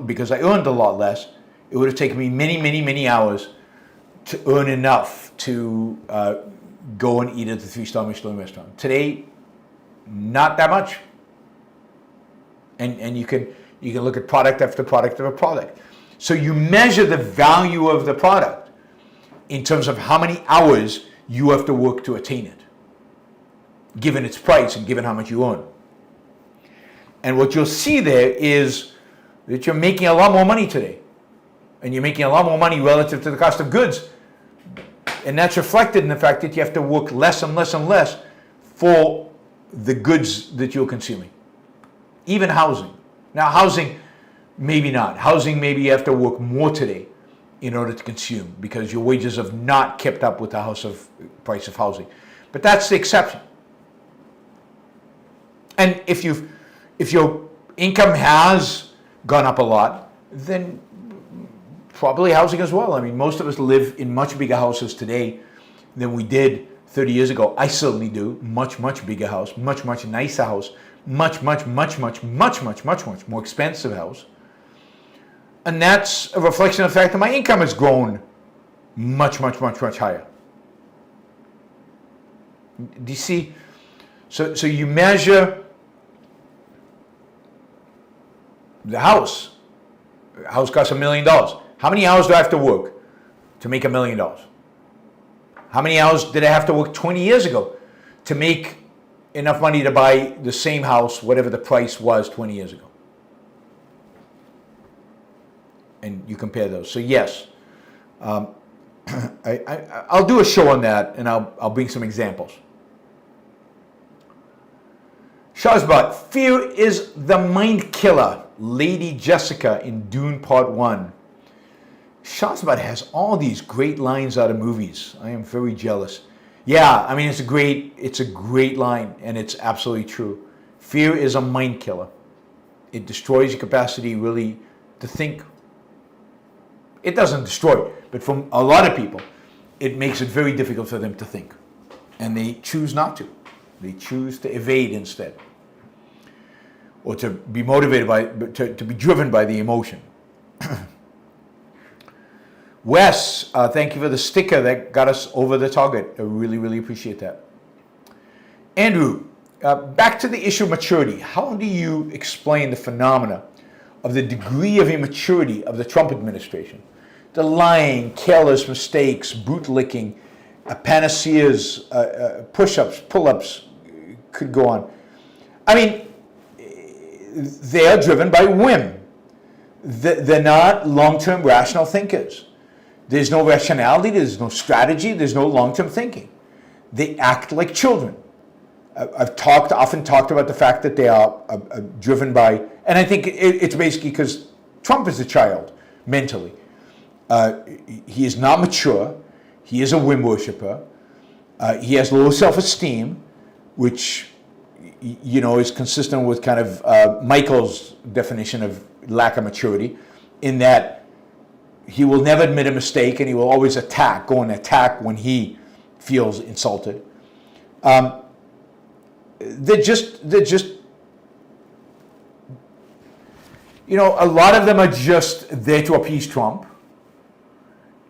because I earned a lot less, it would have taken me many, many, many hours to earn enough to go and eat at the 3-star Michelin restaurant. Today, not that much. And you can look at product after product after product. So you measure the value of the product in terms of how many hours you have to work to attain it, given its price and given how much you earn. And what you'll see there is that you're making a lot more money today. And you're making a lot more money relative to the cost of goods. And that's reflected in the fact that you have to work less and less and less for the goods that you're consuming. Even housing. Now, housing, maybe not. Housing, maybe you have to work more today in order to consume, because your wages have not kept up with the price of housing. But that's the exception. And if your income has gone up a lot, then probably housing as well. I mean, most of us live in much bigger houses today than we did 30 years ago. I certainly do. Much, much bigger house, much, much nicer house, much, much, much, much, much, much, much, much more expensive house. And that's a reflection of the fact that my income has grown much, much, much, much higher. Do you see? So you measure the house. The house costs $1 million. How many hours do I have to work to make $1 million? How many hours did I have to work 20 years ago to make enough money to buy the same house, whatever the price was 20 years ago? And you compare those. So yes, I'll do a show on that, and I'll bring some examples. Shazbot, fear is the mind killer. Lady Jessica in Dune Part 1. Shazbot has all these great lines out of movies. I am very jealous. Yeah, I mean, it's a great line, and it's absolutely true. Fear is a mind killer. It destroys your capacity really to think. It doesn't destroy it, but for a lot of people, it makes it very difficult for them to think. And they choose not to. They choose to evade instead. Or to be motivated by, to be driven by the emotion. Wes, thank you for the sticker that got us over the target. I really, really appreciate that. Andrew, back to the issue of maturity. How do you explain the phenomena of the degree of immaturity of the Trump administration? The lying, careless mistakes, bootlicking, panaceas, push-ups, pull-ups, could go on. I mean, they are driven by whim. They're not long-term rational thinkers. There's no rationality, there's no strategy, there's no long-term thinking. They act like children. I've often talked about the fact that they are driven by, and I think it's basically because Trump is a child, mentally. He is not mature. He is a whim worshiper. He has low self-esteem, which, you know, is consistent with kind of Michael's definition of lack of maturity, in that he will never admit a mistake and he will always go and attack when he feels insulted. They're just, you know, a lot of them are just there to appease Trump.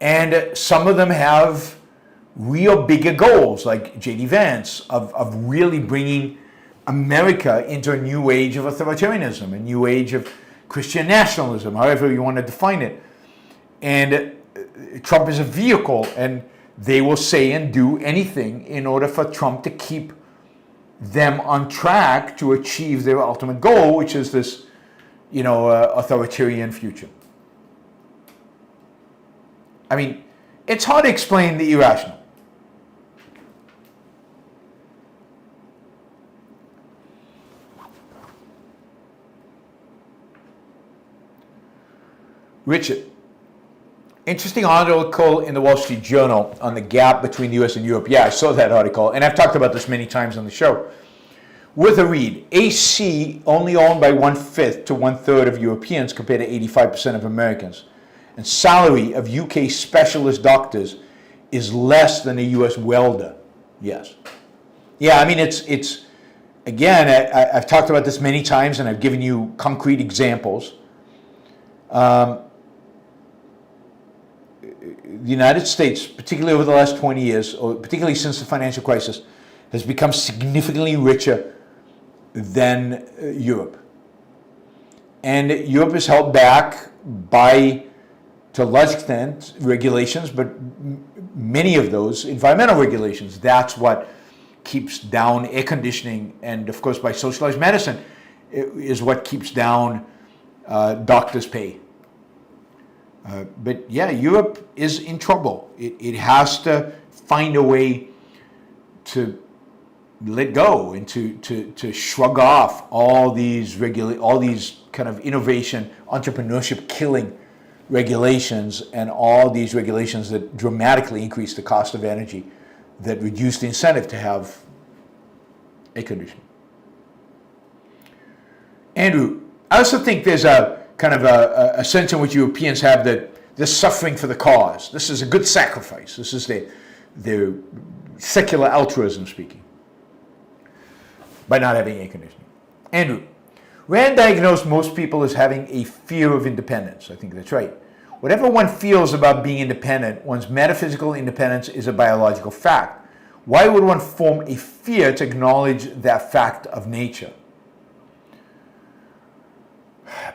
And some of them have real bigger goals, like J.D. Vance, of really bringing America into a new age of authoritarianism, a new age of Christian nationalism, however you want to define it. And Trump is a vehicle, and they will say and do anything in order for Trump to keep them on track to achieve their ultimate goal, which is this, you know, authoritarian future. I mean, it's hard to explain the irrational. Richard, interesting article in the Wall Street Journal on the gap between the US and Europe. Yeah, I saw that article, and I've talked about this many times on the show. With a read, AC only owned by 1/5 to 1/3 of Europeans compared to 85% of Americans. And salary of UK specialist doctors is less than a US welder. Yes. Yeah, I mean, it's again, I've talked about this many times, and I've given you concrete examples. The United States, particularly over the last 20 years, or particularly since the financial crisis, has become significantly richer than Europe. And Europe is held back by, to a large extent, regulations, but many of those environmental regulations. That's what keeps down air conditioning, and of course by socialized medicine is what keeps down doctors' pay. But yeah, Europe is in trouble. It has to find a way to let go and to shrug off all these kind of innovation, entrepreneurship killing regulations, and all these regulations that dramatically increase the cost of energy, that reduce the incentive to have air conditioning. Andrew, I also think there's a kind of a sense in which Europeans have that they're suffering for the cause. This is a good sacrifice. This is their secular altruism speaking, by not having air conditioning. Andrew, Rand diagnosed most people as having a fear of independence. I think that's right. Whatever one feels about being independent, one's metaphysical independence is a biological fact. Why would one form a fear to acknowledge that fact of nature?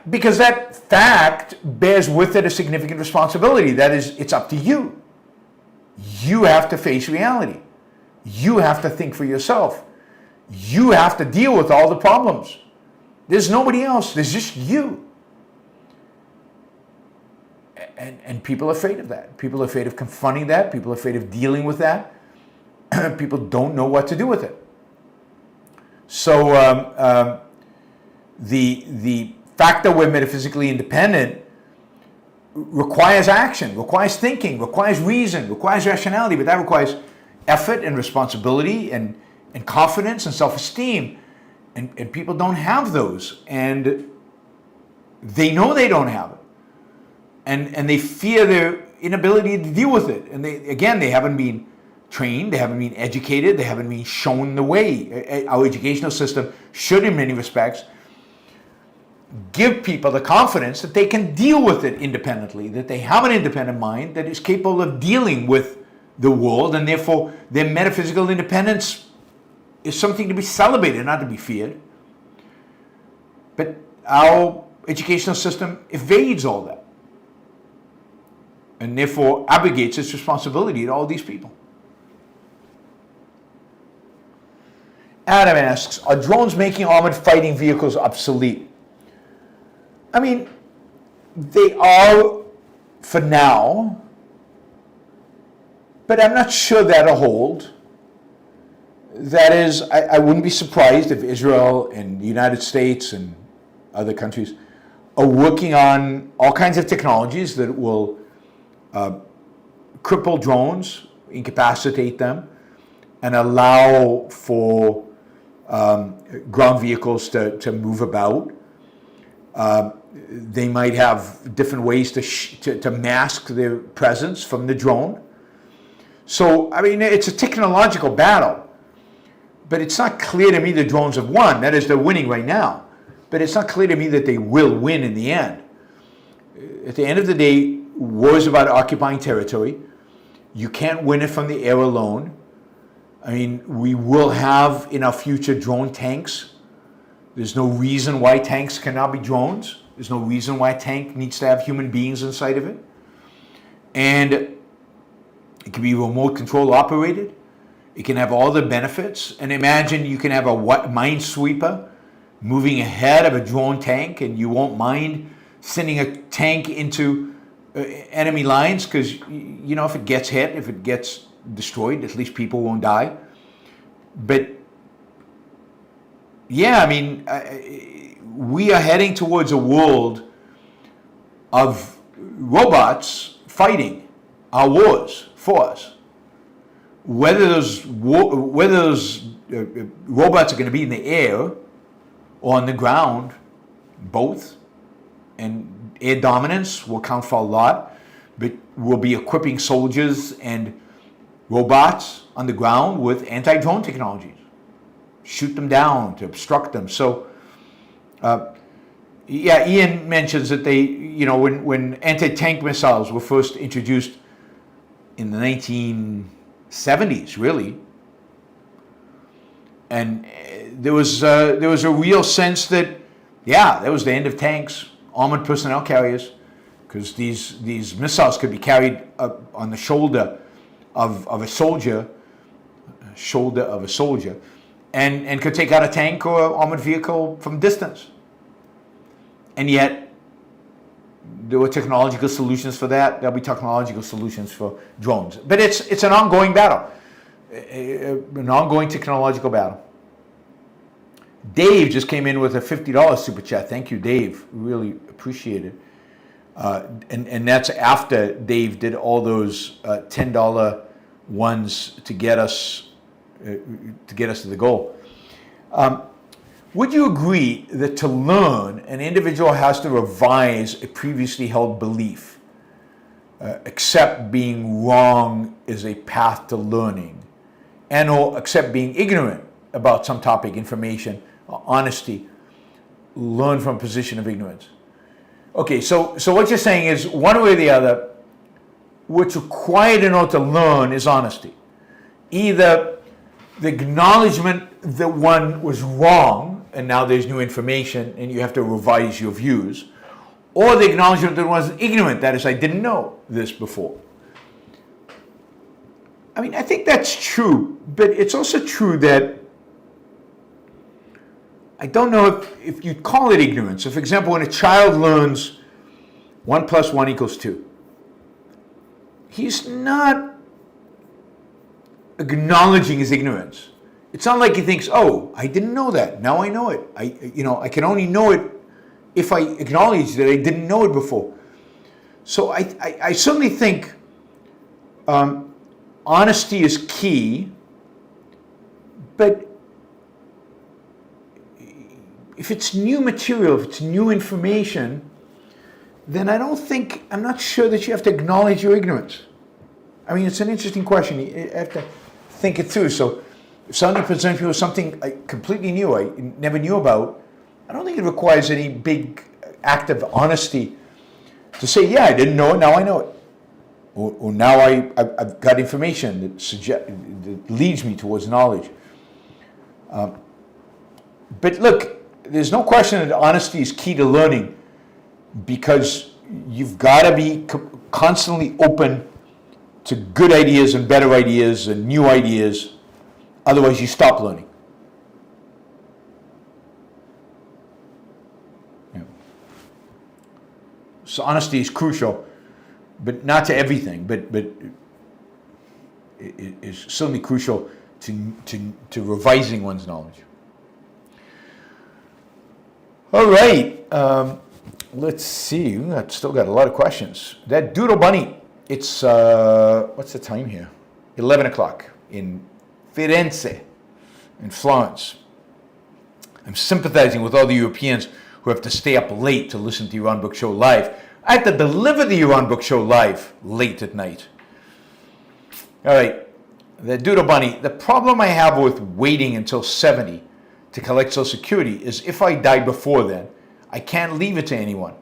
Because that fact bears with it a significant responsibility. That is, it's up to you. You have to face reality. You have to think for yourself. You have to deal with all the problems. There's nobody else. There's just you. And people are afraid of that. People are afraid of confronting that. People are afraid of dealing with that. People don't know what to do with it. So the fact that we're metaphysically independent requires action, requires thinking, requires reason, requires rationality, but that requires effort and responsibility and confidence and self-esteem. And people don't have those. And they know they don't have it. And they fear their inability to deal with it. And they haven't been trained, they haven't been educated, they haven't been shown the way. Our educational system should, in many respects, give people the confidence that they can deal with it independently, that they have an independent mind that is capable of dealing with the world, and therefore their metaphysical independence is something to be celebrated, not to be feared. But our educational system evades all that, and therefore abrogates its responsibility to all these people. Adam asks, are drones making armored fighting vehicles obsolete? I mean, they are for now, but I'm not sure that'll hold. That is, I wouldn't be surprised if Israel and the United States and other countries are working on all kinds of technologies that will cripple drones, incapacitate them, and allow for ground vehicles to move about. They might have different ways to mask their presence from the drone. So, I mean, it's a technological battle, but it's not clear to me the drones have won. That is, they're winning right now, but it's not clear to me that they will win in the end. At the end of the day, war is about occupying territory. You can't win it from the air alone. I mean, we will have in our future drone tanks. There's no reason why tanks cannot be drones. There's no reason why a tank needs to have human beings inside of it. And it can be remote control operated. It can have all the benefits. And imagine you can have a minesweeper moving ahead of a drone tank, and you won't mind sending a tank into enemy lines because, you know, if it gets hit, if it gets destroyed, at least people won't die. But yeah, I mean, we are heading towards a world of robots fighting our wars for us. Whether those robots are going to be in the air or on the ground, both, and air dominance will count for a lot, but we'll be equipping soldiers and robots on the ground with anti-drone technologies. Shoot them down, to obstruct them. So, yeah, Ian mentions that they, you know, when anti-tank missiles were first introduced in the 1970s, really, and there was a real sense that, yeah, that was the end of tanks, armored personnel carriers, because these missiles could be carried up on the shoulder of a soldier, and could take out a tank or armored vehicle from distance. And yet, there were technological solutions for that. There'll be technological solutions for drones. But it's an ongoing battle, an ongoing technological battle. Dave just came in with a $50 super chat. Thank you, Dave. Really appreciate it. And that's after Dave did all those $10 ones to get us to the goal. Would you agree that to learn, an individual has to revise a previously held belief, accept being wrong is a path to learning, and or accept being ignorant about some topic, information, honesty, learn from a position of ignorance? Okay, so what you're saying is, one way or the other, what's required in order to learn is honesty. Either the acknowledgement that one was wrong, and now there's new information and you have to revise your views, or the acknowledgement that one was ignorant, that is, I didn't know this before. I mean, I think that's true, but it's also true that I don't know if you'd call it ignorance. So, for example, when a child learns 1 + 1 = 2, he's not acknowledging his ignorance. It's not like he thinks, oh, I didn't know that. Now I know it. I can only know it if I acknowledge that I didn't know it before. So I certainly think honesty is key, but if it's new material, if it's new information, then I'm not sure that you have to acknowledge your ignorance. I mean, it's an interesting question. You have to think it through. So if somebody presents me with something completely new, I never knew about, I don't think it requires any big act of honesty to say, yeah, I didn't know it, now I know it. Or now I've got information that leads me towards knowledge. But look, there's no question that honesty is key to learning, because you've got to be constantly open to good ideas and better ideas and new ideas. Otherwise, you stop learning. Yeah. So honesty is crucial, but not to everything. But it is certainly crucial to revising one's knowledge. All right. Let's see. I've still got a lot of questions. That doodle bunny. It's what's the time here? 11 o'clock in Firenze, in Florence. I'm sympathizing with all the Europeans who have to stay up late to listen to Yaron Brook Show live. I have to deliver the Yaron Brook Show live late at night. All right, the doodle bunny. The problem I have with waiting until 70 to collect Social Security is if I die before then, I can't leave it to anyone.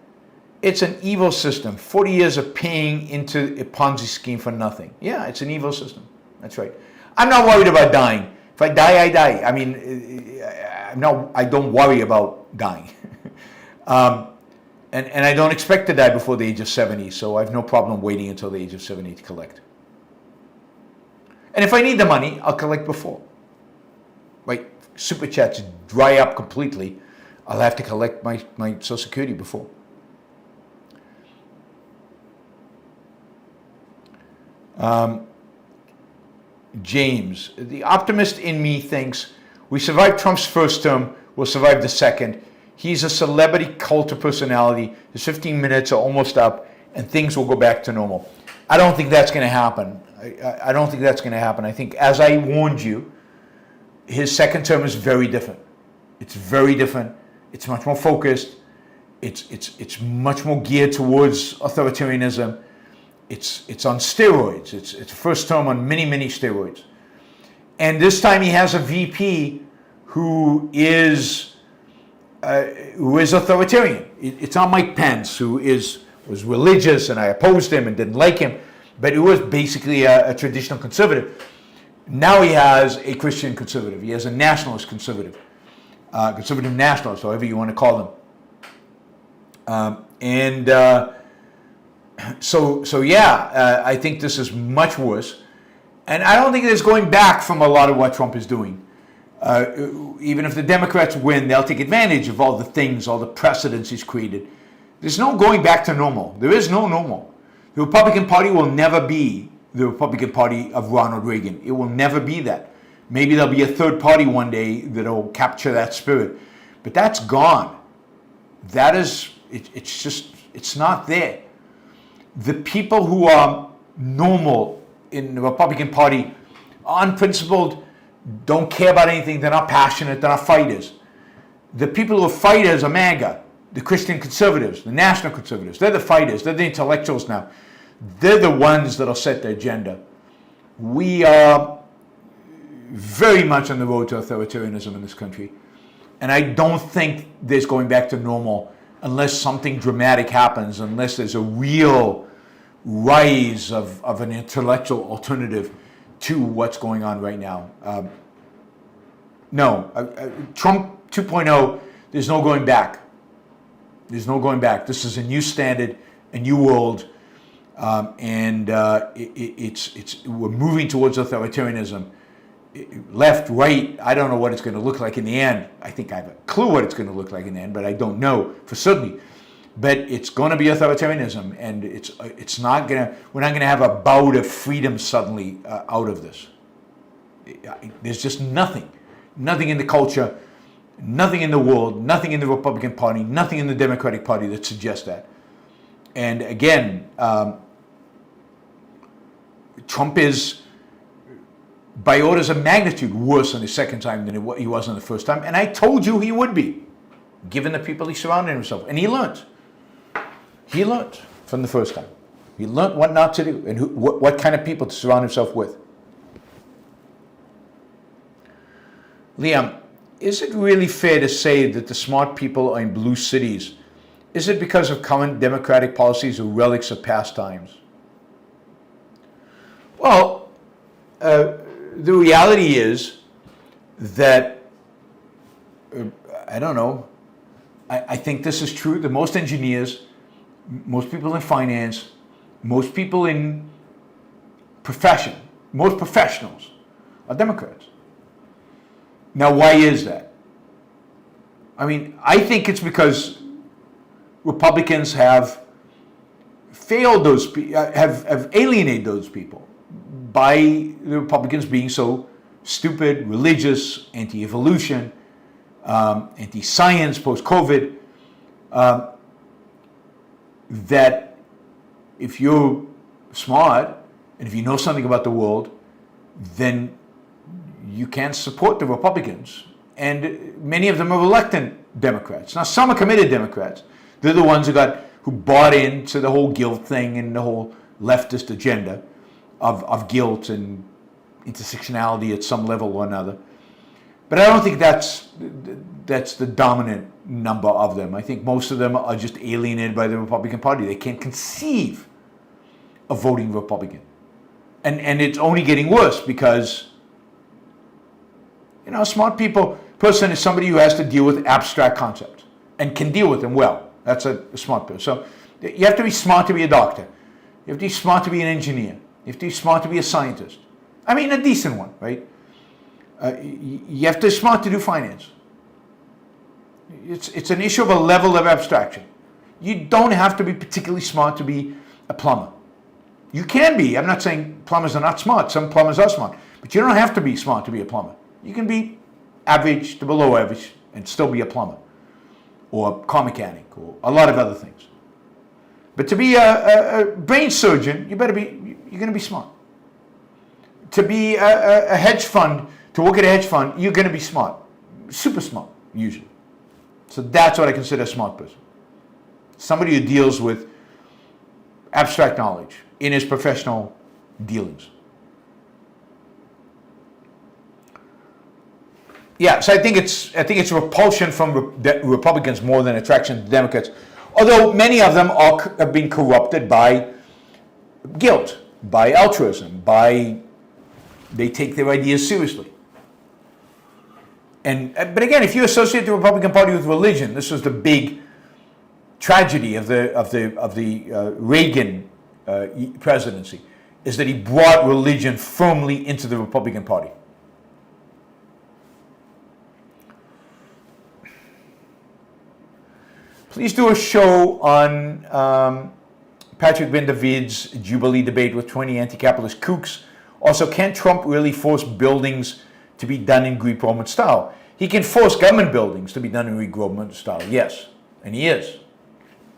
It's an evil system. 40 years of paying into a Ponzi scheme for nothing. Yeah, it's an evil system. That's right. I'm not worried about dying. If I die, I die. I mean, I don't worry about dying. And I don't expect to die before the age of 70, so I have no problem waiting until the age of 70 to collect. And if I need the money, I'll collect before. Right? Super chats dry up completely. I'll have to collect my Social Security before. James, the optimist in me thinks we survived Trump's first term, we'll survive the second. He's a celebrity cult of personality. His 15 minutes are almost up, and things will go back to normal. I don't think that's going to happen. I don't think that's going to happen. I think, as I warned you, his second term is very different. It's very different. It's much more focused. It's much more geared towards authoritarianism. It's on steroids. It's first term on many steroids. And this time he has a VP who is authoritarian. It's not Mike Pence, who was religious, and I opposed him and didn't like him, but it was basically a traditional conservative. Now he has a Christian conservative. He has a nationalist conservative, conservative nationalist, however you want to call them. So yeah, I think this is much worse. And I don't think there's going back from a lot of what Trump is doing. Even if the Democrats win, they'll take advantage of all the things, all the precedents he's created. There's no going back to normal. There is no normal. The Republican Party will never be the Republican Party of Ronald Reagan. It will never be that. Maybe there'll be a third party one day that'll capture that spirit. But that's gone. That is, it's not there. The people who are normal in the Republican Party, unprincipled, don't care about anything, they're not passionate, they're not fighters. The people who are fighters are MAGA, the Christian conservatives, the national conservatives. They're the fighters, they're the intellectuals now. They're the ones that'll set the agenda. We are very much on the road to authoritarianism in this country. And I don't think there's going back to normal unless something dramatic happens, unless there's a real rise of an intellectual alternative to what's going on right now. Trump 2.0, there's no going back. There's no going back. This is a new standard, a new world, and we're moving towards authoritarianism. Left, right, I don't know what it's going to look like in the end. I think I have a clue what it's going to look like in the end, but I don't know for certainty. But it's going to be authoritarianism, and it's not going to. We're not going to have a bout of freedom suddenly out of this. There's just nothing. nothing in the culture, nothing in the world, nothing in the Republican Party, nothing in the Democratic Party that suggests that. And again, Trump is, by orders of magnitude, worse on the second time than he was on the first time. And I told you he would be, given the people he surrounded himself. And he learned. He learned from the first time. He learned what not to do and what kind of people to surround himself with. Liam, is it really fair to say that the smart people are in blue cities? Is it because of current democratic policies or relics of past times? Well, the reality is that, I don't know, I think this is true, that most engineers, most people in finance, most people in profession, most professionals are Democrats. Now, why is that? I mean, I think it's because Republicans have failed those people, have alienated those people by the Republicans being so stupid, religious, anti-evolution, anti-science post-COVID, that if you're smart and if you know something about the world, then you can't support the Republicans. And many of them are reluctant Democrats. Now, some are committed Democrats. They're the ones who bought into the whole guilt thing and the whole leftist agenda of guilt and intersectionality at some level or another. But I don't think that's the dominant number of them. I think most of them are just alienated by the Republican Party. They can't conceive of voting Republican. And it's only getting worse because, a smart person is somebody who has to deal with abstract concepts and can deal with them well. That's a smart person. So you have to be smart to be a doctor. You have to be smart to be an engineer. You have to be smart to be a scientist. I mean, a decent one, right? You have to be smart to do finance. It's an issue of a level of abstraction. You don't have to be particularly smart to be a plumber. You can be. I'm not saying plumbers are not smart. Some plumbers are smart. But you don't have to be smart to be a plumber. You can be average to below average and still be a plumber or a car mechanic or a lot of other things. But to be a brain surgeon, you're going to be smart. To be a hedge fund, to work at a hedge fund, you're going to be smart. Super smart, usually. So that's what I consider a smart person. Somebody who deals with abstract knowledge in his professional dealings. Yeah, so I think it's repulsion from Republicans more than attraction to Democrats. Although many of them have been corrupted by guilt, by altruism, they take their ideas seriously. But again, if you associate the Republican Party with religion, this was the big tragedy of the Reagan presidency, is that he brought religion firmly into the Republican Party. Please do a show on Patrick Ben-David's Jubilee debate with 20 anti-capitalist kooks. Also, can Trump really force buildings to be done in Greek Roman style? He can force government buildings to be done in Greek Roman style, yes, and he is.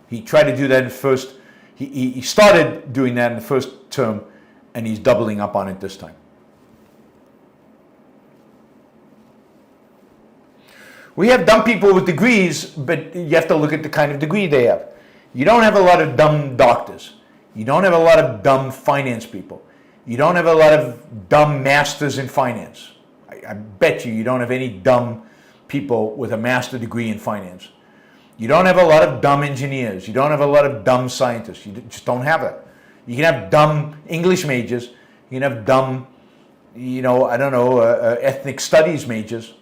He tried to do that in the first, he started doing that in the first term, and he's doubling up on it this time. We have dumb people with degrees, but you have to look at the kind of degree they have. You don't have a lot of dumb doctors. You don't have a lot of dumb finance people. You don't have a lot of dumb masters in finance. I bet you don't have any dumb people with a master's degree in finance. You don't have a lot of dumb engineers. You don't have a lot of dumb scientists. You just don't have it. You can have dumb English majors. You can have dumb, ethnic studies majors.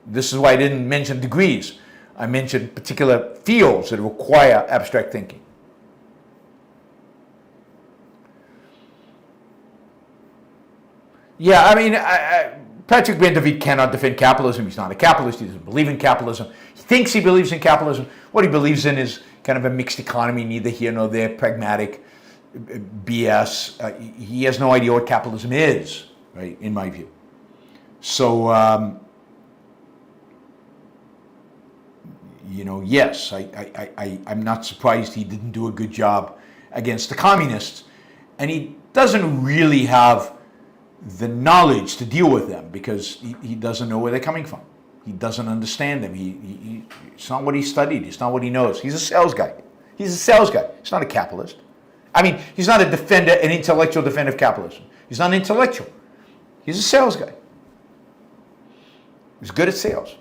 This is why I didn't mention degrees. I mentioned particular fields that require abstract thinking. Yeah, I mean, Patrick Ben-David cannot defend capitalism. He's not a capitalist. He doesn't believe in capitalism. He thinks he believes in capitalism. What he believes in is kind of a mixed economy, neither here nor there, pragmatic BS. He has no idea what capitalism is, right, in my view. So, yes, I'm not surprised he didn't do a good job against the communists. And he doesn't really have the knowledge to deal with them because he doesn't know where they're coming from. He doesn't understand them. It's not what he studied. It's not what he knows. He's a sales guy. He's a sales guy. He's not a capitalist. I mean, he's not an intellectual defender of capitalism. He's not an intellectual. He's a sales guy. He's good at sales.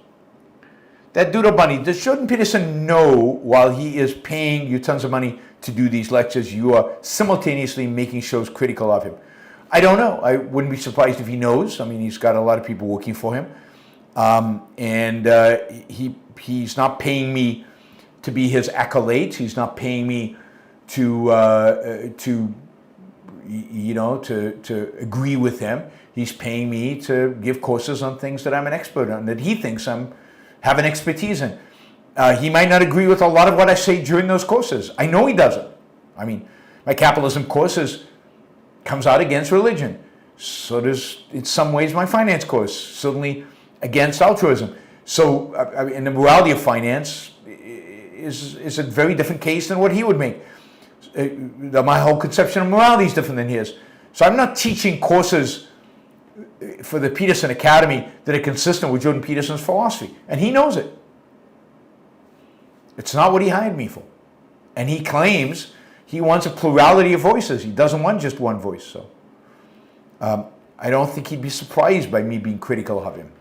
That doodle bunny, does Jordan Peterson know while he is paying you tons of money to do these lectures, you are simultaneously making shows critical of him? I don't know. I wouldn't be surprised if he knows. I mean, he's got a lot of people working for him. He's not paying me to be his acolyte. He's not paying me to agree with him. He's paying me to give courses on things that I'm an expert on, that he thinks I have an expertise in. He might not agree with a lot of what I say during those courses. I know he doesn't. I mean, my capitalism courses comes out against religion. So does, in some ways, my finance course, certainly against altruism. So, and the morality of finance is a very different case than what he would make. My whole conception of morality is different than his. So I'm not teaching courses for the Peterson Academy that are consistent with Jordan Peterson's philosophy. And he knows it. It's not what he hired me for. And he claims he wants a plurality of voices. He doesn't want just one voice. So I don't think he'd be surprised by me being critical of him.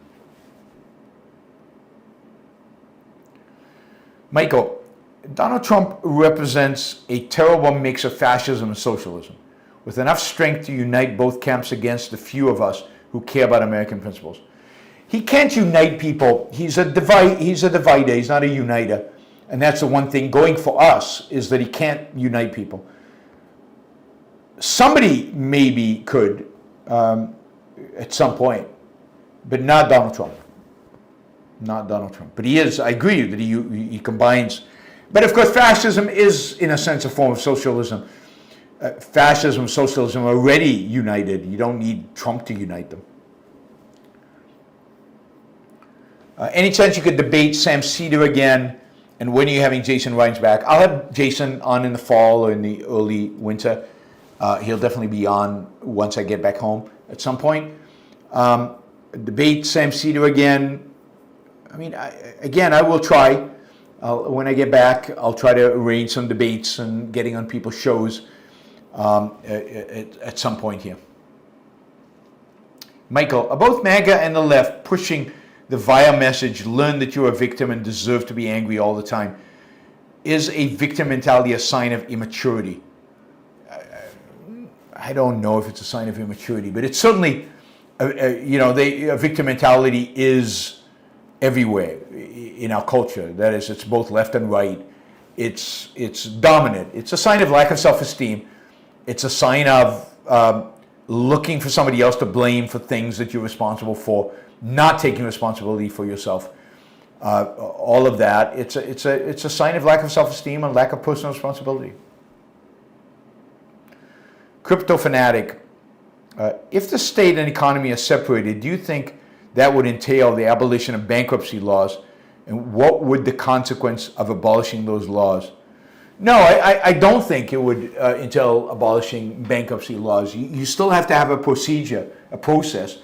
Michael, Donald Trump represents a terrible mix of fascism and socialism, with enough strength to unite both camps against the few of us who care about American principles. He can't unite people. He's a divider. He's not a uniter. And that's the one thing going for us, is that he can't unite people. Somebody maybe could at some point, but not Donald Trump. Not Donald Trump. But he is, I agree that he combines. But of course, fascism is, in a sense, a form of socialism. Fascism and socialism are already united. You don't need Trump to unite them. Any chance you could debate Sam Cedar again? And when are you having Jason Rines back? I'll have Jason on in the fall or in the early winter. He'll definitely be on once I get back home at some point. Debate Sam Cedar again. I mean, I will try. When I get back, I'll try to arrange some debates and getting on people's shows at some point here. Michael, are both MAGA and the left pushing the via message, learn that you're a victim and deserve to be angry all the time? Is a victim mentality a sign of immaturity? I don't know if it's a sign of immaturity, but it's certainly, a victim mentality is everywhere in our culture. That is, it's both left and right. It's dominant. It's a sign of lack of self-esteem. It's a sign of looking for somebody else to blame for things that you're responsible for, not taking responsibility for yourself. All of that. It's a sign of lack of self-esteem and lack of personal responsibility. Crypto fanatic. If the state and economy are separated, do you think that would entail the abolition of bankruptcy laws? And what would the consequence of abolishing those laws? No, I don't think it would entail abolishing bankruptcy laws. You still have to have a procedure, a process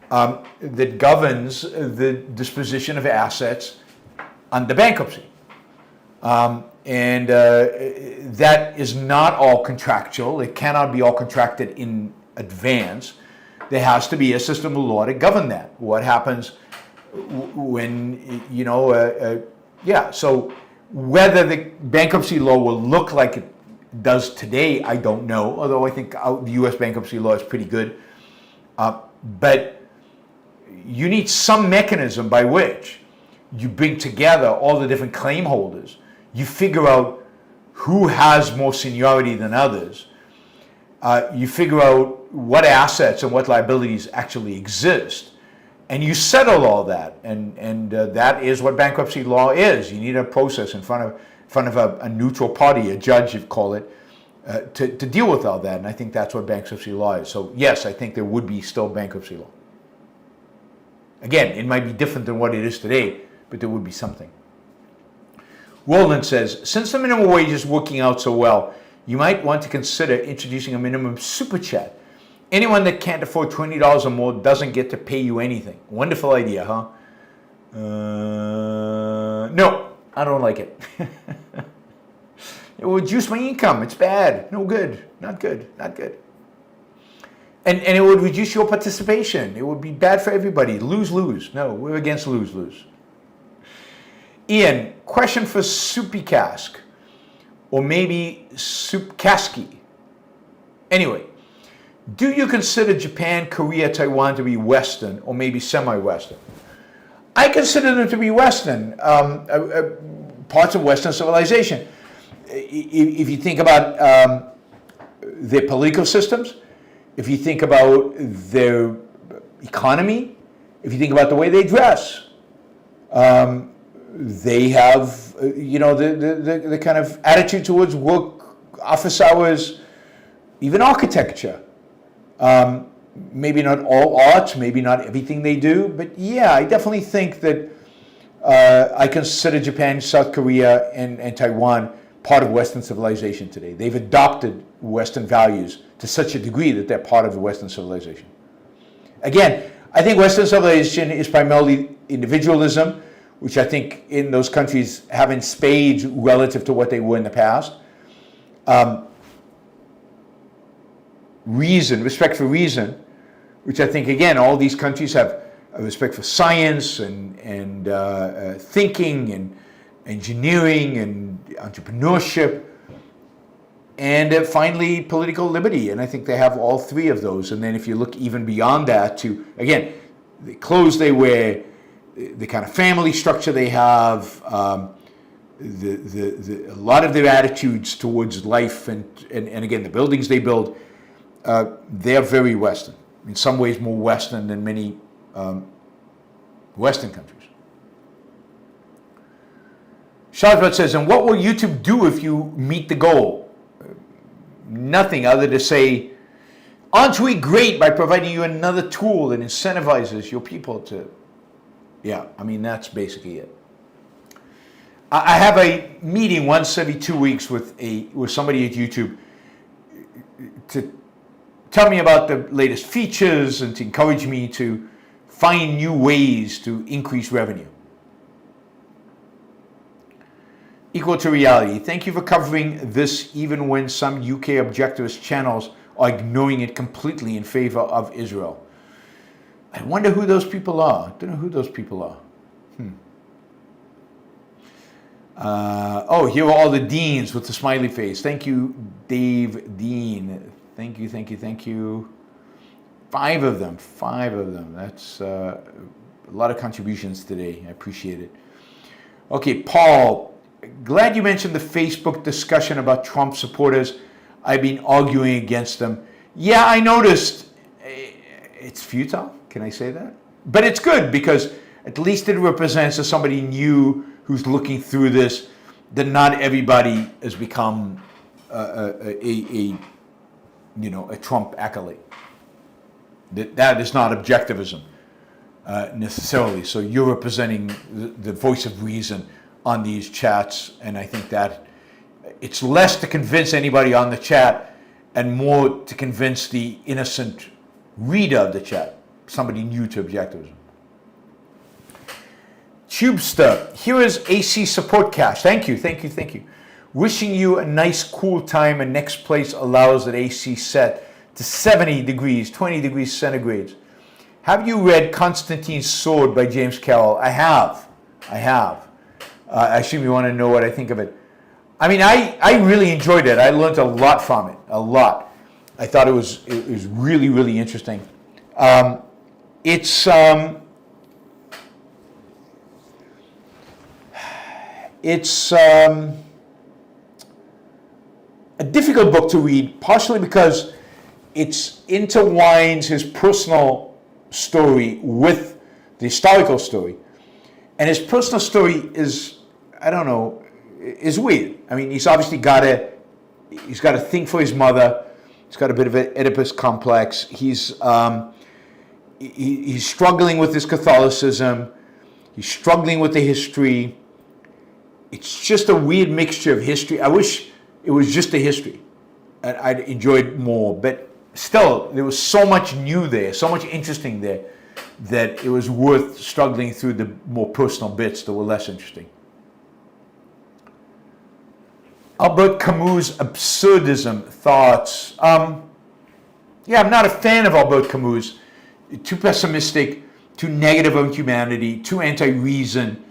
that governs the disposition of assets under bankruptcy. And that is not all contractual. It cannot be all contracted in advance. There has to be a system of law to govern that. What happens when, so whether the bankruptcy law will look like it does today, I don't know, although I think the U.S. bankruptcy law is pretty good. But you need some mechanism by which you bring together all the different claim holders. You figure out who has more seniority than others. You figure out what assets and what liabilities actually exist. And you settle all that. And that is what bankruptcy law is. You need a process in front of a neutral party, a judge, you'd call it, to deal with all that. And I think that's what bankruptcy law is. So yes, I think there would be still bankruptcy law. Again, it might be different than what it is today, but there would be something. Roland says, since the minimum wage is working out so well, you might want to consider introducing a minimum super chat. Anyone that can't afford $20 or more doesn't get to pay you anything. Wonderful idea, huh? No, I don't like it. It will reduce my income. It's bad. No good. Not good. Not good. And it would reduce your participation. It would be bad for everybody. Lose-lose. No, we're against lose-lose. Ian, question for Soupy Cask, or maybe Soup Kasky. Anyway, do you consider Japan, Korea, Taiwan to be Western, or maybe semi-Western? I consider them to be Western, parts of Western civilization. If you think about their political systems, if you think about their economy, if you think about the way they dress, they have, the kind of attitude towards work, office hours, even architecture. Maybe not all arts, maybe not everything they do, but yeah, I definitely think that I consider Japan, South Korea, and Taiwan part of Western civilization today. They've adopted Western values to such a degree that they're part of the Western civilization. Again, I think Western civilization is primarily individualism, which I think in those countries have in spades relative to what they were in the past. Respect for reason, which I think, again, all these countries have a respect for science and thinking and engineering and entrepreneurship, and finally political liberty. And I think they have all three of those. And then if you look even beyond that to, again, the clothes they wear, the kind of family structure they have, a lot of their attitudes towards life, and again, the buildings they build, they're very Western. In some ways more Western than many Western countries. Charlotte says, and what will YouTube do if you meet the goal? Nothing other to say, aren't we great by providing you another tool that incentivizes your people to... Yeah, I mean, that's basically it. I have a meeting once every 2 weeks with somebody at YouTube to tell me about the latest features and to encourage me to find new ways to increase revenue. Equal to reality. Thank you for covering this even when some UK objectivist channels are ignoring it completely in favor of Israel. I wonder who those people are. I don't know who those people are. Here are all the deans with the smiley face. Thank you, Dave Dean. Thank you, thank you, thank you. 5 of them. That's a lot of contributions today. I appreciate it. Okay, Paul, glad you mentioned the Facebook discussion about Trump supporters. I've been arguing against them. Yeah, I noticed. It's futile. Can I say that? But it's good because at least it represents as somebody new who's looking through this that not everybody has become a Trump acolyte. That is not objectivism necessarily. So you're representing the voice of reason on these chats, and I think that it's less to convince anybody on the chat and more to convince the innocent reader of the chat, somebody new to objectivism. Tubester, here is AC support cash. Thank you. Wishing you a nice cool time, and next place allows that AC set to 70 degrees, 20 degrees centigrade. Have you read Constantine's Sword by James Carroll? I have. I assume you want to know what I think of it. I mean, I really enjoyed it. I learned a lot from it, a lot. I thought it was really, really interesting. It's a difficult book to read, partially because it intertwines his personal story with the historical story. And his personal story is, is weird. I mean, he's obviously got to think for his mother. He's got a bit of an Oedipus complex. He's he's struggling with his Catholicism. He's struggling with the history. It's just a weird mixture of history. I wish it was just the history, and I'd enjoy it more. But still, there was so much new there, so much interesting there, that it was worth struggling through the more personal bits that were less interesting. Albert Camus' absurdism thoughts. Yeah, I'm not a fan of Albert Camus. Too pessimistic, too negative on humanity, too anti-reason.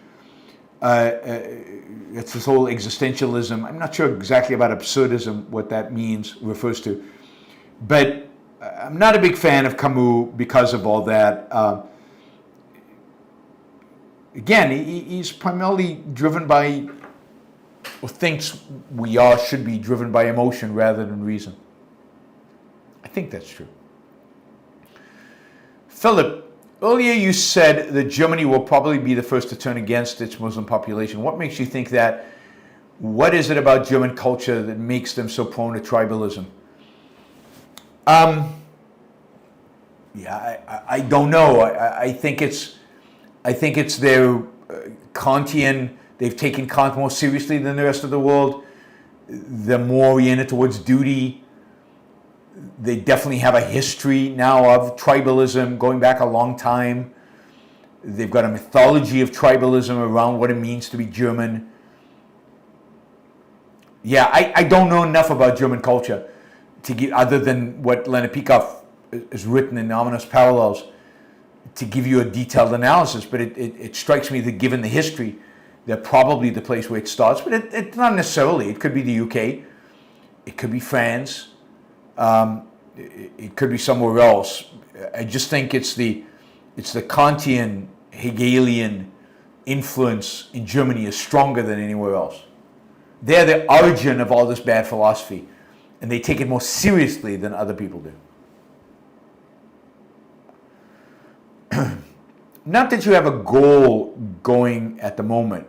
It's this whole existentialism. I'm not sure exactly about absurdism, what that means, refers to. But I'm not a big fan of Camus because of all that. Again, he's primarily driven by, or thinks we all should be driven by emotion rather than reason. I think that's true. Philip, earlier you said that Germany will probably be the first to turn against its Muslim population. What makes you think that? What is it about German culture that makes them so prone to tribalism? Yeah, I don't know. I think it's their Kantian. They've taken Kant more seriously than the rest of the world. They're more oriented towards duty. They definitely have a history now of tribalism going back a long time. They've got a mythology of tribalism around what it means to be German. Yeah, I don't know enough about German culture to give, other than what Leonard Peikoff has written in Ominous Parallels, to give you a detailed analysis. But it strikes me that given the history, they're probably the place where it starts. But it's not necessarily. It could be the UK. It could be France. It could be somewhere else. I just think it's the Kantian, Hegelian influence in Germany is stronger than anywhere else. They're the origin of all this bad philosophy, and they take it more seriously than other people do. Not that you have a goal going at the moment.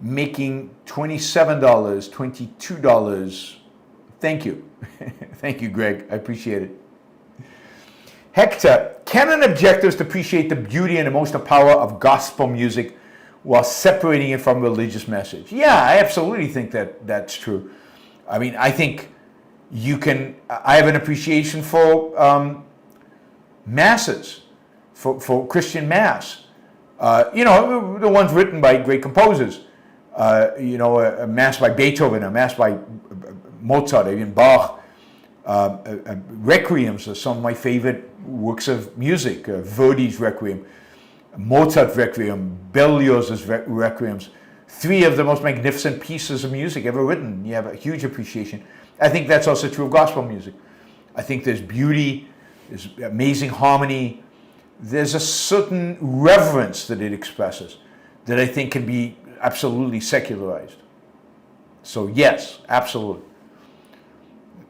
Making $27, $22. Thank you. Thank you, Greg. I appreciate it. Hector, can an objectivist appreciate the beauty and emotional power of gospel music while separating it from religious message? Yeah, I absolutely think that's true. I mean, I think you can. I have an appreciation for masses, for Christian mass. The ones written by great composers. A mass by Beethoven, a mass by Mozart, even Bach. Requiems are some of my favorite works of music. Verdi's Requiem, Mozart's Requiem, Berlioz's Requiems. Three of the most magnificent pieces of music ever written. You have a huge appreciation. I think that's also true of gospel music. I think there's beauty, there's amazing harmony. There's a certain reverence that it expresses that I think can be absolutely secularized. So yes, absolutely.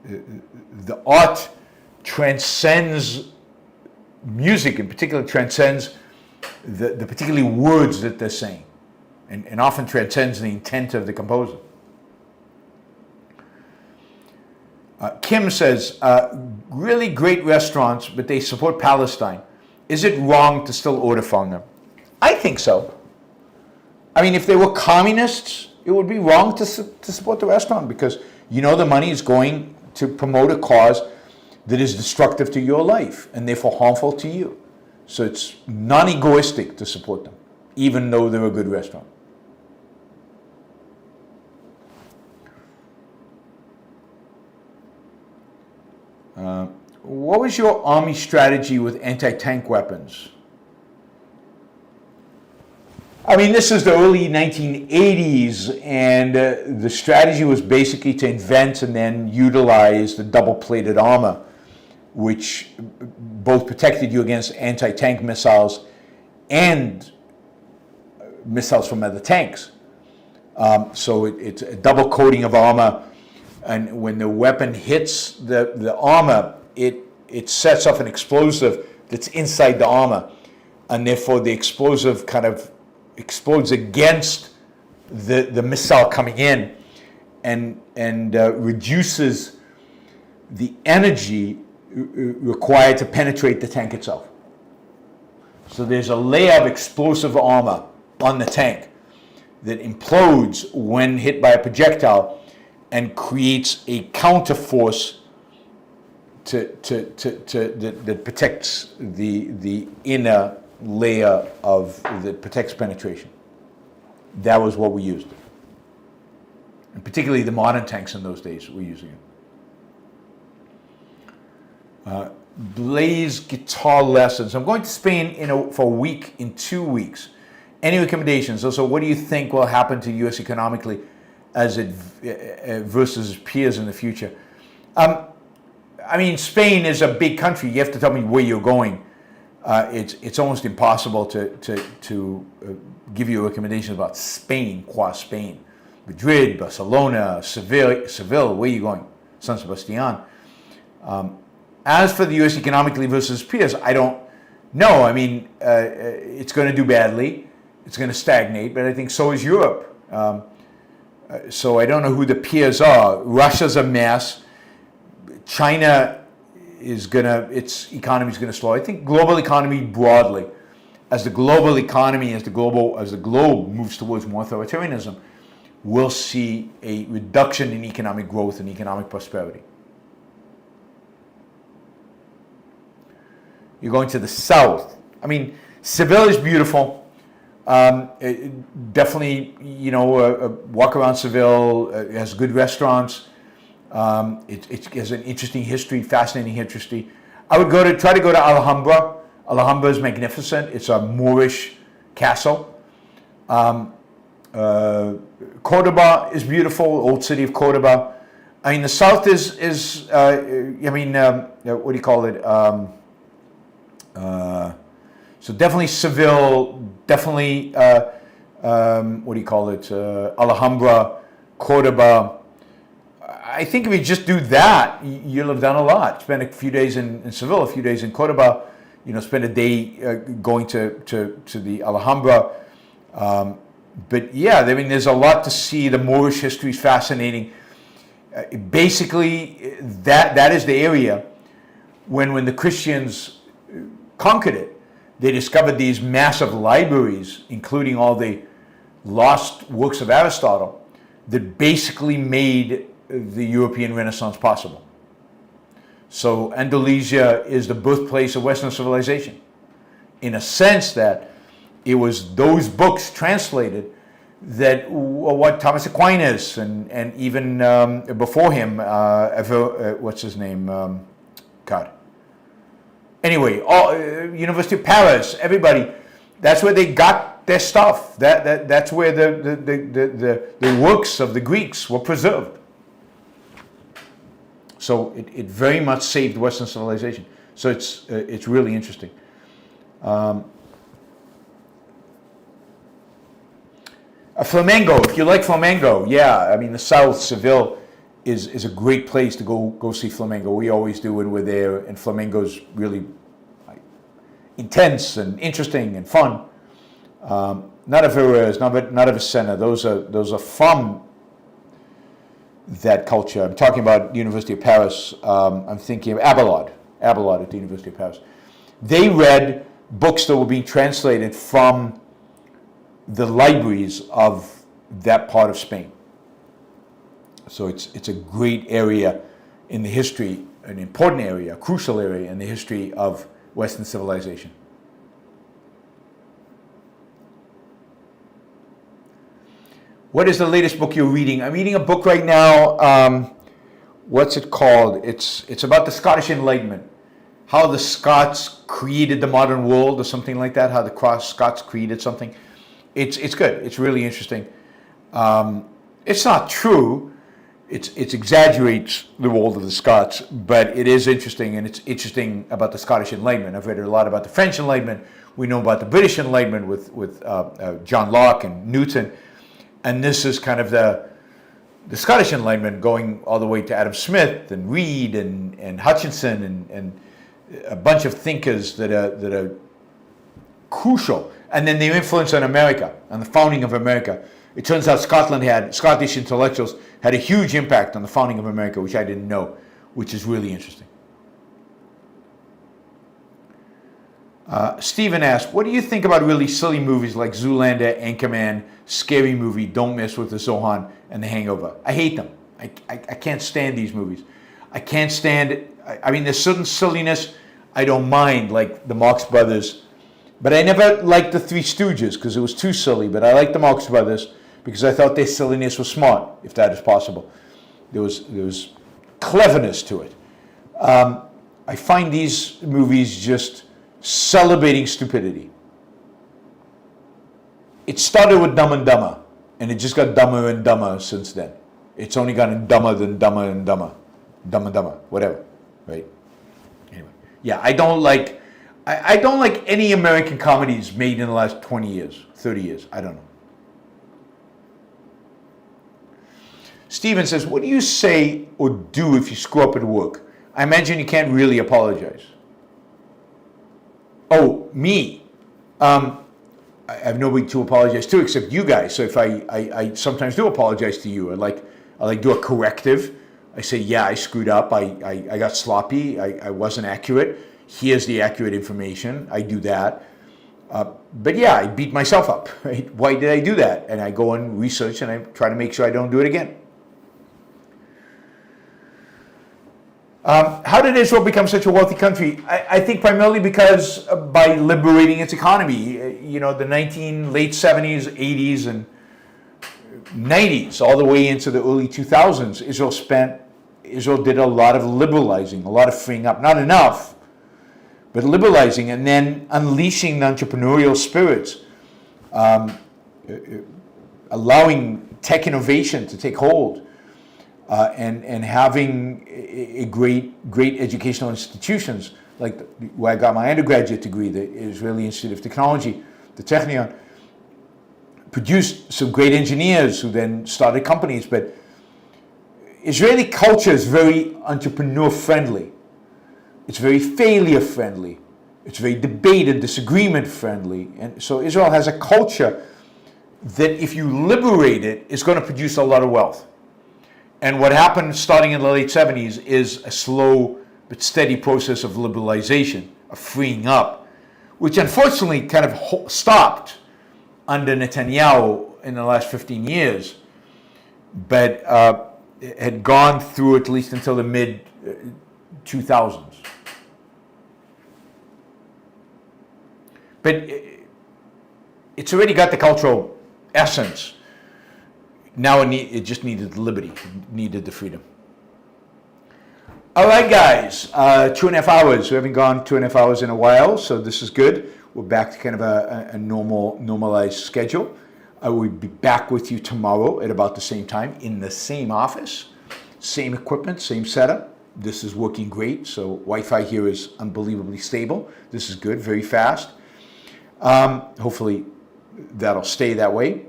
The art transcends music, in particular transcends the particularly words that they're saying, and often transcends the intent of the composer. Kim says, really great restaurants, but they support Palestine. Is it wrong to still order from them? I think so. I mean, if they were communists, it would be wrong to support the restaurant, because the money is going to promote a cause that is destructive to your life and therefore harmful to you. So it's non-egoistic to support them, even though they're a good restaurant. What was your army strategy with anti-tank weapons? I mean, this is the early 1980s, and the strategy was basically to invent and then utilize the double-plated armor, which both protected you against anti-tank missiles and missiles from other tanks. So it's a double coating of armor, and when the weapon hits the armor, it sets off an explosive that's inside the armor, and therefore the explosive kind of explodes against the missile coming in, and reduces the energy required to penetrate the tank itself. So there's a layer of explosive armor on the tank that implodes when hit by a projectile and creates a counterforce that protects the inner layer that protects penetration. That was what we used. And particularly the modern tanks in those days were using it. Blaze guitar lessons. I'm going to Spain for a week in 2 weeks. Any recommendations? Also, what do you think will happen to U.S. economically as it versus peers in the future? I mean, Spain is a big country. You have to tell me where you're going. It's almost impossible to give you a recommendation about Spain, qua Spain. Madrid, Barcelona, Seville, where are you going? San Sebastian. As for the U.S. economically versus peers, I don't know. I mean, it's going to do badly. It's going to stagnate, but I think so is Europe. So I don't know who the peers are. Russia's a mess. China its economy is going to slow. I think global economy broadly, as the globe moves towards more authoritarianism, we'll see a reduction in economic growth and economic prosperity. You're going to the south. I mean, Seville is beautiful. Definitely, walk around Seville. It has good restaurants. It has an interesting history, fascinating history. I would try to go to Alhambra. Alhambra is magnificent. It's a Moorish castle. Cordoba is beautiful, old city of Cordoba. I mean, the south is what do you call it? So definitely Seville, definitely, Alhambra, Cordoba. I think if you just do that, you'll have done a lot. Spend a few days in Seville, a few days in Cordoba, spend a day going to the Alhambra. But yeah, I mean, there's a lot to see. The Moorish history is fascinating. Basically, that is the area when the Christians conquered it. They discovered these massive libraries, including all the lost works of Aristotle, that basically made the European Renaissance possible. So Andalusia is the birthplace of Western civilization, in a sense that it was those books translated that what Thomas Aquinas and even before him, what's his name? Anyway, University of Paris, everybody, that's where they got their stuff. That's where the works of the Greeks were preserved. So it very much saved Western civilization. So it's really interesting. Flamengo, if you like flamengo, yeah. I mean, the South, Seville, is a great place to go see flamengo. We always do when we're there, and flamengo's really intense and interesting and fun. Not of Jerez, not of Vicenna. Those are from that culture. I'm talking about the University of Paris. I'm thinking of Abelard at the University of Paris. They read books that were being translated from the libraries of that part of Spain. So it's a great area in the history, an important area, a crucial area in the history of Western civilization. What is the latest book you're reading? I'm reading a book right now. What's it called? It's about the Scottish Enlightenment, how the Scots created the modern world, or something like that. How the Scots created something. It's good. It's really interesting. It's not true. It exaggerates the world of the Scots, but it is interesting, and it's interesting about the Scottish Enlightenment. I've read a lot about the French Enlightenment. We know about the British Enlightenment with John Locke and Newton, and this is kind of the Scottish Enlightenment going all the way to Adam Smith and Reed and Hutchinson and a bunch of thinkers that are crucial. And then their influence on America, on the founding of America. It turns out Scottish intellectuals had a huge impact on the founding of America, which I didn't know, which is really interesting. Stephen asks, what do you think about really silly movies like Zoolander, Anchorman, Scary Movie, Don't Mess with the Zohan, and The Hangover? I hate them. I can't stand these movies. I can't stand it. I mean, there's certain silliness I don't mind, like the Marx Brothers. But I never liked the Three Stooges because it was too silly. But I liked the Marx Brothers because I thought their silliness was smart, if that is possible. There was cleverness to it. I find these movies just celebrating stupidity. It started with Dumb and Dumber, and it just got dumber and dumber since then. It's only gotten dumber than dumber and dumber. Dumb and Dumber, whatever, right? Anyway, yeah, I don't like any American comedies made in the last 20 years, 30 years, I don't know. Steven says, what do you say or do if you screw up at work? I imagine you can't really apologize. Oh, me. I have nobody to apologize to except you guys. So if I sometimes do apologize to you, I do a corrective. I say, yeah, I screwed up. I got sloppy. I wasn't accurate. Here's the accurate information. I do that. But yeah, I beat myself up. Right? Why did I do that? And I go and research and I try to make sure I don't do it again. How did Israel become such a wealthy country? I think primarily because by liberating its economy. You know, the late 70s, 80s, and 90s, all the way into the early 2000s, Israel did a lot of liberalizing, a lot of freeing up. Not enough, but liberalizing, and then unleashing the entrepreneurial spirits, allowing tech innovation to take hold. And having great educational institutions, like where I got my undergraduate degree, the Israeli Institute of Technology, the Technion, produced some great engineers who then started companies. But Israeli culture is very entrepreneur friendly. It's very failure friendly. It's very debate and disagreement friendly. And so Israel has a culture that if you liberate it, is going to produce a lot of wealth. And what happened starting in the late 70s is a slow but steady process of liberalization, of freeing up, which unfortunately kind of stopped under Netanyahu in the last 15 years, but had gone through at least until the mid-2000s. But it's already got the cultural essence. Now it just needed the liberty, it needed the freedom. All right, guys, 2.5 hours. We haven't gone 2.5 hours in a while, so this is good. We're back to kind of a normalized schedule. I will be back with you tomorrow at about the same time in the same office, same equipment, same setup. This is working great, so Wi-Fi here is unbelievably stable. This is good, very fast. Hopefully that'll stay that way.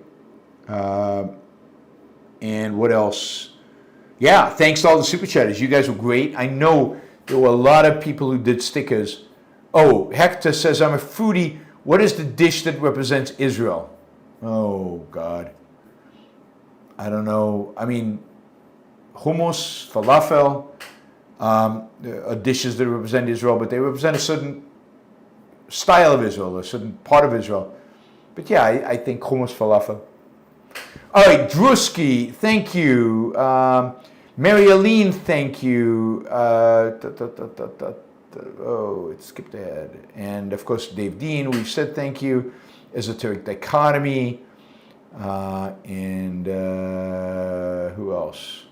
And what else? Yeah, thanks to all the super chatters. You guys were great. I know there were a lot of people who did stickers. Oh, Hector says, I'm a foodie. What is the dish that represents Israel? Oh, God. I don't know. I mean, hummus, falafel, are dishes that represent Israel, but they represent a certain style of Israel, a certain part of Israel. But yeah, I think hummus, falafel. All right, Drusky, thank you. Mary Aline, thank you. Oh, it skipped ahead. And of course, Dave Dean, we've said thank you. Esoteric Dichotomy. And who else?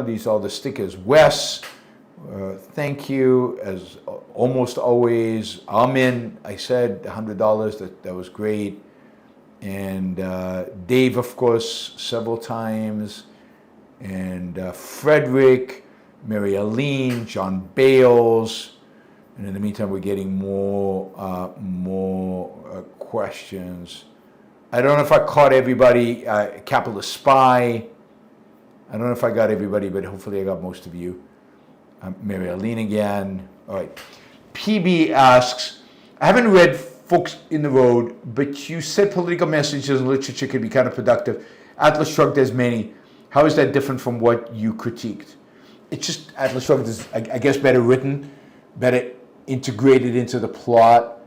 These are the stickers. Wes, thank you. As almost always. Amin, I said $100. That was great. And Dave, of course, several times, and Frederick, Mary Aline, John Bales, and in the meantime, we're getting more questions. I don't know if I caught everybody. Capitalist Spy. I don't know if I got everybody, but hopefully I got most of you. Mary Aline again. All right. PB asks, I haven't read Folks in the Road, but you said political messages and literature could be counterproductive. Atlas Shrugged has many. How is that different from what you critiqued? It's just Atlas Shrugged is, I guess, better written, better integrated into the plot,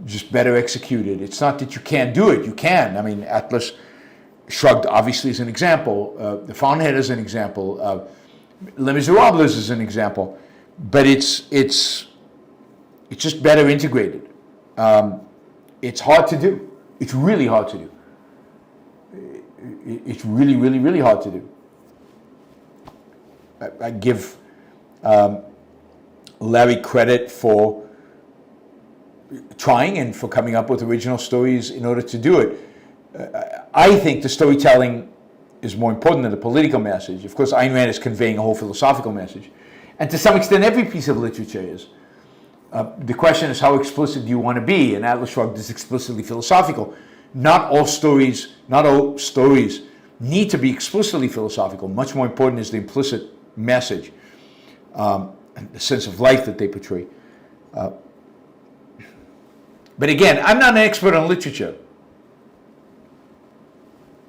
just better executed. It's not that you can't do it. You can. I mean, Atlas Shrugged obviously is an example. The Fountainhead is an example. Les Miserables is an example. But it's just better integrated. It's hard to do. It's really hard to do. It's really, really, really hard to do. I give Larry credit for trying and for coming up with original stories in order to do it. I think the storytelling is more important than the political message. Of course, Ayn Rand is conveying a whole philosophical message. And to some extent, every piece of literature is. The question is, how explicit do you want to be? And Atlas Shrugged is explicitly philosophical. Not all stories need to be explicitly philosophical. Much more important is the implicit message, and the sense of life that they portray. But again, I'm not an expert on literature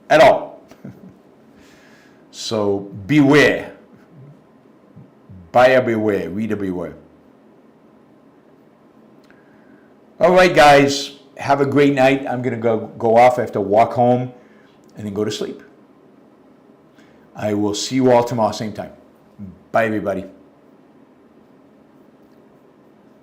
at all. So beware. Buyer beware, reader beware. All right, guys, have a great night. I'm going to go off. I have to walk home and then go to sleep. I will see you all tomorrow, same time. Bye, everybody.